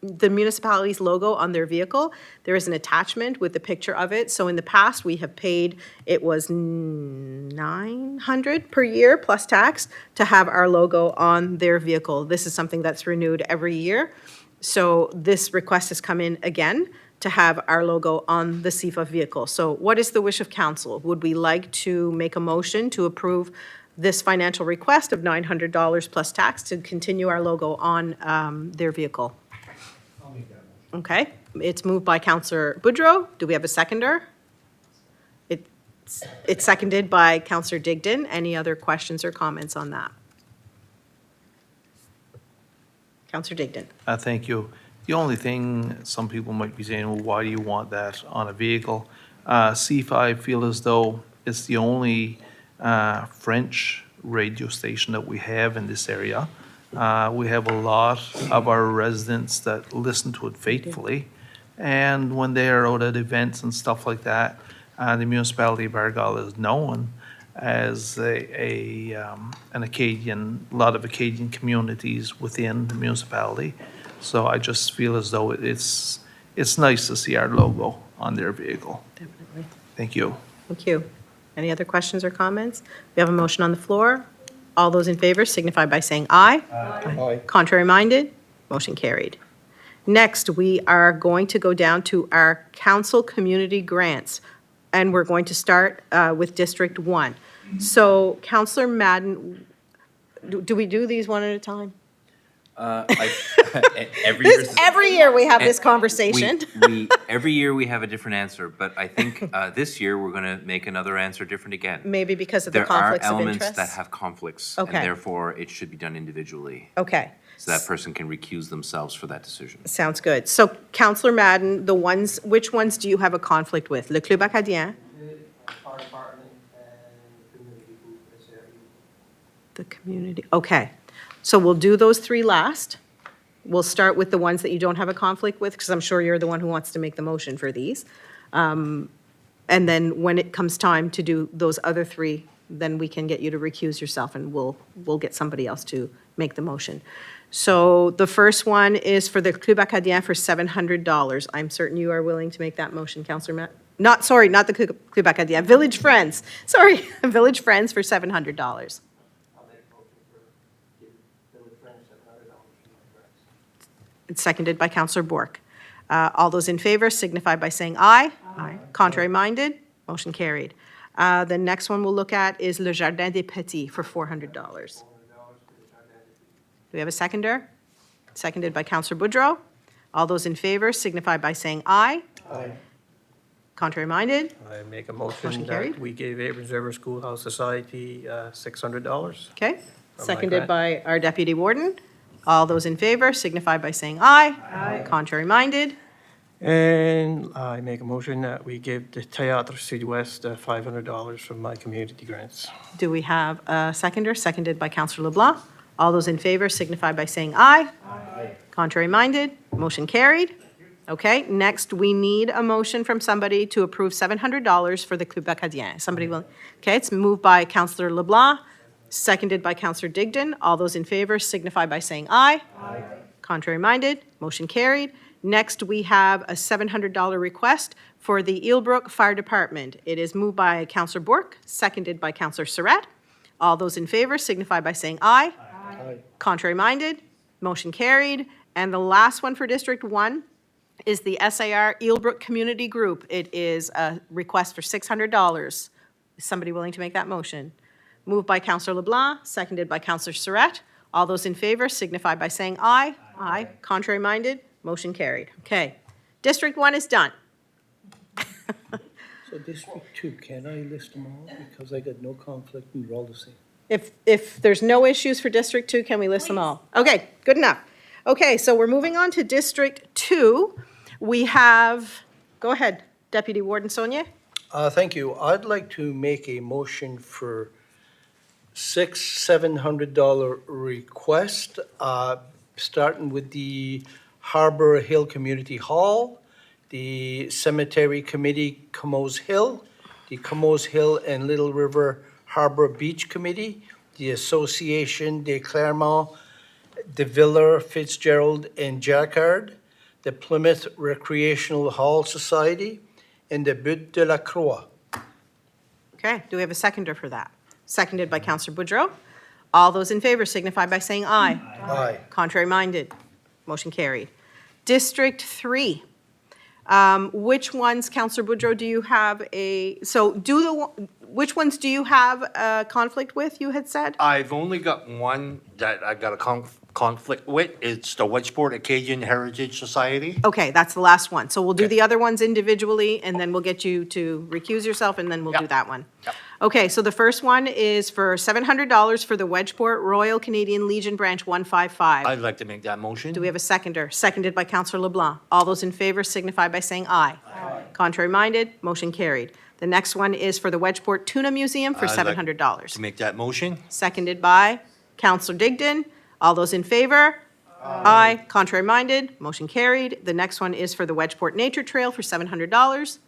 Speaker 1: the municipality's logo on their vehicle. There is an attachment with the picture of it. So in the past, we have paid, it was $900 per year plus tax to have our logo on their vehicle. This is something that's renewed every year. So this request has come in again to have our logo on the SIFA vehicle. So what is the wish of council? Would we like to make a motion to approve this financial request of $900 plus tax to continue our logo on their vehicle?
Speaker 3: I'll make that motion.
Speaker 1: Okay, it's moved by Councillor Boudreau. Do we have a seconder? It's seconded by Councillor Digdon. Any other questions or comments on that? Councillor Digdon.
Speaker 6: Thank you. The only thing some people might be saying, well, why do you want that on a vehicle? C5, I feel as though it's the only French radio station that we have in this area. We have a lot of our residents that listen to it faithfully. And when they are out at events and stuff like that, the Municipality of Argyle is known as an Acadian, a lot of Acadian communities within the municipality. So I just feel as though it's nice to see our logo on their vehicle.
Speaker 1: Definitely.
Speaker 6: Thank you.
Speaker 1: Thank you. Any other questions or comments? We have a motion on the floor. All those in favor signify by saying aye.
Speaker 3: Aye.
Speaker 1: Contrary minded, motion carried. Next, we are going to go down to our council community grants, and we're going to start with District 1. So Councillor Madden, do we do these one at a time? Every year we have this conversation.
Speaker 11: Every year we have a different answer, but I think this year we're going to make another answer different again.
Speaker 1: Maybe because of the conflicts of interest?
Speaker 11: There are elements that have conflicts, and
Speaker 1: Okay.
Speaker 11: therefore it should be done individually.
Speaker 1: Okay.
Speaker 11: So that person can recuse themselves for that decision.
Speaker 1: Sounds good. So Councillor Madden, which ones do you have a conflict with? Le Club Acadien? The community, okay. So we'll do those three last. We'll start with the ones that you don't have a conflict with, because I'm sure you're the one who wants to make the motion for these. And then when it comes time to do those other three, then we can get you to recuse yourself, and we'll get somebody else to make the motion. So the first one is for the Club Acadien for $700. I'm certain you are willing to make that motion, Councillor Matt. Not the Club Acadien, Village Friends. Sorry, Village Friends for $700. It's seconded by Councillor Bourque. All those in favor signify by saying aye. Aye. Contrary minded, motion carried. The next one we'll look at is Le Jardin des Petits for $400. Do we have a seconder? Seconded by Councillor Boudreau. All those in favor signify by saying aye.
Speaker 3: Aye.
Speaker 1: Contrary minded,
Speaker 5: I make a
Speaker 1: Motion
Speaker 5: motion
Speaker 1: carried.
Speaker 5: that we gave Abrams River Schoolhouse Society $600.
Speaker 1: okay.
Speaker 5: my
Speaker 1: Seconded
Speaker 5: grant.
Speaker 1: by our Deputy Warden. All those in favor signify by saying aye. Aye. Contrary minded,
Speaker 5: And I make a motion that we give the Théâtre Sud-Ouest $500 from my community grants.
Speaker 1: do we have a seconder? Seconded by Councillor LeBlanc. All those in favor signify by saying aye. Aye. Contrary minded, motion carried. Okay, next, we need a motion from somebody to approve $700 for the Club Acadien. Somebody will, okay, it's moved by Councillor LeBlanc, seconded by Councillor Digdon. All those in favor signify by saying aye. Aye. Contrary minded, motion carried. Next, we have a $700 request for the Eelbrook Fire Department. It is moved by Councillor Bourque, seconded by Councillor Surratt. All those in favor signify by saying aye.
Speaker 3: Aye.
Speaker 1: Contrary minded, motion carried. And the last one for District 1 is the SAR Eelbrook Community Group. It is a request for $600. Is somebody willing to make that motion? Moved by Councillor LeBlanc, seconded by Councillor Surratt. All those in favor signify by saying aye. Aye. Contrary minded, motion carried. Okay. District 1 is done.
Speaker 3: So District 2, can I list them all? Because I got no conflict and they're all the same.
Speaker 1: If there's no issues for District 2, can we list them all? Okay, good enough. Okay, so we're moving on to District 2. We have, go ahead, Deputy Warden Sonia.
Speaker 3: Thank you. I'd like to make a motion for $700 request, starting with the Harbor Hill Community Hall, the Cemetery Committee, Comoes Hill, the Comoes Hill and Little River Harbor Beach Committee, the Association de Claremont, de Villers, Fitzgerald, and Jacquard, the Plymouth Recreational Hall Society, and the Butte de la Croix.
Speaker 1: Okay, do we have a seconder for that? Seconded by Councillor Boudreau. All those in favor signify by saying aye.
Speaker 3: Aye.
Speaker 1: Contrary minded, motion carried. District 3. Which ones, Councillor Boudreau, do you have which ones do you have a conflict with, you had said?
Speaker 2: I've only got one that I got a conflict with. It's the Wedgeport Acadian Heritage Society.
Speaker 1: Okay, that's the last one. So we'll do the other ones individually, and then we'll get you to recuse yourself, and then we'll do
Speaker 2: Yep.
Speaker 1: that one.
Speaker 2: Yep.
Speaker 1: Okay, so the first one is for $700 for the Wedgeport Royal Canadian Legion Branch 155.
Speaker 2: I'd like to make that motion.
Speaker 1: Do we have a seconder? Seconded by Councillor LeBlanc. All those in favor signify by saying aye. Aye. Contrary minded, motion carried. The next one is for the Wedgeport Tuna Museum for
Speaker 2: I'd like
Speaker 1: $700.
Speaker 2: To make that motion.
Speaker 1: Seconded by Councillor Digdon. All those in favor? Aye. Contrary minded, motion carried. The next one is for the Wedgeport Nature Trail for $700.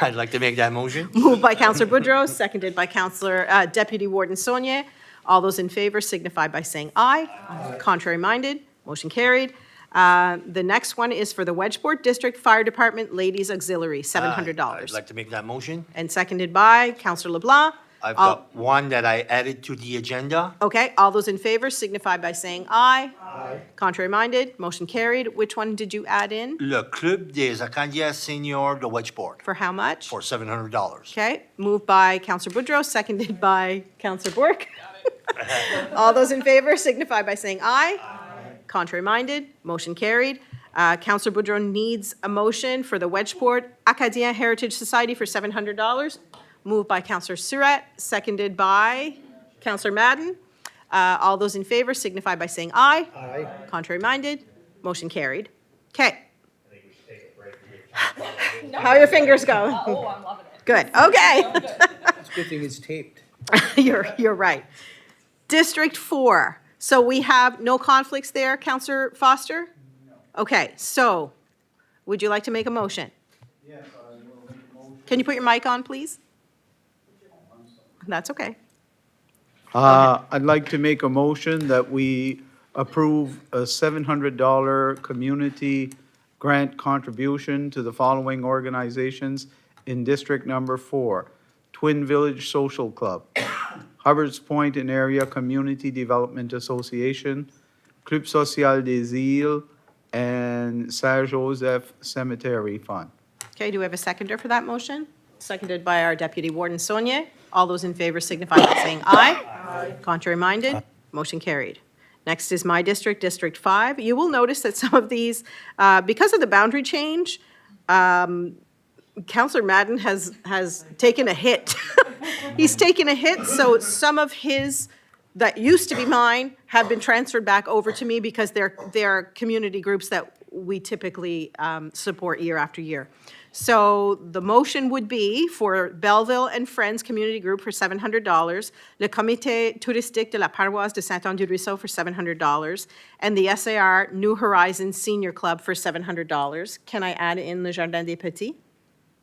Speaker 2: I'd like to make that motion.
Speaker 1: Moved by Councillor Boudreau, seconded by Councillor Deputy Warden Saunier. All those in favor signify by saying aye. Aye. Contrary minded, motion carried. The next one is for the Wedgeport District Fire Department Ladies Auxiliary, $700.
Speaker 2: I'd like to make that motion.
Speaker 1: And seconded by Councillor LeBlanc.
Speaker 2: I've
Speaker 1: All-
Speaker 2: got one that I added to the agenda.
Speaker 1: Okay, all those in favor signify by saying aye. Aye. Contrary minded, motion carried. Which one did you add in?
Speaker 2: Le Club des Acadiens Seniors de Wedgeport
Speaker 1: For how much?
Speaker 2: for $700.
Speaker 1: Okay, moved by Councillor Boudreau, seconded by Councillor Bourque. All those in favor signify by saying aye. Aye. Contrary minded, motion carried. Councillor Boudreau needs a motion for the Wedgeport Acadien Heritage Society for $700. Moved by Councillor Surratt, seconded by Councillor Madden. All those in favor signify by saying aye.
Speaker 3: Aye.
Speaker 1: Contrary minded, motion carried. Okay. How are your fingers going?
Speaker 12: Oh, I'm loving it.
Speaker 1: Good, okay.
Speaker 3: It's a good thing it's taped.
Speaker 1: You're right. District 4. So we have no conflicts there, Councillor Foster? No. Okay, so would you like to make a motion? Yes, I will make a motion. Can you put your mic on, please? That's okay.
Speaker 4: I'd like to make a motion that we approve a $700 community grant contribution to the following organizations in District Number 4. Twin Village Social Club, Hubbard's Point and Area Community Development Association, Club Social des Îles, and Saint-Joseph Cemetery Fund.
Speaker 1: Okay, do we have a seconder for that motion? Seconded by our Deputy Warden Saunier. All those in favor signify by saying aye. Aye. Contrary minded, motion carried. Next is my district, District 5. You will notice that some of these, because of the boundary change, Councillor Madden has taken a hit. He's taken a hit, so some of his that used to be mine have been transferred back over to me because they're community groups that we typically support year after year. So the motion would be for Belleville and Friends Community Group for $700, Le Comité Touristique de la Paroisse de Saint-Anne-du-Ruisseau for $700, and the SAR New Horizons Senior Club for $700. Can I add in Le Jardin des Petits?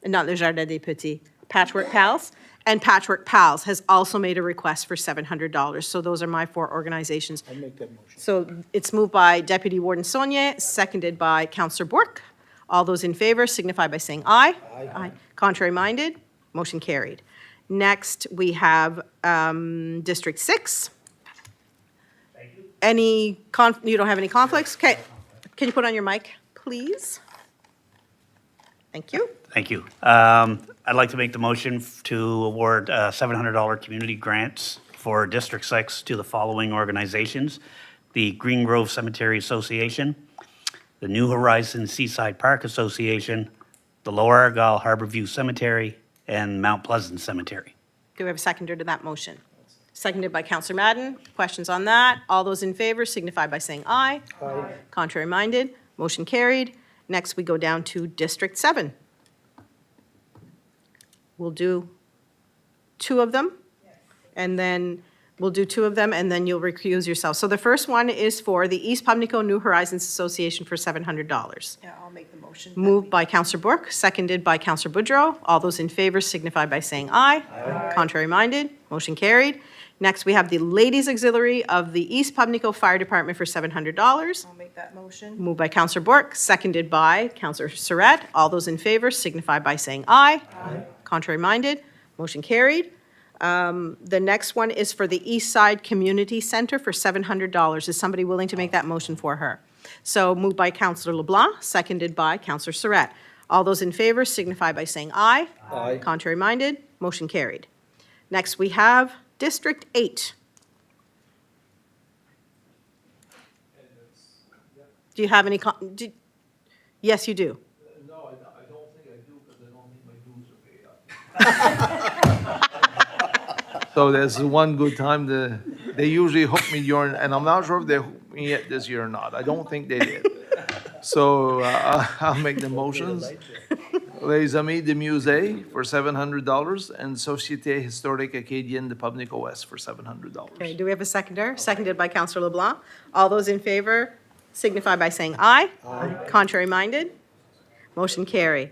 Speaker 1: Not Le Jardin des Petits, Patchwork Pals? And Patchwork Pals has also made a request for $700. So those are my 4 organizations.
Speaker 3: I'll make that motion.
Speaker 1: So it's moved by Deputy Warden Saulnier, seconded by Councillor Bourque. All those in favor signify by saying aye. Aye. Contrary minded, motion carried. Next, we have District 6. You don't have any conflicts? Okay. Can you put on your mic, please? Thank you.
Speaker 10: Thank you. I'd like to make the motion to award $700 community grants for District 6 to the following organizations: the Green Grove Cemetery Association, the New Horizons Seaside Park Association, the Lower Argyle Harborview Cemetery, and Mount Pleasant Cemetery.
Speaker 1: Do we have a seconder to that motion? Seconded by Councillor Madden. Questions on that? All those in favor signify by saying aye. Aye. Contrary minded, motion carried. Next, we go down to District 7. We'll do 2 of them. And then we'll do 2 of them, and then you'll recuse yourself. So the first one is for the East Pubnico New Horizons Association for $700.
Speaker 8: Yeah, I'll make the motion.
Speaker 1: Moved by Councillor Bourque, seconded by Councillor Boudreau. All those in favor signify by saying aye. Aye. Contrary minded, motion carried. Next, we have the Ladies Auxiliary of the East Pubnico Fire Department for $700.
Speaker 8: I'll make that motion.
Speaker 1: Moved by Councillor Bourque, seconded by Councillor Surratt. All those in favor signify by saying aye. Aye. Contrary minded, motion carried. The next one is for the East Side Community Center for $700. Is somebody willing to make that motion for her? So moved by Councillor LeBlanc, seconded by Councillor Surratt. All those in favor signify by saying aye.
Speaker 3: Aye.
Speaker 1: Contrary minded, motion carried. Next, we have District 8. Do you have any, yes, you do.
Speaker 6: No, I don't think I do, because I don't think my dues are paid up. So there's one good time, they usually hook me during, and I'm not sure if they hooked me yet this year or not. I don't think they did. So I'll make the motions. Les Amis de Musée for $700, and Société Historique Acadienne de Pubnico West for $700.
Speaker 1: Okay, do we have a seconder? Seconded by Councillor LeBlanc. All those in favor signify by saying aye. Aye. Contrary minded? Motion carried.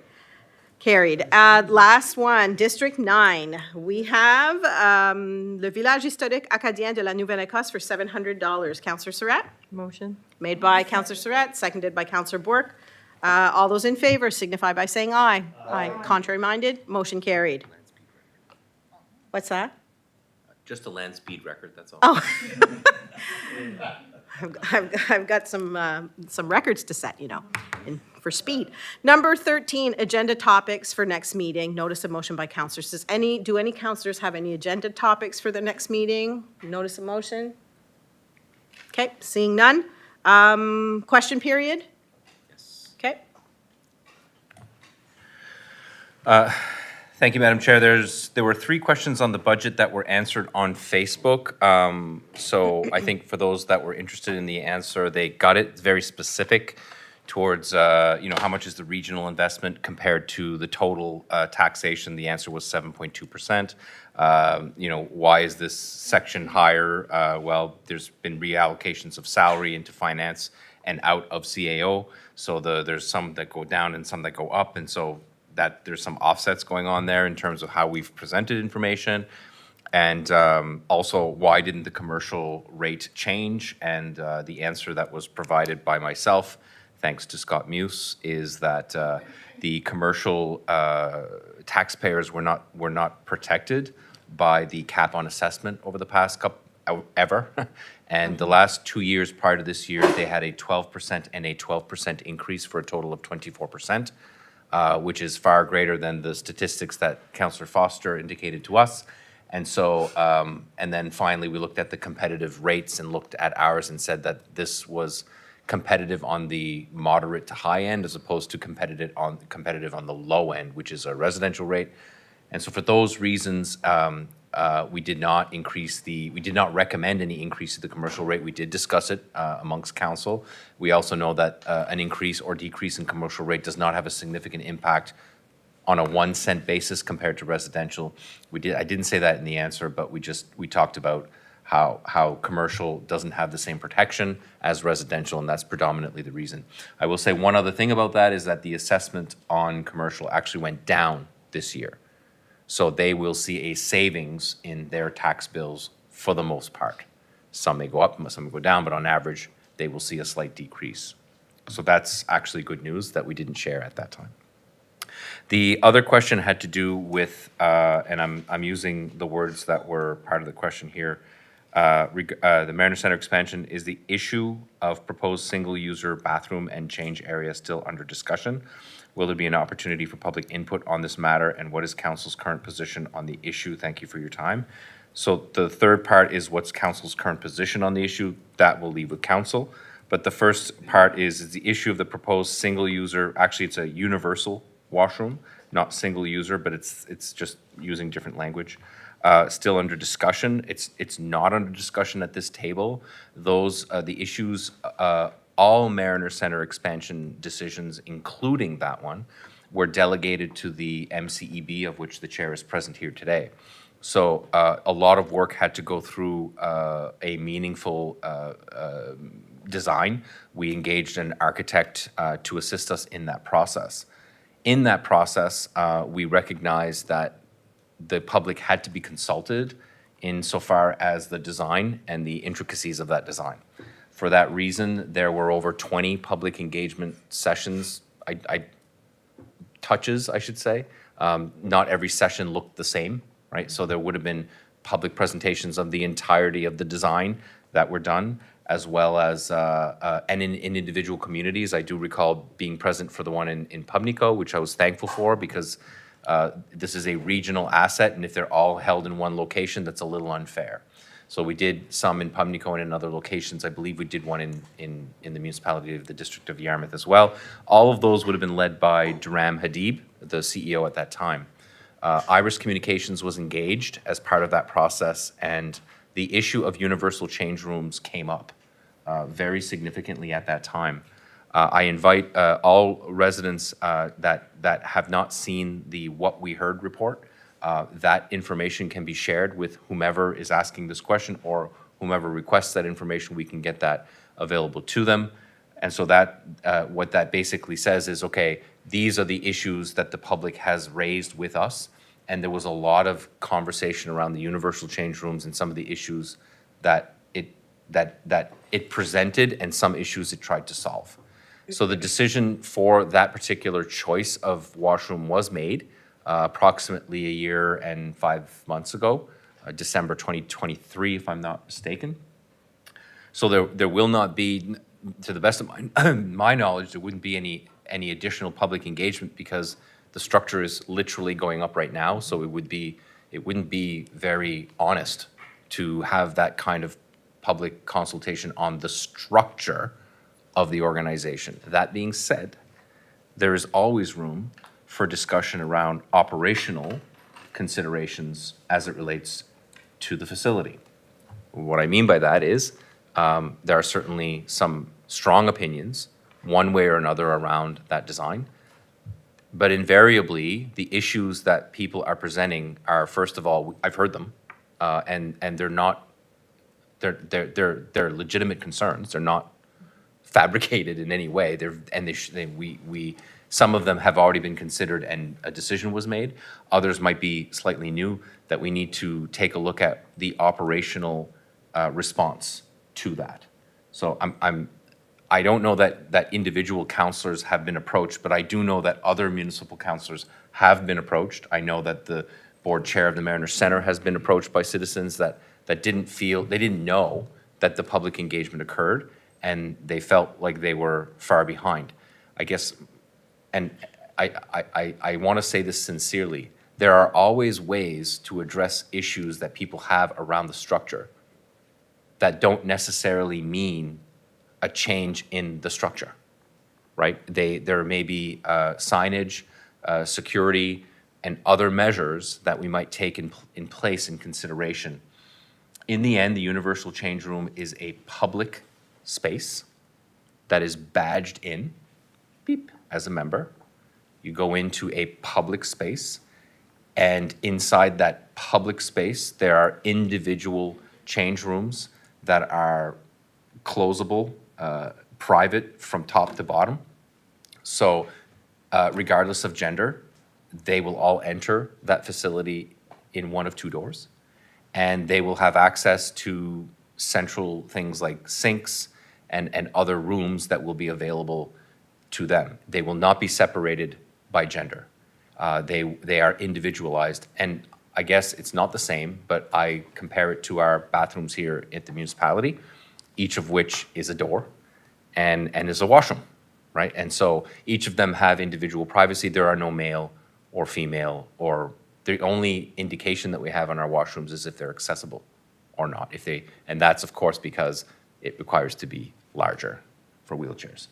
Speaker 1: Last one, District 9. We have le Village Historique Acadien de la Nouvelle-Écosse for $700. Councillor Surratt?
Speaker 7: Motion.
Speaker 1: Made by Councillor Surratt, seconded by Councillor Bourque. All those in favor signify by saying aye. Aye. Contrary minded? Motion carried. What's that?
Speaker 11: Just a land speed record, that's all.
Speaker 1: Oh. I've got some records to set, for speed. Number 13, agenda topics for next meeting. Notice of motion by councillors. Do any councillors have any agenda topics for the next meeting? Notice of motion? Okay, seeing none. Question period?
Speaker 11: Yes.
Speaker 1: Okay.
Speaker 11: Thank you, Madam Chair. There were 3 questions on the budget that were answered on Facebook. So I think for those that were interested in the answer, they got it. It's very specific towards, how much is the regional investment compared to the total taxation. The answer was 7.2%. Why is this section higher? Well, there's been reallocations of salary into finance and out of CAO. So there's some that go down and some that go up. And so that there's some offsets going on there in terms of how we've presented information. And also, why didn't the commercial rate change? And the answer that was provided by myself, thanks to Scott Muse, is that the commercial taxpayers were not protected by the cap on assessment over the past couple, ever. And the last 2 years prior to this year, they had a 12% and a 12% increase for a total of 24%. Which is far greater than the statistics that Councillor Foster indicated to us. And so, and then finally, we looked at the competitive rates and looked at ours and said that this was competitive on the moderate to high end as opposed to competitive on the low end, which is a residential rate. And so for those reasons, We did not we did not recommend any increase to the commercial rate. We did discuss it amongst council. We also know that an increase or decrease in commercial rate does not have a significant impact on a 1 cent basis compared to residential. I didn't say that in the answer, but we talked about how commercial doesn't have the same protection as residential, and that's predominantly the reason. I will say one other thing about that is that the assessment on commercial actually went down this year. So they will see a savings in their tax bills for the most part. Some may go up, some may go down, but on average, they will see a slight decrease. So that's actually good news that we didn't share at that time. The other question had to do with, and I'm using the words that were part of the question here, the Mariner Center expansion, is the issue of proposed single-user bathroom and change area still under discussion? Will there be an opportunity for public input on this matter, and what is council's current position on the issue? Thank you for your time. So the third part is what's council's current position on the issue? That will leave with council. But the first part is the issue of the proposed single-user, actually it's a universal washroom, not single-user, but it's just using different language. Still under discussion. It's not under discussion at this table. Those, the issues, all Mariner Center expansion decisions, including that one, were delegated to the MCEB, of which the chair is present here today. So a lot of work had to go through a meaningful design. We engaged an architect to assist us in that process. In that process, we recognized that the public had to be consulted insofar as the design and the intricacies of that design. For that reason, there were over 20 public engagement sessions, touches, I should say. Not every session looked the same, right? So there would have been public presentations of the entirety of the design that were done, as well as, and in individual communities. I do recall being present for the one in Pubnico, which I was thankful for because this is a regional asset, and if they're all held in one location, that's a little unfair. So we did some in Pubnico and in other locations. I believe we did one in the municipality of the District of Yarmouth as well. All of those would have been led by Duram Hadib, the CEO at that time. Iris Communications was engaged as part of that process, and the issue of universal change rooms came up very significantly at that time. I invite all residents that have not seen the What We Heard report. That information can be shared with whomever is asking this question or whomever requests that information. We can get that available to them. And so that what that basically says is, okay, these are the issues that the public has raised with us. And there was a lot of conversation around the universal change rooms and some of the issues that it presented and some issues it tried to solve. So the decision for that particular choice of washroom was made approximately a year and 5 months ago, December 2023, if I'm not mistaken. So there will not be, to the best of my knowledge, there wouldn't be any additional public engagement because the structure is literally going up right now. So it wouldn't be very honest to have that kind of public consultation on the structure of the organization. That being said, there is always room for discussion around operational considerations as it relates to the facility. What I mean by that is there are certainly some strong opinions, one way or another, around that design. But invariably, the issues that people are presenting are, first of all, I've heard them, and they're legitimate concerns. They're not fabricated in any way. Some of them have already been considered and a decision was made. Others might be slightly new that we need to take a look at the operational response to that. So I don't know that individual councillors have been approached, but I do know that other municipal councillors have been approached. I know that the board chair of the Mariner Center has been approached by citizens that didn't know that the public engagement occurred, and they felt like they were far behind. I guess, and I want to say this sincerely, there are always ways to address issues that people have around the structure that don't necessarily mean a change in the structure, right? There may be signage, security, and other measures that we might take in place in consideration. In the end, the Universal Change Room is a public space that is badged in, beep, as a member. You go into a public space, and inside that public space, there are individual change rooms that are closable, private from top to bottom. So regardless of gender, they will all enter that facility in one of two doors. And they will have access to central things like sinks and other rooms that will be available to them. They will not be separated by gender. They are individualized. And I guess it's not the same, but I compare it to our bathrooms here at the municipality, each of which is a door and is a washroom, right? And so each of them have individual privacy. There are no male or female, or the only indication that we have on our washrooms is if they're accessible or not. And that's of course because it requires to be larger for wheelchairs.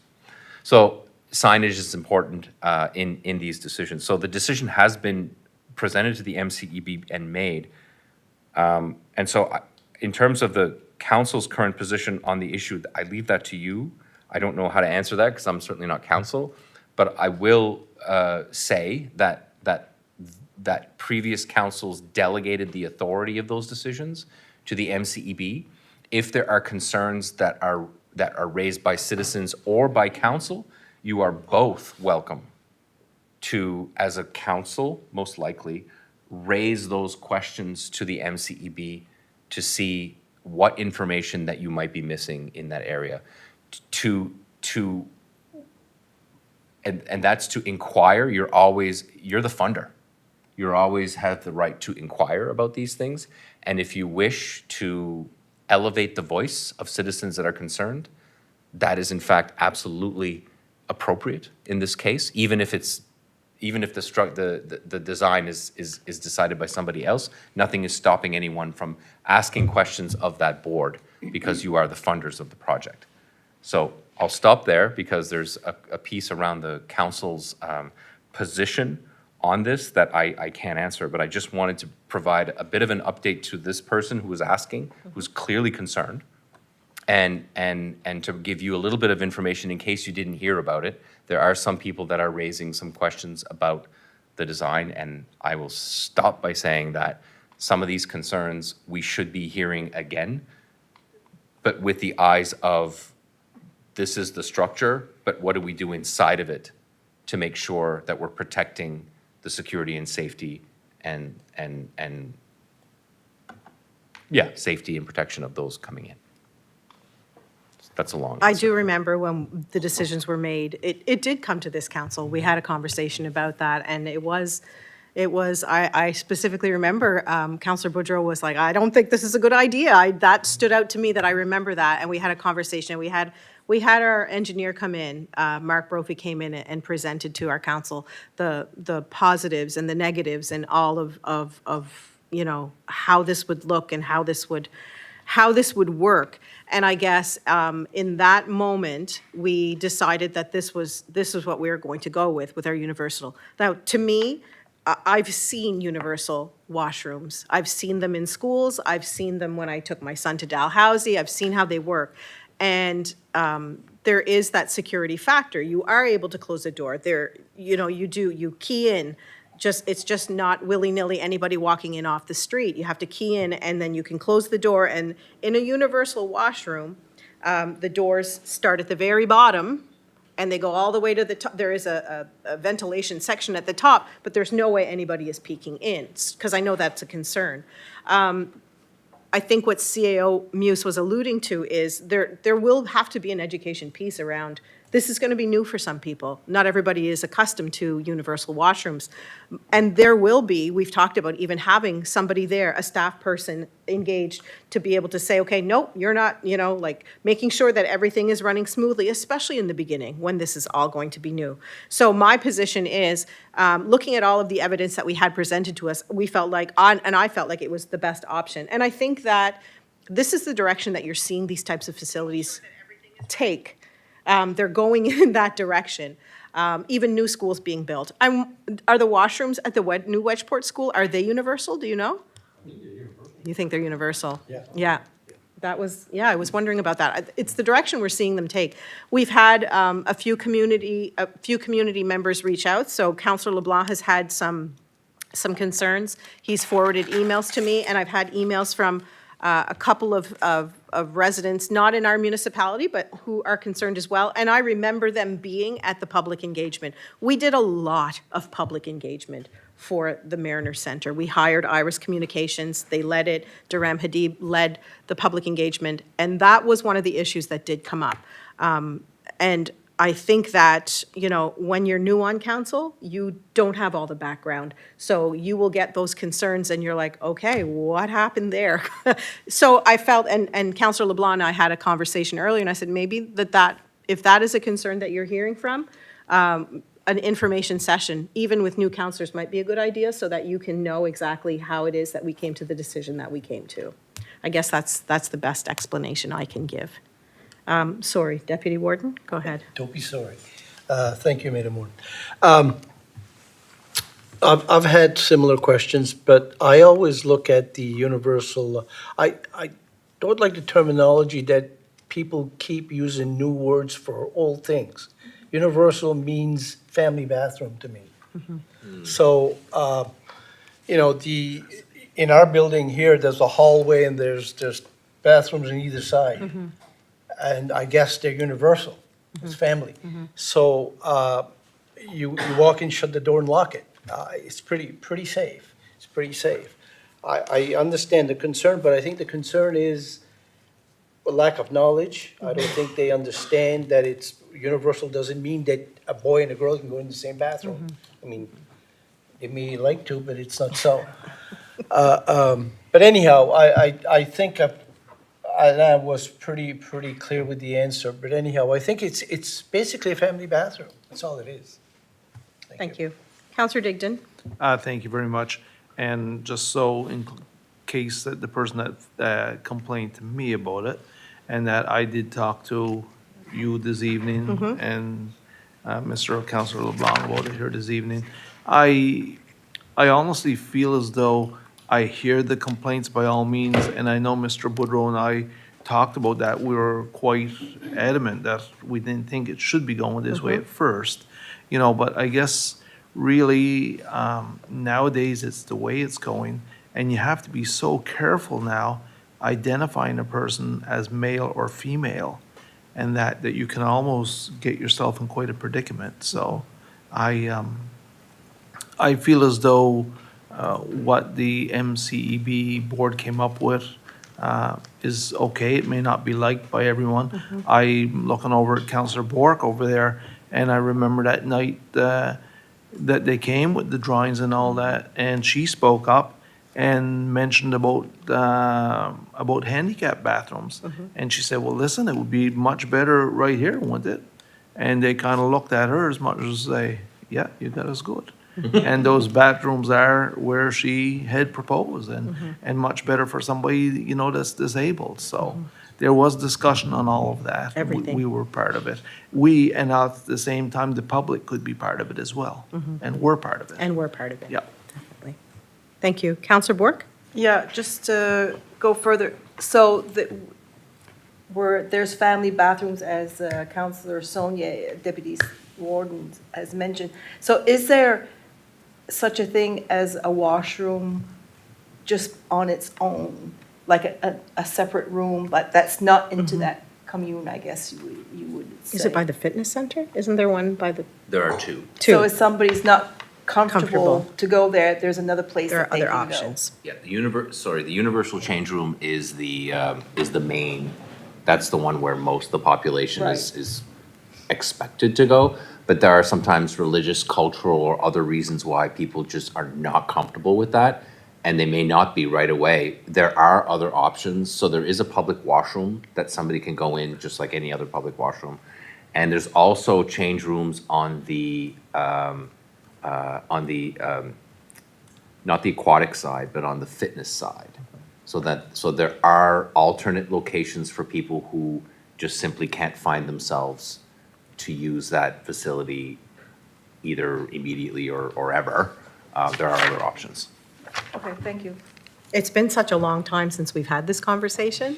Speaker 11: So signage is important in these decisions. So the decision has been presented to the MCEB and made. And so in terms of the council's current position on the issue, I leave that to you. I don't know how to answer that because I'm certainly not council, but I will say that previous councils delegated the authority of those decisions to the MCEB. If there are concerns that are raised by citizens or by council, you are both welcome to, as a council, most likely, raise those questions to the MCEB to see what information that you might be missing in that area. And that's to inquire. You're the funder. You always have the right to inquire about these things. And if you wish to elevate the voice of citizens that are concerned, that is in fact absolutely appropriate in this case, even if the design is decided by somebody else. Nothing is stopping anyone from asking questions of that board because you are the funders of the project. So I'll stop there because there's a piece around the council's position on this that I can't answer, but I just wanted to provide a bit of an update to this person who was asking, who's clearly concerned, and to give you a little bit of information in case you didn't hear about it. There are some people that are raising some questions about the design, and I will stop by saying that some of these concerns we should be hearing again, but with the eyes of this is the structure, but what do we do inside of it to make sure that we're protecting the security and safety and safety and protection of those coming in. That's a long
Speaker 1: I
Speaker 11: answer.
Speaker 1: do remember when the decisions were made, it did come to this council. We had a conversation about that, and I specifically remember Councillor Boudreau was like, I don't think this is a good idea. That stood out to me that I remember that, and we had a conversation. We had our engineer come in, Mark Brophy came in and presented to our council the positives and the negatives and all of you know, how this would look and how this would work. And I guess in that moment, we decided that this was what we were going to go with our universal. Now, to me, I've seen universal washrooms. I've seen them in schools. I've seen them when I took my son to Dalhousie. I've seen how they work. And there is that security factor. You are able to close the door. You key in. It's just not willy-nilly anybody walking in off the street. You have to key in, and then you can close the door. And in a universal washroom, the doors start at the very bottom, and they go all the way to the top. There is a ventilation section at the top, but there's no way anybody is peeking in, because I know that's a concern. I think what CAO Muse was alluding to is there will have to be an education piece around, this is going to be new for some people. Not everybody is accustomed to universal washrooms. And there will be, we've talked about even having somebody there, a staff person engaged to be able to say, okay, nope, you're not, like making sure that everything is running smoothly, especially in the beginning when this is all going to be new. So my position is, looking at all of the evidence that we had presented to us, we felt like, and I felt like it was the best option. And I think that this is the direction that you're seeing these types of facilities take. They're going in that direction. Even new schools being built. Are the washrooms at the new Wedgeport School, are they universal? Do you know? You think they're universal?
Speaker 3: Yeah.
Speaker 1: Yeah. I was wondering about that. It's the direction we're seeing them take. We've had a few community members reach out, so Councillor LeBlanc has had some concerns. He's forwarded emails to me, and I've had emails from a couple of residents, not in our municipality, but who are concerned as well. And I remember them being at the public engagement. We did a lot of public engagement for the Mariner Center. We hired Iris Communications, they led it, Durham Hadid led the public engagement, and that was one of the issues that did come up. And I think that, when you're new on council, you don't have all the background. So you will get those concerns and you're like, okay, what happened there? So I felt, and Councillor LeBlanc and I had a conversation earlier, and I said, maybe if that is a concern that you're hearing from, an information session, even with new councillors, might be a good idea so that you can know exactly how it is that we came to the decision that we came to. I guess that's the best explanation I can give. Sorry, Deputy Warden, go ahead.
Speaker 3: Don't be sorry. Thank you, Madam Warden. I've had similar questions, but I always look at the universal, I don't like the terminology that people keep using new words for old things. Universal means family bathroom to me. So, in our building here, there's a hallway and there's bathrooms on either side. And I guess they're universal, it's family. So you walk in, shut the door and lock it. It's pretty safe, it's pretty safe. I understand the concern, but I think the concern is a lack of knowledge. I don't think they understand that it's universal doesn't mean that a boy and a girl can go in the same bathroom. I mean, they may like to, but it's not so. But anyhow, I think I was pretty clear with the answer, but anyhow, I think it's basically a family bathroom. That's all it is.
Speaker 1: Thank you. Councillor Digdon?
Speaker 6: Thank you very much. And just so in case that the person that complained to me about it, and that I did talk to you this evening and Mr. Councillor LeBlanc about it here this evening, I honestly feel as though I hear the complaints by all means, and I know Mr. Boudreau and I talked about that. We were quite adamant that we didn't think it should be going this way at first, but I guess really nowadays it's the way it's going, and you have to be so careful now identifying a person as male or female, and that you can almost get yourself in quite a predicament. So I feel as though what the MCEB board came up with is okay. It may not be liked by everyone. I'm looking over at Councillor Bork over there, and I remember that night that they came with the drawings and all that, and she spoke up and mentioned about handicap bathrooms. And she said, well, listen, it would be much better right here, wouldn't it? And they kind of looked at her as much as say, yeah, you got us good. And those bathrooms are where she had proposed, and much better for somebody, that's disabled. So there was discussion on all of that.
Speaker 1: Everything.
Speaker 6: We were part of it. We, and at the same time, the public could be part of it as well. And we're part of it.
Speaker 1: And we're part of it.
Speaker 6: Yeah.
Speaker 1: Definitely. Thank you. Councillor Bork?
Speaker 8: Yeah, just to go further, so there's family bathrooms, as Councillor Sonia, Deputy Warden, has mentioned. So is there such a thing as a washroom just on its own, like a separate room, but that's not into that commune, I guess you would say?
Speaker 1: Is it by the fitness center? Isn't there one by the?
Speaker 11: There are two.
Speaker 8: So if somebody's not comfortable to go there, there's another place
Speaker 1: There
Speaker 8: that
Speaker 1: are
Speaker 8: they
Speaker 1: other
Speaker 8: can go.
Speaker 1: options.
Speaker 11: Yeah, the universal change room is the main, that's the one where most of the population is expected to go. But there are sometimes religious, cultural, or other reasons why people just are not comfortable with that, and they may not be right away. There are other options. So there is a public washroom that somebody can go in just like any other public washroom. And there's also change rooms on the not the aquatic side, but on the fitness side. So there are alternate locations for people who just simply can't find themselves to use that facility either immediately or ever, there are other options.
Speaker 8: Okay, thank you.
Speaker 1: It's been such a long time since we've had this conversation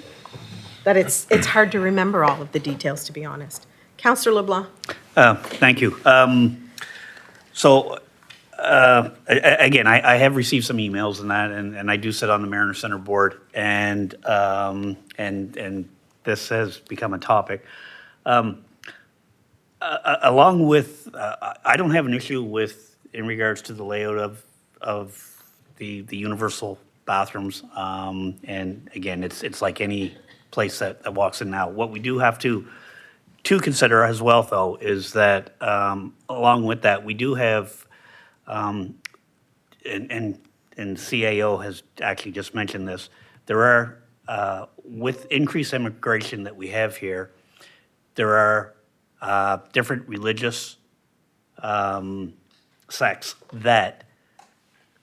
Speaker 1: that it's hard to remember all of the details, to be honest. Councillor LeBlanc?
Speaker 10: Thank you. Again, I have received some emails and that, and I do sit on the Mariner Center board, and this has become a topic. Along with, I don't have an issue with, in regards to the layout of the universal bathrooms. And again, it's like any place that walks in now. What we do have to consider as well, though, is that along with that, we do have, and CAO has actually just mentioned this, there are, with increased immigration that we have here, there are different religious sects that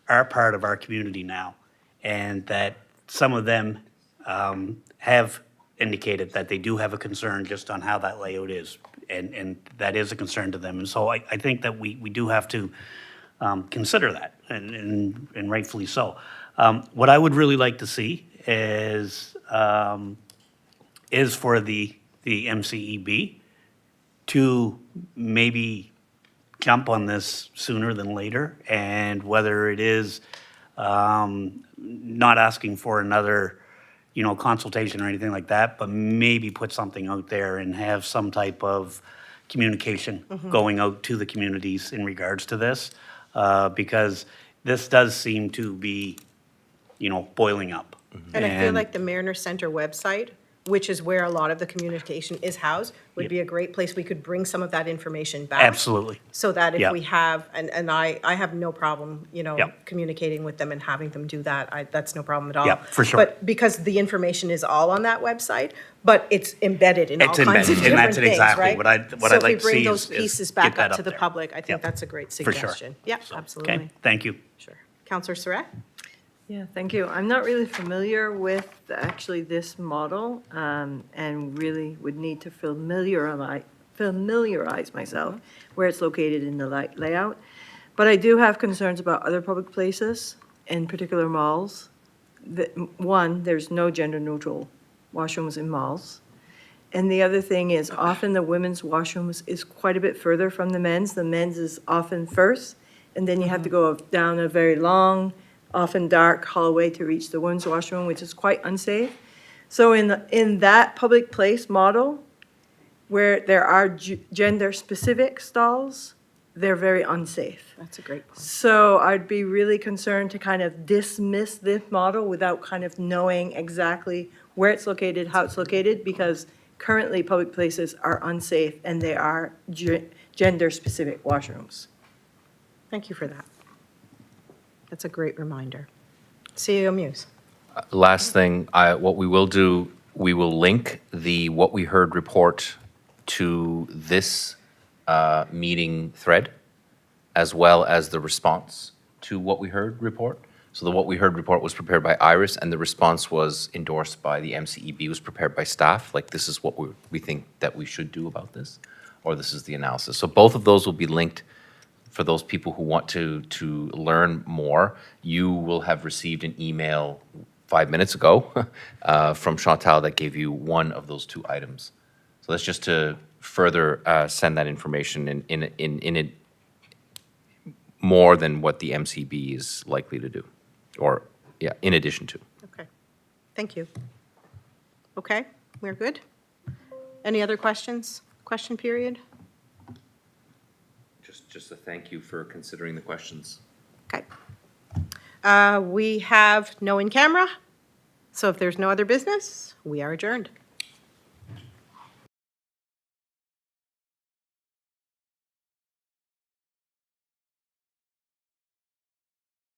Speaker 10: are part of our community now, and that some of them have indicated that they do have a concern just on how that layout is, and that is a concern to them. And so I think that we do have to consider that, and rightfully so. What I would really like to see is for the MCEB to maybe jump on this sooner than later, and whether it is not asking for another, consultation or anything like that, but maybe put something out there and have some type of communication going out to the communities in regards to this, because this does seem to be, boiling up.
Speaker 1: And I feel like the Mariner Center website, which is where a lot of the communication is housed, would be a great place. We could bring some of that information back.
Speaker 10: Absolutely.
Speaker 1: So that if
Speaker 10: Yeah.
Speaker 1: we have, and I have no problem,
Speaker 10: Yeah.
Speaker 1: communicating with them and having them do that. That's no problem at all.
Speaker 10: Yeah, for sure.
Speaker 1: But because the information is all on that website, but it's embedded in all
Speaker 10: It's
Speaker 1: kinds of
Speaker 10: embedded, and
Speaker 1: different
Speaker 10: that's
Speaker 1: things,
Speaker 10: exactly
Speaker 1: right?
Speaker 10: what I'd like to
Speaker 1: So if we
Speaker 10: see
Speaker 1: bring those
Speaker 10: is
Speaker 1: pieces
Speaker 10: get
Speaker 1: back
Speaker 10: that
Speaker 1: up to
Speaker 10: up
Speaker 1: the
Speaker 10: there.
Speaker 1: public, I think
Speaker 10: Yeah.
Speaker 1: that's a great
Speaker 10: For sure.
Speaker 1: suggestion. Yeah, absolutely.
Speaker 10: Okay, thank you.
Speaker 1: Sure. Councillor Surratt?
Speaker 7: Yeah, thank you. I'm not really familiar with actually this model, and really would need to familiarize myself where it's located in the layout. But I do have concerns about other public places, in particular malls. One, there's no gender neutral washrooms in malls. And the other thing is often the women's washrooms is quite a bit further from the men's. The men's is often first, and then you have to go down a very long, often dark hallway to reach the women's washroom, which is quite unsafe. So in that public place model, where there are gender-specific stalls, they're very unsafe.
Speaker 1: That's a great point.
Speaker 7: So I'd be really concerned to kind of dismiss this model without kind of knowing exactly where it's located, how it's located, because currently public places are unsafe and they are gender-specific washrooms.
Speaker 1: Thank you for that. That's a great reminder. CEO Muse?
Speaker 11: Last thing, what we will do, we will link the What We Heard report to this meeting thread, as well as the response to What We Heard report. So the What We Heard report was prepared by Iris, and the response was endorsed by the MCEB, was prepared by staff, like this is what we think that we should do about this, or this is the analysis. So both of those will be linked for those people who want to learn more. You will have received an email 5 minutes ago from Chantal that gave you one of those two items. So that's just to further send that information in it more than what the MCB is likely to do, or, yeah, in addition to.
Speaker 1: Okay, thank you. Okay, we're good? Any other questions? Question period?
Speaker 11: Just a thank you for considering the questions.
Speaker 1: Okay. We have no in camera, so if there's no other business, we are adjourned.